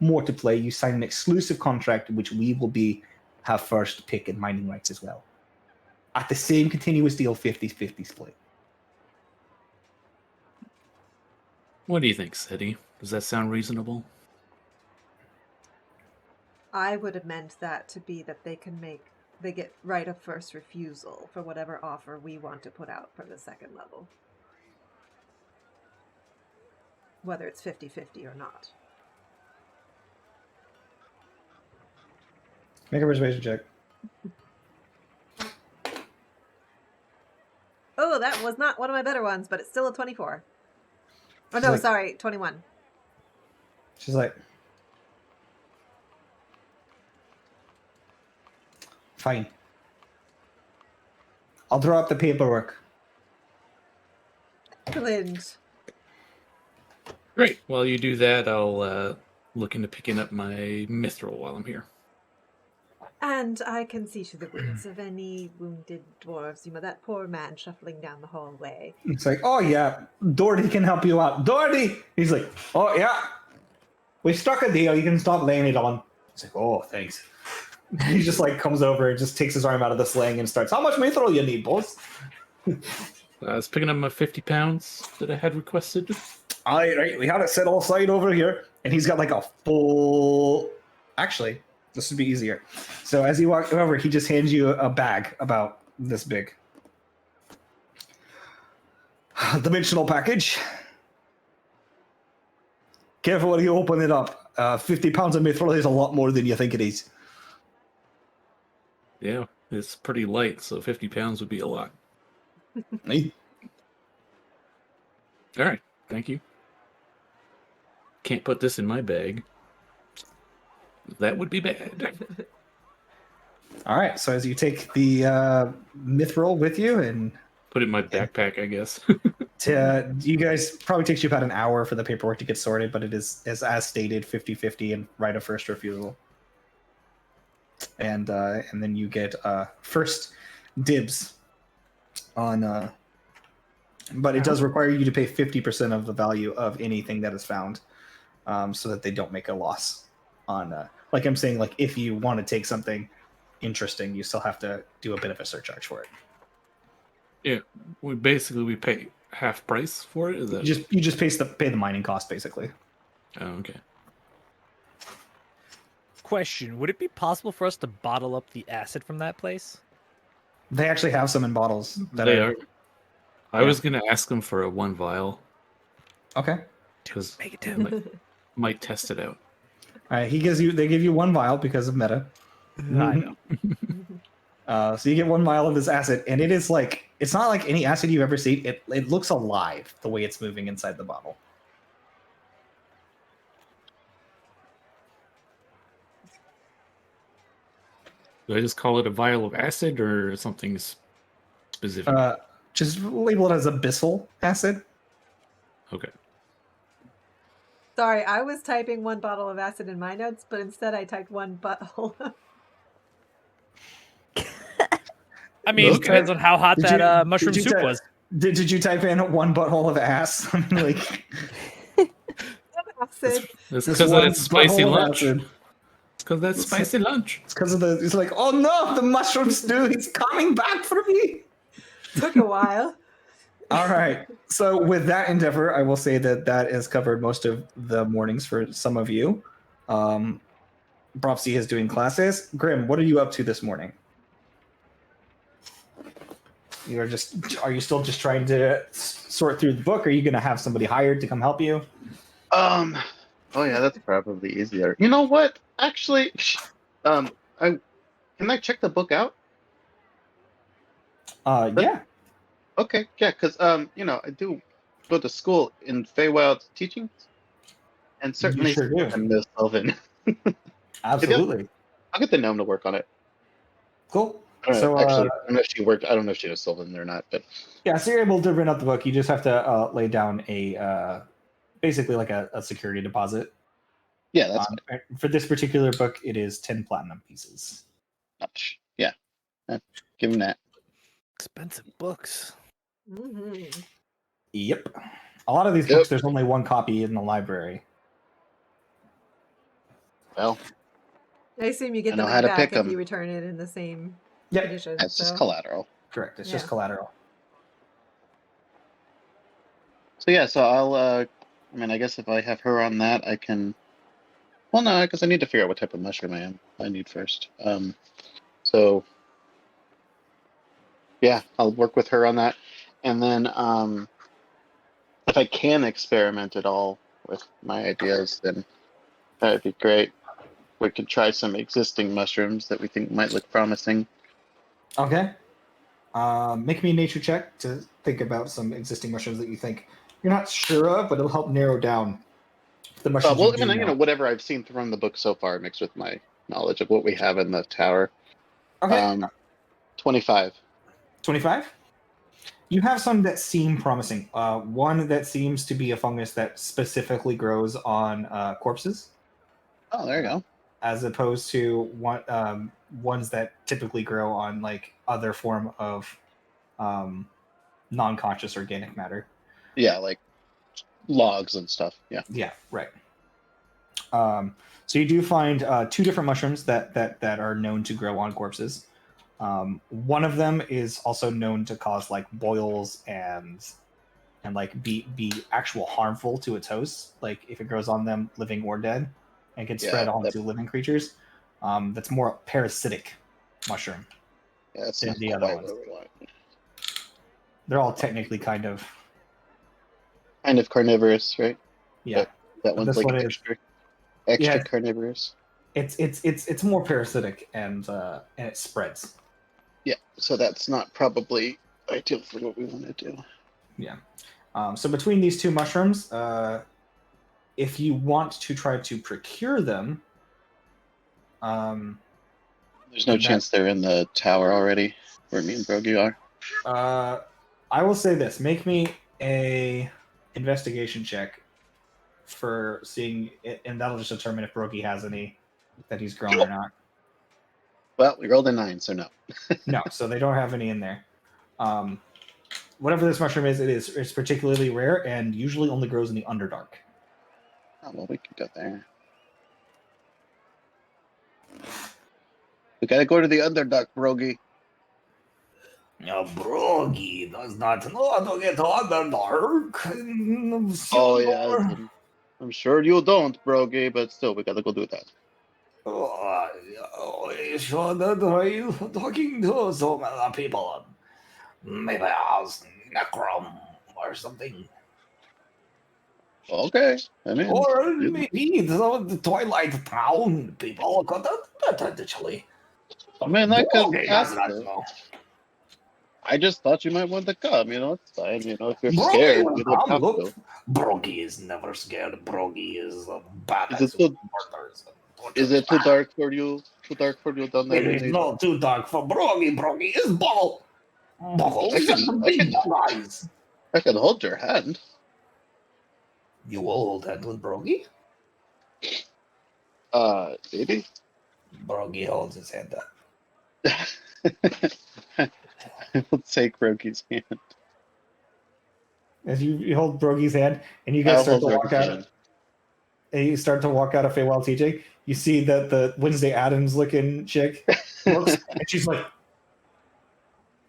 more to play, you sign an exclusive contract which we will have first pick and mining rights as well. At the same continuous deal, 50-50 split. What do you think, City? Does that sound reasonable? I would amend that to be that they get right of first refusal for whatever offer we want to put out for the second level. Whether it's 50-50 or not. Make a persuasion check. Oh, that was not one of my better ones, but it's still a 24. Oh, no, like- sorry, 21. She's like, fine. I'll draw up the paperwork. Excellent. Great. While you do that, I'll look into picking up my mithril while I'm here. And I can see to the wounds of any wounded dwarves. You know, that poor man shuffling down the hallway. It's like, oh yeah, Doherty can help you out. Doherty! He's like, oh yeah, we struck a deal. You can stop laying it on. It's like, oh, thanks. He just like comes over and just takes his arm out of the sling and starts, how much mithril you need, boss? I was picking up my 50 pounds that I had requested. All right, we had it set all aside over here. And he's got like a full... Actually, this would be easier. So as you walk over, he just hands you a bag about this big. Dimensional package. Careful when you open it up. 50 pounds of mithril is a lot more than you think it is. Yeah, it's pretty light, so 50 pounds would be a lot. Hey, All right, thank you. Can't put this in my bag. That would be bad. all right, so as you take the mithril with you, and Put it in my backpack, I guess. you guys probably takes you about an hour for the paperwork to get sorted, but it is as stated 50-50 and right of first refusal. And then you get first dibs on but it does require you to pay 50% of the value of anything that is found, so that they don't make a loss on like I'm saying, like if you want to take something interesting, you still have to do a bit of a surcharge for it. Yeah, we pay half price for it. Is that... You just pay the mining cost basically. Oh, okay. Question: would it be possible for us to bottle up the acid from that place? They actually have some in bottles. They are. I was gonna ask them for a 1 vial Okay. because Make it two. might test it out. All right. They give you 1 vial because of meta. I know. So you get 1 vial of this acid, and it is like it's not like any acid you've ever seen. It looks alive the way it's moving inside the bottle. Do I just call it a vial of acid or something specific? Just label it as abyssal acid. Okay. Sorry, I was typing 1 bottle of acid in my notes, but instead I typed 1 butthole. I mean, it Okay. depends on how hot Did that you- mushroom did you soup type- was. Did you type in 1 butthole of ass? I mean, like Acid. It's this because of one that spicy butthole of lunch. acid. It's because that spicy lunch. It's because of the. It's like, oh no, the mushroom stew. He's coming back for me. Took a while. All right. So with that endeavor, I will say that that has covered most of the mornings for some of you. Propsy is doing classes. Grim, what are you up to this morning? Are you still just trying to sort through the book? Or are you going to have somebody hired to come help you? Oh yeah, that's probably easier. You know what? Actually, I can I check the book out? Yeah. Okay, yeah, because I do go to school in Feywild teaching, and You certainly sure do. I miss Sylvan. Absolutely. I'll get the gnome to work on it. Cool. Actually, So I don't know if she worked. I don't know if she knows Sylvan or not, but yeah, so you're able to rent out the book. You just have to lay down a basically like a security deposit. yeah, that's fine. For this particular book, it is 10 platinum pieces. Much. Yeah, give him that. Expensive books. Mm-hmm. Yep. A lot of these books, there's only one copy in the library. Well, I assume you get I the know money how to back pick if 'em. you return it in the same Yep. condition. That's just so. collateral. Correct. It's Yeah. just collateral. So yeah, so I'll. I guess if I have her on that, I can. Well, no, because I need to figure out what type of mushroom I need first. So yeah, I'll work with her on that, and then if I can experiment at all with my ideas, then that'd be great. We could try some existing mushrooms that we think might look promising. Okay. Make me a nature check to think about some existing mushrooms that you think you're not sure of, but it'll help narrow down the mushrooms Well, you do know. whatever I've seen from the book so far, mixed with my knowledge of what we have in the tower. Okay. 25. 25? You have some that seem promising. One that seems to be a fungus that specifically grows on corpses. Oh, there you go. As opposed to ones that typically grow on like other form of non-conscious organic matter. Yeah, like logs and stuff. Yeah. Yeah, right. So you do find two different mushrooms that are known to grow on corpses. One of them is also known to cause like boils and like be actual harmful to its hosts, like if it grows on them, living or dead, and can spread onto living creatures. That's more parasitic mushroom. Yeah, that's than not the other quite ones. what we want. They're all technically kind of carnivorous, right? yeah. That one's this like one is- extra yeah. carnivorous. It's more parasitic and it spreads. Yeah, so that's not probably ideal for what we want to do. Yeah. So between these two mushrooms, if you want to try to procure them, there's no chance they're in the tower already, where me and Brogy are. I will say this: make me a investigation check for seeing it, and that'll just determine if Brokey has any that he's grown or not. Well, we rolled a 9, so no. No, so they don't have any in there. Whatever this mushroom is, it's particularly rare and usually only grows in the Underdark. Oh, well, we could go there. We gotta go to the Underdark, Brogy. Broggy does not know how to get to Underdark. Oh, yeah. I'm sure you don't, Brogy, but still, we gotta go do that. Sure that I'm talking to so many people. Maybe I was Necrom or something. Okay. Or maybe the Twilight Town people could potentially. I could does ask not her. know. I just thought you might want to come, it's fine. If you're Broggy scared, will you don't come. have Look, to. Broggy is never scared. Broggy is bad Is as it too- murders. Is it too dark for you? Too dark for you down there? It is not too dark for Broggy. Broggy is Bubble. Bubble I is can- the I big can- guys. I can hold your hand. You hold hand with Broggy? Maybe? Broggy holds his hand up. I will take Roki's hand. As you hold Broggy's hand, and you guys I'll start to hold walk Roki's out, hand. and you start to walk out of Feywild TJ, you see that the Wednesday Adams looking chick looks, and she's like,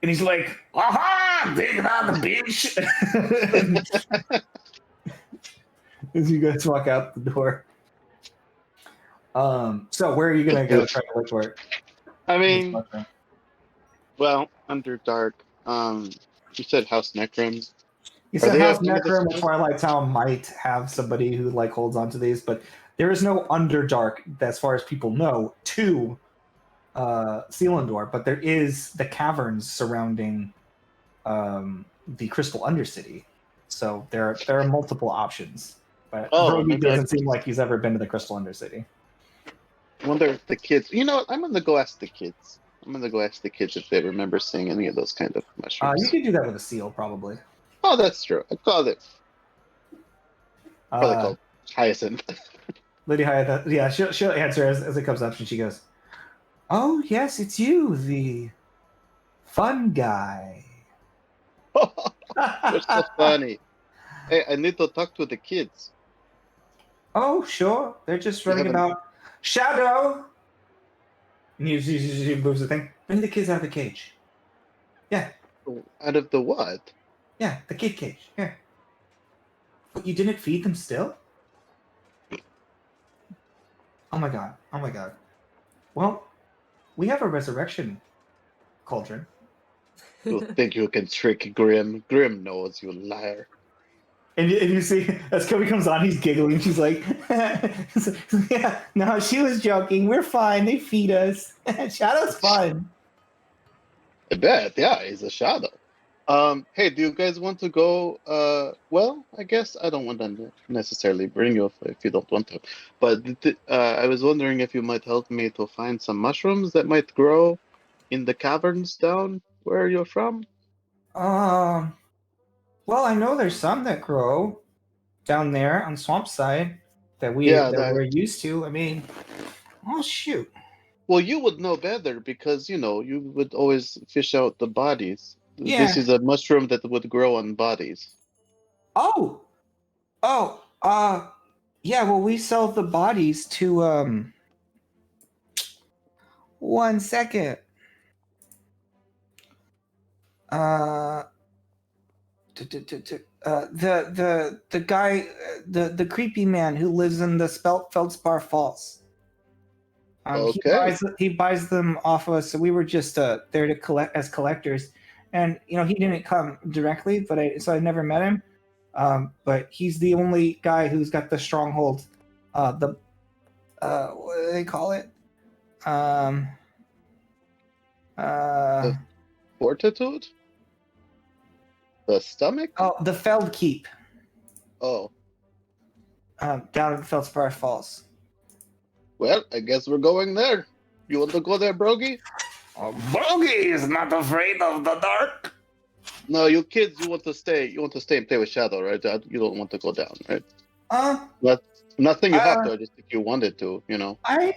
and he's like, aha! Big on the beach. As you guys walk out the door. So where are you gonna go try to look for it? I mean, well, Underdark. You said House Necron. You Are said they House up into the Necron or sky? Twilight Town might have somebody who like holds onto these, but there is no Underdark, as far as people know, to Selindor, but there is the caverns surrounding the Crystal Undercity. So there are multiple options. But Oh, Brody maybe I doesn't seem like he's ever been to the Crystal Undercity. wonder if the kids. You know what? I'm gonna go ask the kids. I'm gonna go ask the kids if they remember seeing any of those kind of mushrooms. You could do that with a seal, probably. Oh, that's true. I called it. Probably Uh, called Hyacinth. Lady Hyatt, yeah, she'll answer as it comes up, and she goes, "Oh yes, it's you, the fun guy." You're so funny. Hey, I need to talk to the kids. Oh sure, they're just You running haven't- about. Shadow. And she moves the thing. Bring the kids out of the cage. Yeah, Out of the what? yeah, the kid cage. Here. But you didn't feed them still? Oh my god. Oh my god. Well, we have a resurrection cauldron. You think you can trick Grim? Grim knows, you liar. And you see, as Kobe comes on, he's giggling. She's like, yeah, no, she was joking. We're fine. They feed us. Shadow's fun. I bet, yeah, he's a shadow. Hey, do you guys want to go? Well, I guess I don't want to necessarily bring you if you don't want to. But I was wondering if you might help me to find some mushrooms that might grow in the caverns down where you're from. Well, I know there's some that grow down there on Swamp Side that Yeah, we're used to. I mean, oh shoot. well, you would know better because you would always fish out the bodies. Yeah. This is a mushroom that would grow on bodies. Oh, yeah. Well, we sell the bodies to 1 second. The guy, the creepy man who lives in the Feldspar Falls. Okay. He buys them off of us. So we were just there to collect as collectors, and he didn't come directly, but I never met him. But he's the only guy who's got the stronghold. What do they call it? Fortitude? The stomach? Oh, the Feld Keep. Oh. Down at the Feldspar Falls. Well, I guess we're going there. You want to go there, Brogy? Bogey is not afraid of the dark. No, you kids, you want to stay. You want to stay and play with Shadow, right? You don't want to go down, right? Nothing you have to. I just think you wanted to.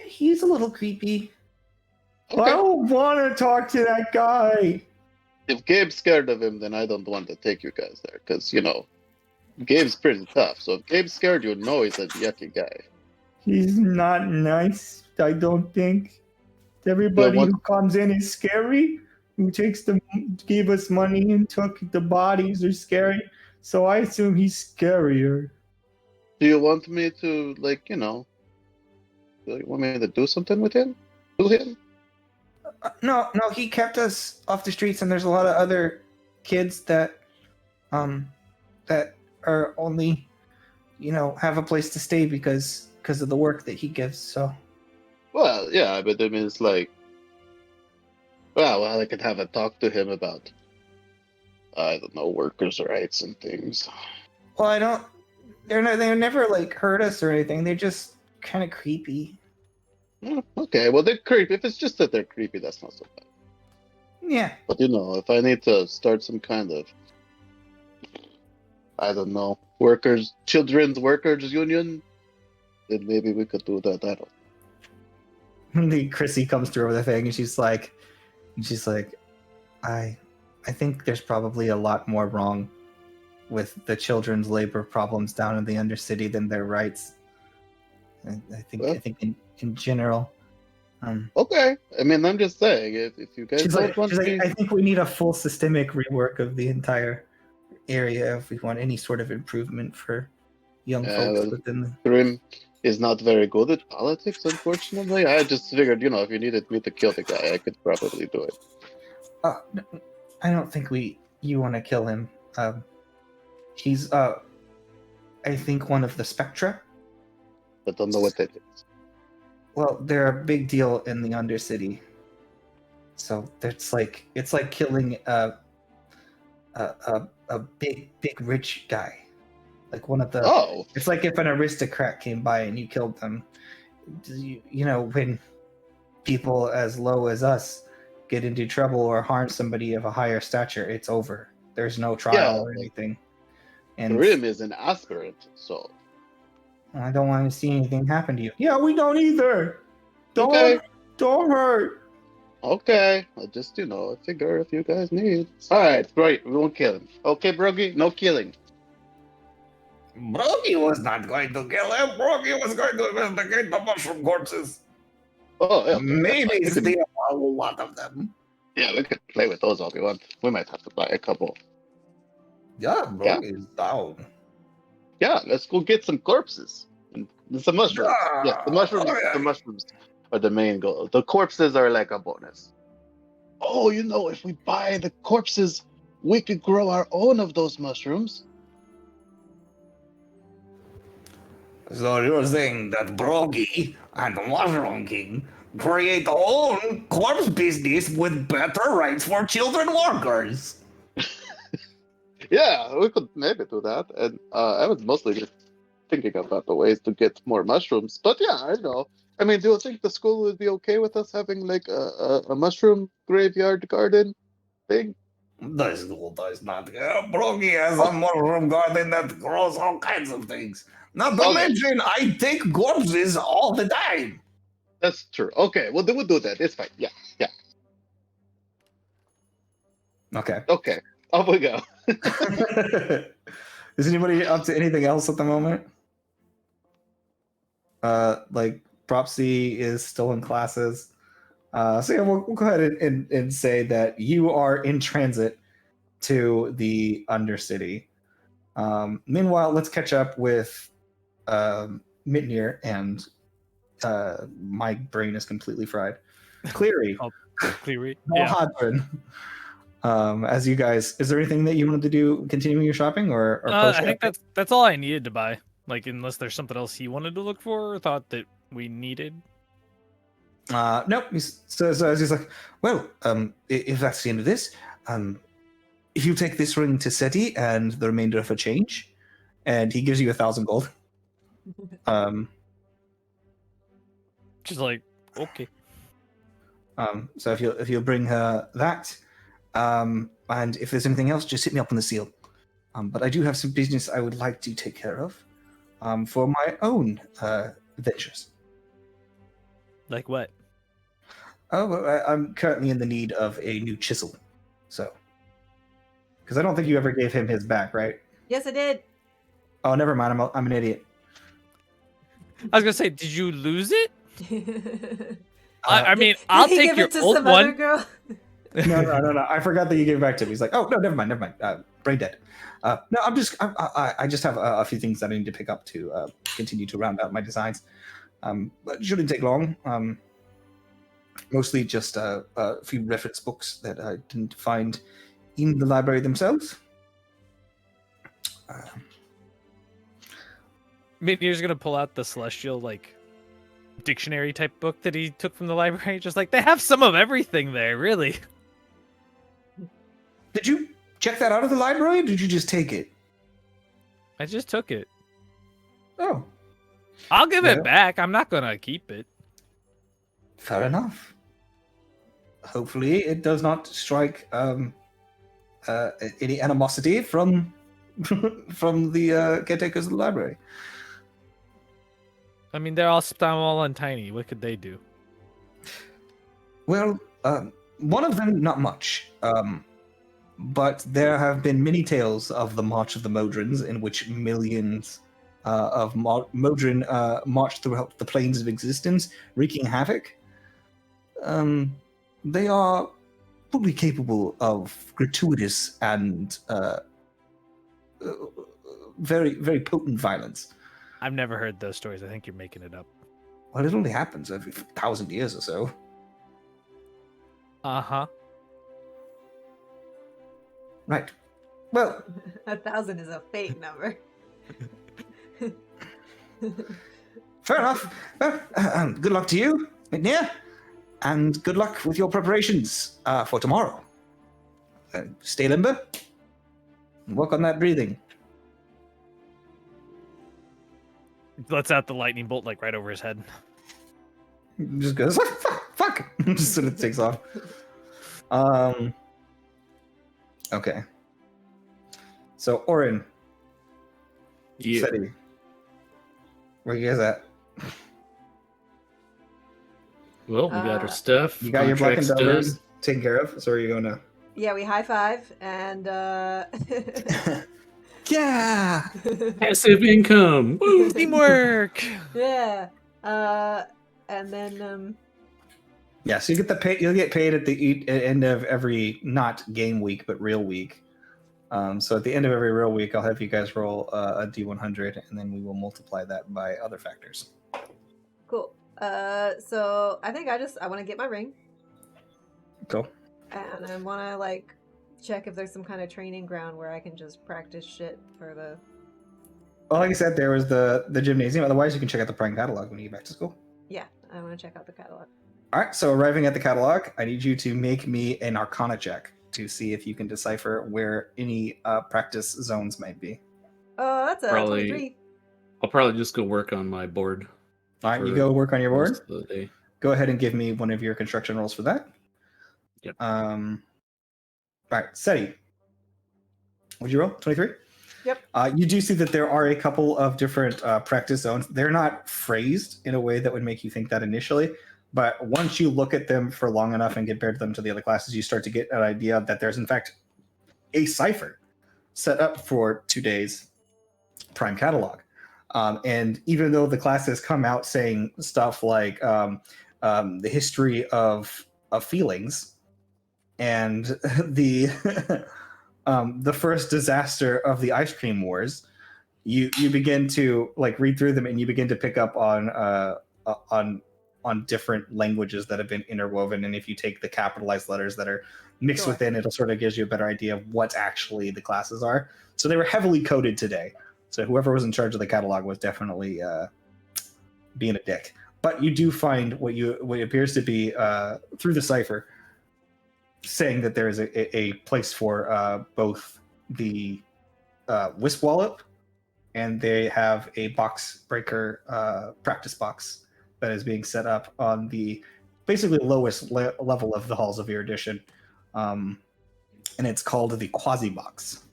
He's a little creepy. Okay. I don't want to talk to that guy. If Gabe's scared of him, then I don't want to take you guys there, because Gabe's pretty tough. So if Gabe's scared, he's a yucky guy. He's not nice, I don't think. Everybody who comes in is scary. Who gave us money and took the bodies are scary. So I assume he's scarier. Do you want me to, do you want me to do something with him? To him? No, he kept us off the streets, and there's a lot of other kids that are only, have a place to stay because of the work that he gives. So. Well, yeah, but I mean, it's like, well, I could have a talk to him about, I don't know, workers' rights and things. Well, they never hurt us or anything. They're just kind of creepy. Okay, well, they're creepy. If it's just that they're creepy, that's not so bad. Yeah. But if I need to start some kind of, I don't know, children's workers union, then maybe we could do that. I don't. The Chrissy comes through with a thing, and she's like, I think there's probably a lot more wrong with the children's labor problems down in the Undercity than their rights. I think in general, Okay. I mean, I'm just saying, if you guys She's don't like, want me, I think we need a full systemic rework of the entire area if we want any sort of improvement for young folks well, within the. Grim is not very good at politics, unfortunately. I just figured, if you needed me to kill the guy, I could probably do it. I don't think you want to kill him. He's I think one of the Spectra. I don't know what that is. Well, they're a big deal in the Undercity. So it's like killing a big rich guy, like one of the. Oh, It's like if an aristocrat came by and you killed them. When people as low as us get into trouble or harm somebody of a higher stature, it's over. There's no trial Yeah, or anything. And Grim is an aspirant, so. I don't want to see anything happen to you. Yeah, we don't either. Okay. Don't hurt. Okay, I just, I figure if you guys need. Alright, right, we won't kill him. Okay, Brogy, no killing. Brogy was not going to kill him. Brogy was going to investigate the mushroom corpses. Oh, yeah, okay, Maybe that's fine. steal a lot of them. Yeah, we could play with those all we want. We might have to buy a couple. Yeah, Brogy is down. Yeah, let's go get some corpses. And some mushrooms. Yeah, the mushrooms Oh, yeah. the mushrooms are the main goal. The corpses are like a bonus. Oh, if we buy the corpses, we could grow our own of those mushrooms. So you're saying that Brogy and Mushroom King create their own corpse business with better rights for children workers? Yeah, we could maybe do that. And I was mostly just thinking about the ways to get more mushrooms. But yeah, I know. I mean, do you think the school would be okay with us having like a mushroom graveyard garden thing? The school does not. Brogy has a mushroom garden that grows all kinds of things. Not to Okay. mention, I take corpses all the time. That's true. Okay, well, then we'll do that. It's fine. Yeah. Okay. Okay, off we go. Is anybody up to anything else at the moment? Like Propsy is still in classes. So yeah, we'll go ahead and say that you are in transit to the Undercity. Meanwhile, let's catch up with Mitnir, and my brain is completely fried. Cleary. Cleary. No Yeah. Hadron. As you guys, is there anything that you wanted to do continuing your shopping or I think that's all I needed to buy. Like, unless there's something else he wanted to look for or thought that we needed. Nope. So he's like, well, if that's the end of this, if you take this ring to Seti and the remainder of a change, and he gives you 1,000 gold. Just like, okay. So if you'll bring her that, and if there's anything else, just hit me up on the seal. But I do have some business I would like to take care of, for my own ventures. Like what? Oh, well, I'm currently in the need of a new chisel, so because I don't think you ever gave him his back, right? Yes, I did. Oh, never mind. I'm an idiot. I was gonna say, did you lose it? Did I mean, I'll he take give your it to old some other one. girl? No. I forgot that you gave it back to me. He's like, oh no, never mind. Brain dead. No, I just have a few things that I need to pick up to continue to round out my designs. But it shouldn't take long. Mostly just a few reference books that I didn't find in the library themselves. Midnir's gonna pull out the celestial like dictionary type book that he took from the library. Just like, they have some of everything there, really. Did you check that out of the library, or did you just take it? I just took it. Oh, I'll give Yeah. it back. I'm not gonna keep it. fair enough. Hopefully, it does not strike any animosity from the caretakers of the library. I mean, they're all small and tiny. What could they do? Well, one of them, not much. But there have been many tales of the March of the Modrons, in which millions of Modron marched throughout the planes of existence, wreaking havoc. They are fully capable of gratuitous and very, very potent violence. I've never heard those stories. I think you're making it up. Well, it only happens every 1,000 years or so. Uh-huh. Right. Well, 1,000 is a fake number. fair enough. Well, good luck to you, McNear, and good luck with your preparations for tomorrow. Stay limber and work on that breathing. Lets out the lightning bolt like right over his head. Just goes, fuck. Just sort of takes off. Okay. So, Orin, Yeah. Seti, where you guys at? Well, we got our stuff. You got your black and contracts done. Delvers taken care of? So, where are you going now? Yeah, we high five and Yeah! Passive income. Woo! Teamwork! yeah. And then Yeah, so you get the pay. You'll get paid at the end of every not game week but real week. So at the end of every real week, I'll have you guys roll a d100, and then we will multiply that by other factors. cool. So I think I want to get my ring, Cool. and I want to like check if there's some kind of training ground where I can just practice shit for the. Well, like I said, there was the gymnasium. Otherwise, you can check out the Prime catalog when you get back to school. Yeah, I want to check out the catalog. All right. So arriving at the catalog, I need you to make me an Arcana check to see if you can decipher where any practice zones might be. Oh, that's a Probably- 23. I'll probably just go work on my board. All right, you For go work on your board. most of the day. Go ahead and give me one of your construction rolls for that. Yep. All right, Seti. Would you roll 23? Yep. You do see that there are a couple of different practice zones. They're not phrased in a way that would make you think that initially, but once you look at them for long enough and compare them to the other classes, you start to get an idea that there's in fact a cipher set up for today's Prime catalog. And even though the classes come out saying stuff like the history of feelings and the the first disaster of the ice cream wars, you begin to like read through them, and you begin to pick up on different languages that have been interwoven. And if you take the capitalized letters that are mixed Sure. within, it'll sort of gives you a better idea of what actually the classes are. So they were heavily coded today. So whoever was in charge of the catalog was definitely being a dick. But you do find what appears to be through the cipher, saying that there is a place for both the Wisp Wallop, and they have a box breaker practice box that is being set up on the basically lowest level of the halls of erudition, and it's called the Quasi Box.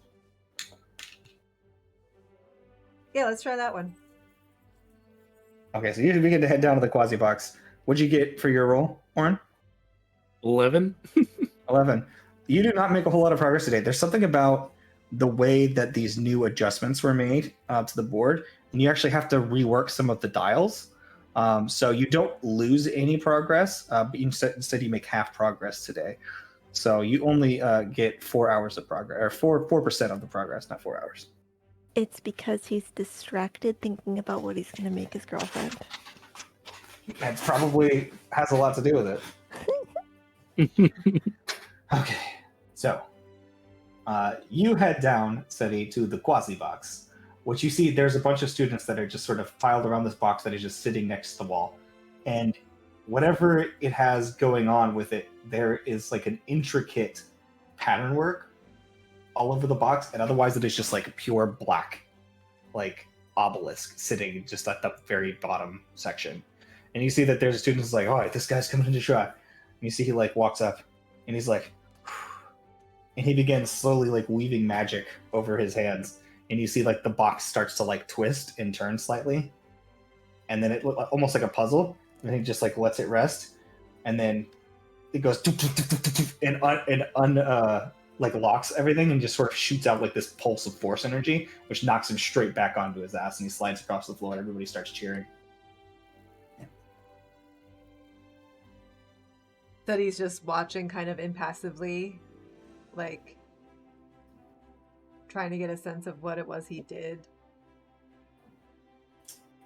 Yeah, let's try that one. Okay, so you begin to head down to the Quasi Box. What'd you get for your roll, Oren? 11. 11. You do not make a whole lot of progress today. There's something about the way that these new adjustments were made to the board, and you actually have to rework some of the dials. So you don't lose any progress, but instead you make half progress today. So you only get 4 hours of progress, or 4% of the progress, not 4 hours. It's because he's distracted thinking about what he's going to make his girlfriend. That probably has a lot to do with it. Okay, so you head down, Seti, to the Quasi Box. What you see, there's a bunch of students that are just sort of piled around this box that is just sitting next to the wall. And whatever it has going on with it, there is like an intricate pattern work all over the box, and otherwise it is just like pure black, like obelisk sitting just at the very bottom section. And you see that there's a student who's like, "Oh, this guy's coming into shot." And you see he like walks up, and he's like, and he begins slowly like weaving magic over his hands. And you see like the box starts to like twist and turn slightly, and then it almost like a puzzle. And he just like lets it rest, and then it goes and like locks everything, and just sort of shoots out like this pulse of force energy, which knocks him straight back onto his ass, and he slides across the floor. And everybody starts cheering. Study's just watching kind of impassively, like trying to get a sense of what it was he did.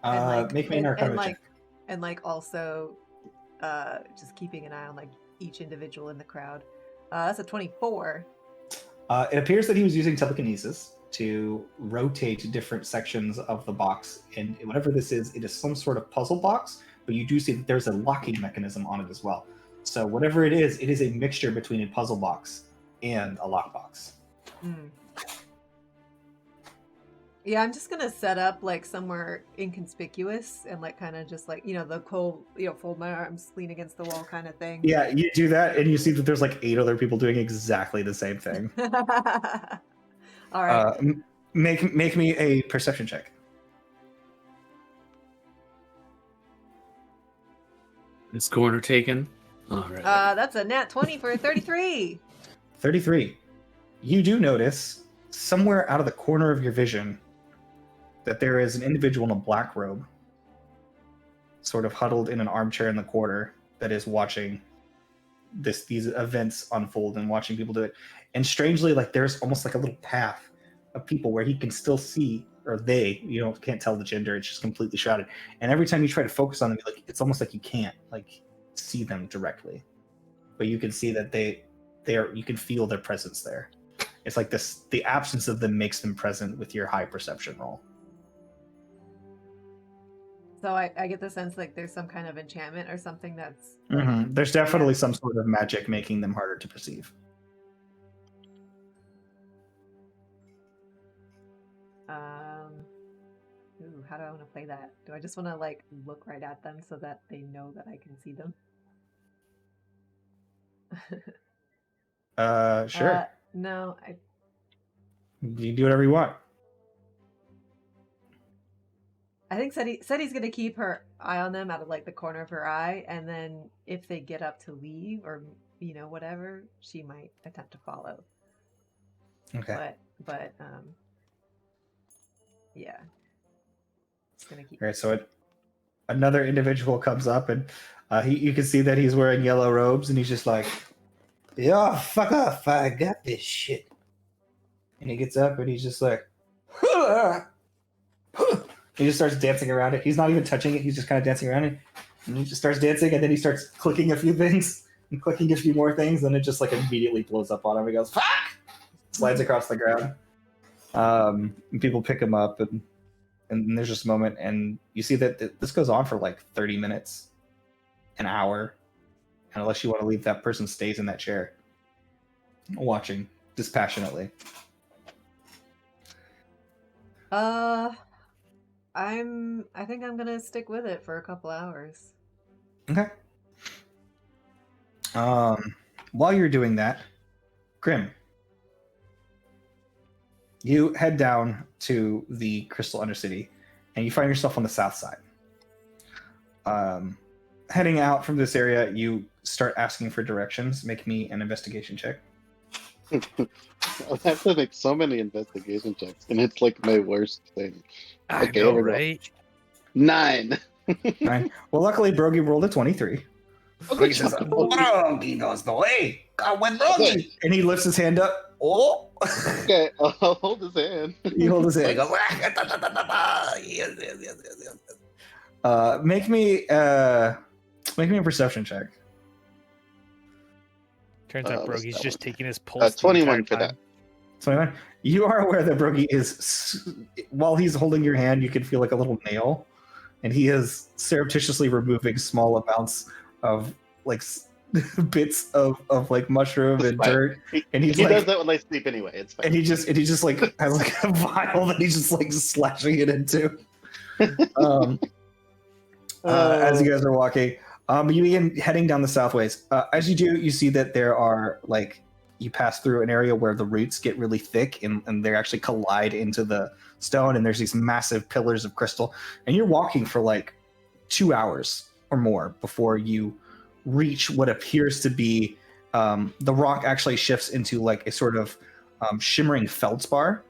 Make me an Arcana check. And like also just keeping an eye on like each individual in the crowd. That's a 24. It appears that he was using telekinesis to rotate different sections of the box, and whatever this is, it is some sort of puzzle box, but you do see that there's a locking mechanism on it as well. So whatever it is a mixture between a puzzle box and a lockbox. Yeah, I'm just gonna set up like somewhere inconspicuous and like kind of just like, the cold, fold my arms, lean against the wall kind of thing. Yeah, you do that, and you see that there's like 8 other people doing exactly the same thing. All right. Make me a perception check. This corner taken. All right. That's a nat 20 for 33. 33. You do notice somewhere out of the corner of your vision that there is an individual in a black robe, sort of huddled in an armchair in the corner, that is watching these events unfold and watching people do it. And strangely, like there's almost like a little path of people where he can still see, or they, can't tell the gender, it's just completely shrouded. And every time you try to focus on them, like it's almost like you can't like see them directly, but you can see that they are. You can feel their presence there. It's like this: the absence of them makes them present with your high perception roll. So I get the sense like there's some kind of enchantment or something that's. There's definitely some sort of magic making them harder to perceive. How do I want to play that? Do I just want to like look right at them so that they know that I can see them? Sure. No, You do whatever you want. I think Seti's gonna keep her eye on them out of like the corner of her eye, and then if they get up to leave or whatever, she might attempt to follow. Okay. But yeah. It's gonna keep. All right. So another individual comes up, and you can see that he's wearing yellow robes, and he's just like, "Yeah, fuck off! I got this shit." And he gets up, and he's just like, he just starts dancing around it. He's not even touching it. He's just kind of dancing around it, and he just starts dancing, and then he starts clicking a few things and clicking a few more things, and it just like immediately blows up on him. He goes, "Fuck!" Slides across the ground. And people pick him up, and there's just a moment, and you see that this goes on for like 30 minutes, an hour, and unless you want to leave, that person stays in that chair, watching dispassionately. I think I'm gonna stick with it for a couple hours. Okay. While you're doing that, Grim, you head down to the Crystal Undercity, and you find yourself on the south side. Heading out from this area, you start asking for directions. Make me an investigation check. I have to make so many investigation checks, and it's like my worst thing. I Okay, know, here we go. right? 9. Right. Well, luckily, Brogy rolled a 23. Okay, He says, Brogy knows the way. God went Brogy. And he lifts his hand up. Oh. Okay, I'll hold his hand. He holds his hand. He goes, yes. Make me a perception check. Turns out what's Brogy's that just one? taking his pulse. 21 for that. 21. You are aware that Brogy is, while he's holding your hand, you can feel like a little nail, and he is surreptitiously removing small amounts of like bits of like mushroom and Fine. dirt, and He he's like, does that when I sleep anyway. It's fine. and he just like has like a vial that he's just like slashing it into. As you guys are walking, you begin heading down the southways. As you do, you see that there are like, you pass through an area where the roots get really thick and they actually collide into the stone, and there's these massive pillars of crystal, and you're walking for like 2 hours or more before you reach what appears to be the rock actually shifts into like a sort of shimmering feldspar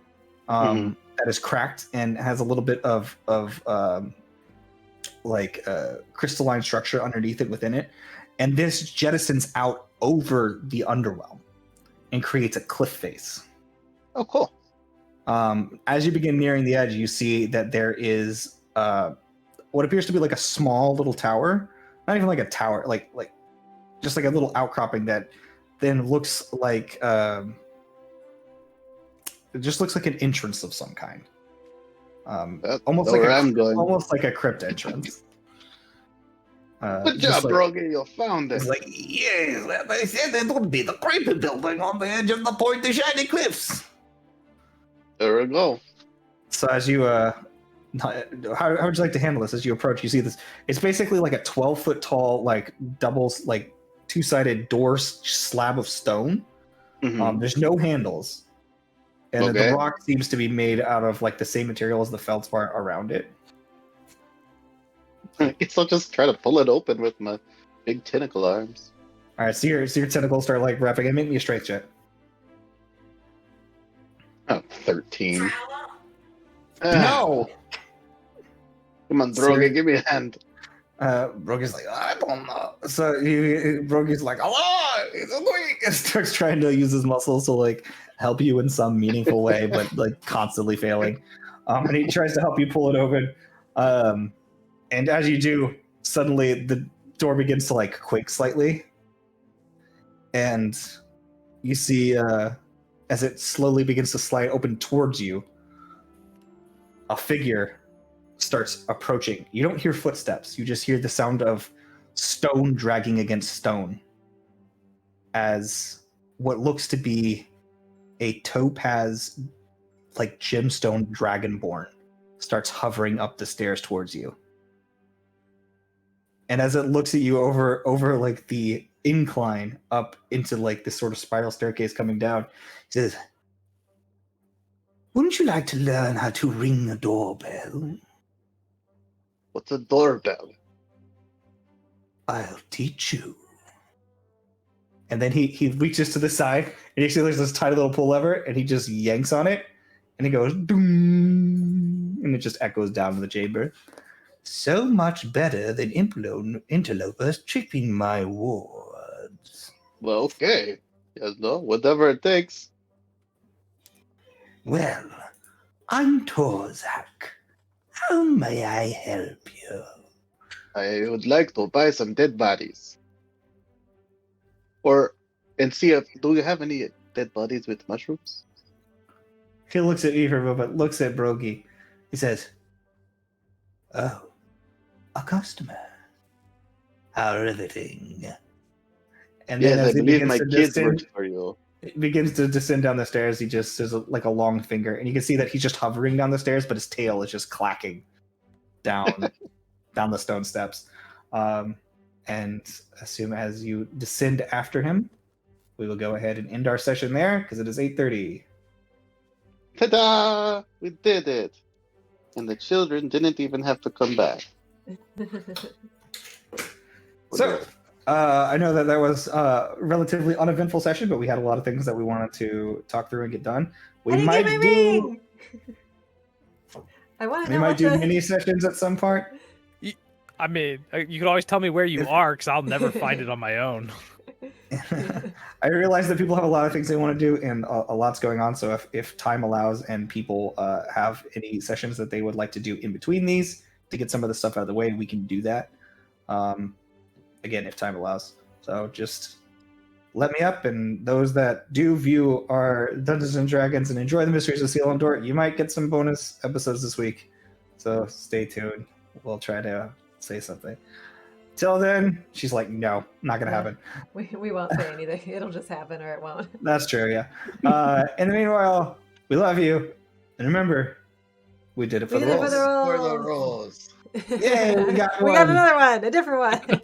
that is cracked and has a little bit of crystalline structure underneath it, within it, and this jettisons out over the underwhelm and creates a cliff face. Oh, cool. As you begin nearing the edge, you see that there is what appears to be like a small little tower. Not even like a tower, like just like a little outcropping that then looks like it just looks like an entrance of some kind. Almost like almost like a crypt entrance. Good job, Brogy. You found it. It's like, yes, they said it would be the creepy building on the edge of the pointy shiny cliffs. There we go. So as you how would you like to handle this as you approach? You see this. It's basically like a 12-foot tall, like doubles, like two-sided door slab of stone. Mhm. There's no handles, and Okay. the rock seems to be made out of like the same material as the feldspar around it. I guess I'll just try to pull it open with my big tentacle arms. All right, so your tentacles start like wrapping. And make me a strength check. Oh, 13. No. Come on, Sorry. Drogy, give me a hand. Brogy's like, I don't know. So Brogy's like, hello, it's weak, and starts trying to use his muscles to like help you in some meaningful way, but like constantly failing. And he tries to help you pull it open. And as you do, suddenly the door begins to like quake slightly, and you see as it slowly begins to slide open towards you, a figure starts approaching. You don't hear footsteps. You just hear the sound of stone dragging against stone as what looks to be a topaz, like gemstone dragonborn starts hovering up the stairs towards you. And as it looks at you over like the incline up into like this sort of spiral staircase coming down, it says, wouldn't you like to learn how to ring a doorbell? What's a doorbell? I'll teach you. And then he reaches to the side, and you see there's this tiny little pull lever, and he just yanks on it, and it goes, doom, and it just echoes down to the chamber. So much better than interlopers tripping my wards. Well, okay. Yes, no, whatever it takes. Well, I'm Torzak. How may I help you? I would like to buy some dead bodies. And see if, do you have any dead bodies with mushrooms? He looks at me for a moment, looks at Brogy. He says, oh, a customer. How riveting. And then Yes, I as he believe my begins to kids descend, worked for you. begins to descend down the stairs, he just does like a long finger, and you can see that he's just hovering down the stairs, but his tail is just clacking down the stone steps. And assume as you descend after him, we will go ahead and end our session there because it is 8:30. Ta-da! We did it! And the children didn't even have to come back. So, I know that was a relatively uneventful session, but we had a lot of things that we wanted to talk through and get done. I didn't get my ring! I want to We know might what do the... mini sessions at some part. I mean, you can always tell me where you are, because I'll never find it on my own. I realize that people have a lot of things they want to do, and a lot's going on. So if time allows, and people have any sessions that they would like to do in between these to get some of the stuff out of the way, we can do that. Again, if time allows. So just let me up, and those that do view our Dungeons and Dragons and enjoy the Mysteries of Selindor, you might get some bonus episodes this week. So stay tuned. We'll try to say something. Till then, she's like, no, not gonna happen. We won't say anything. It'll just happen or it won't. That's true, yeah. In the meanwhile, we love you. And remember, we did it for the rolls. For the rolls. Yay, we got We got one. another one, a different one.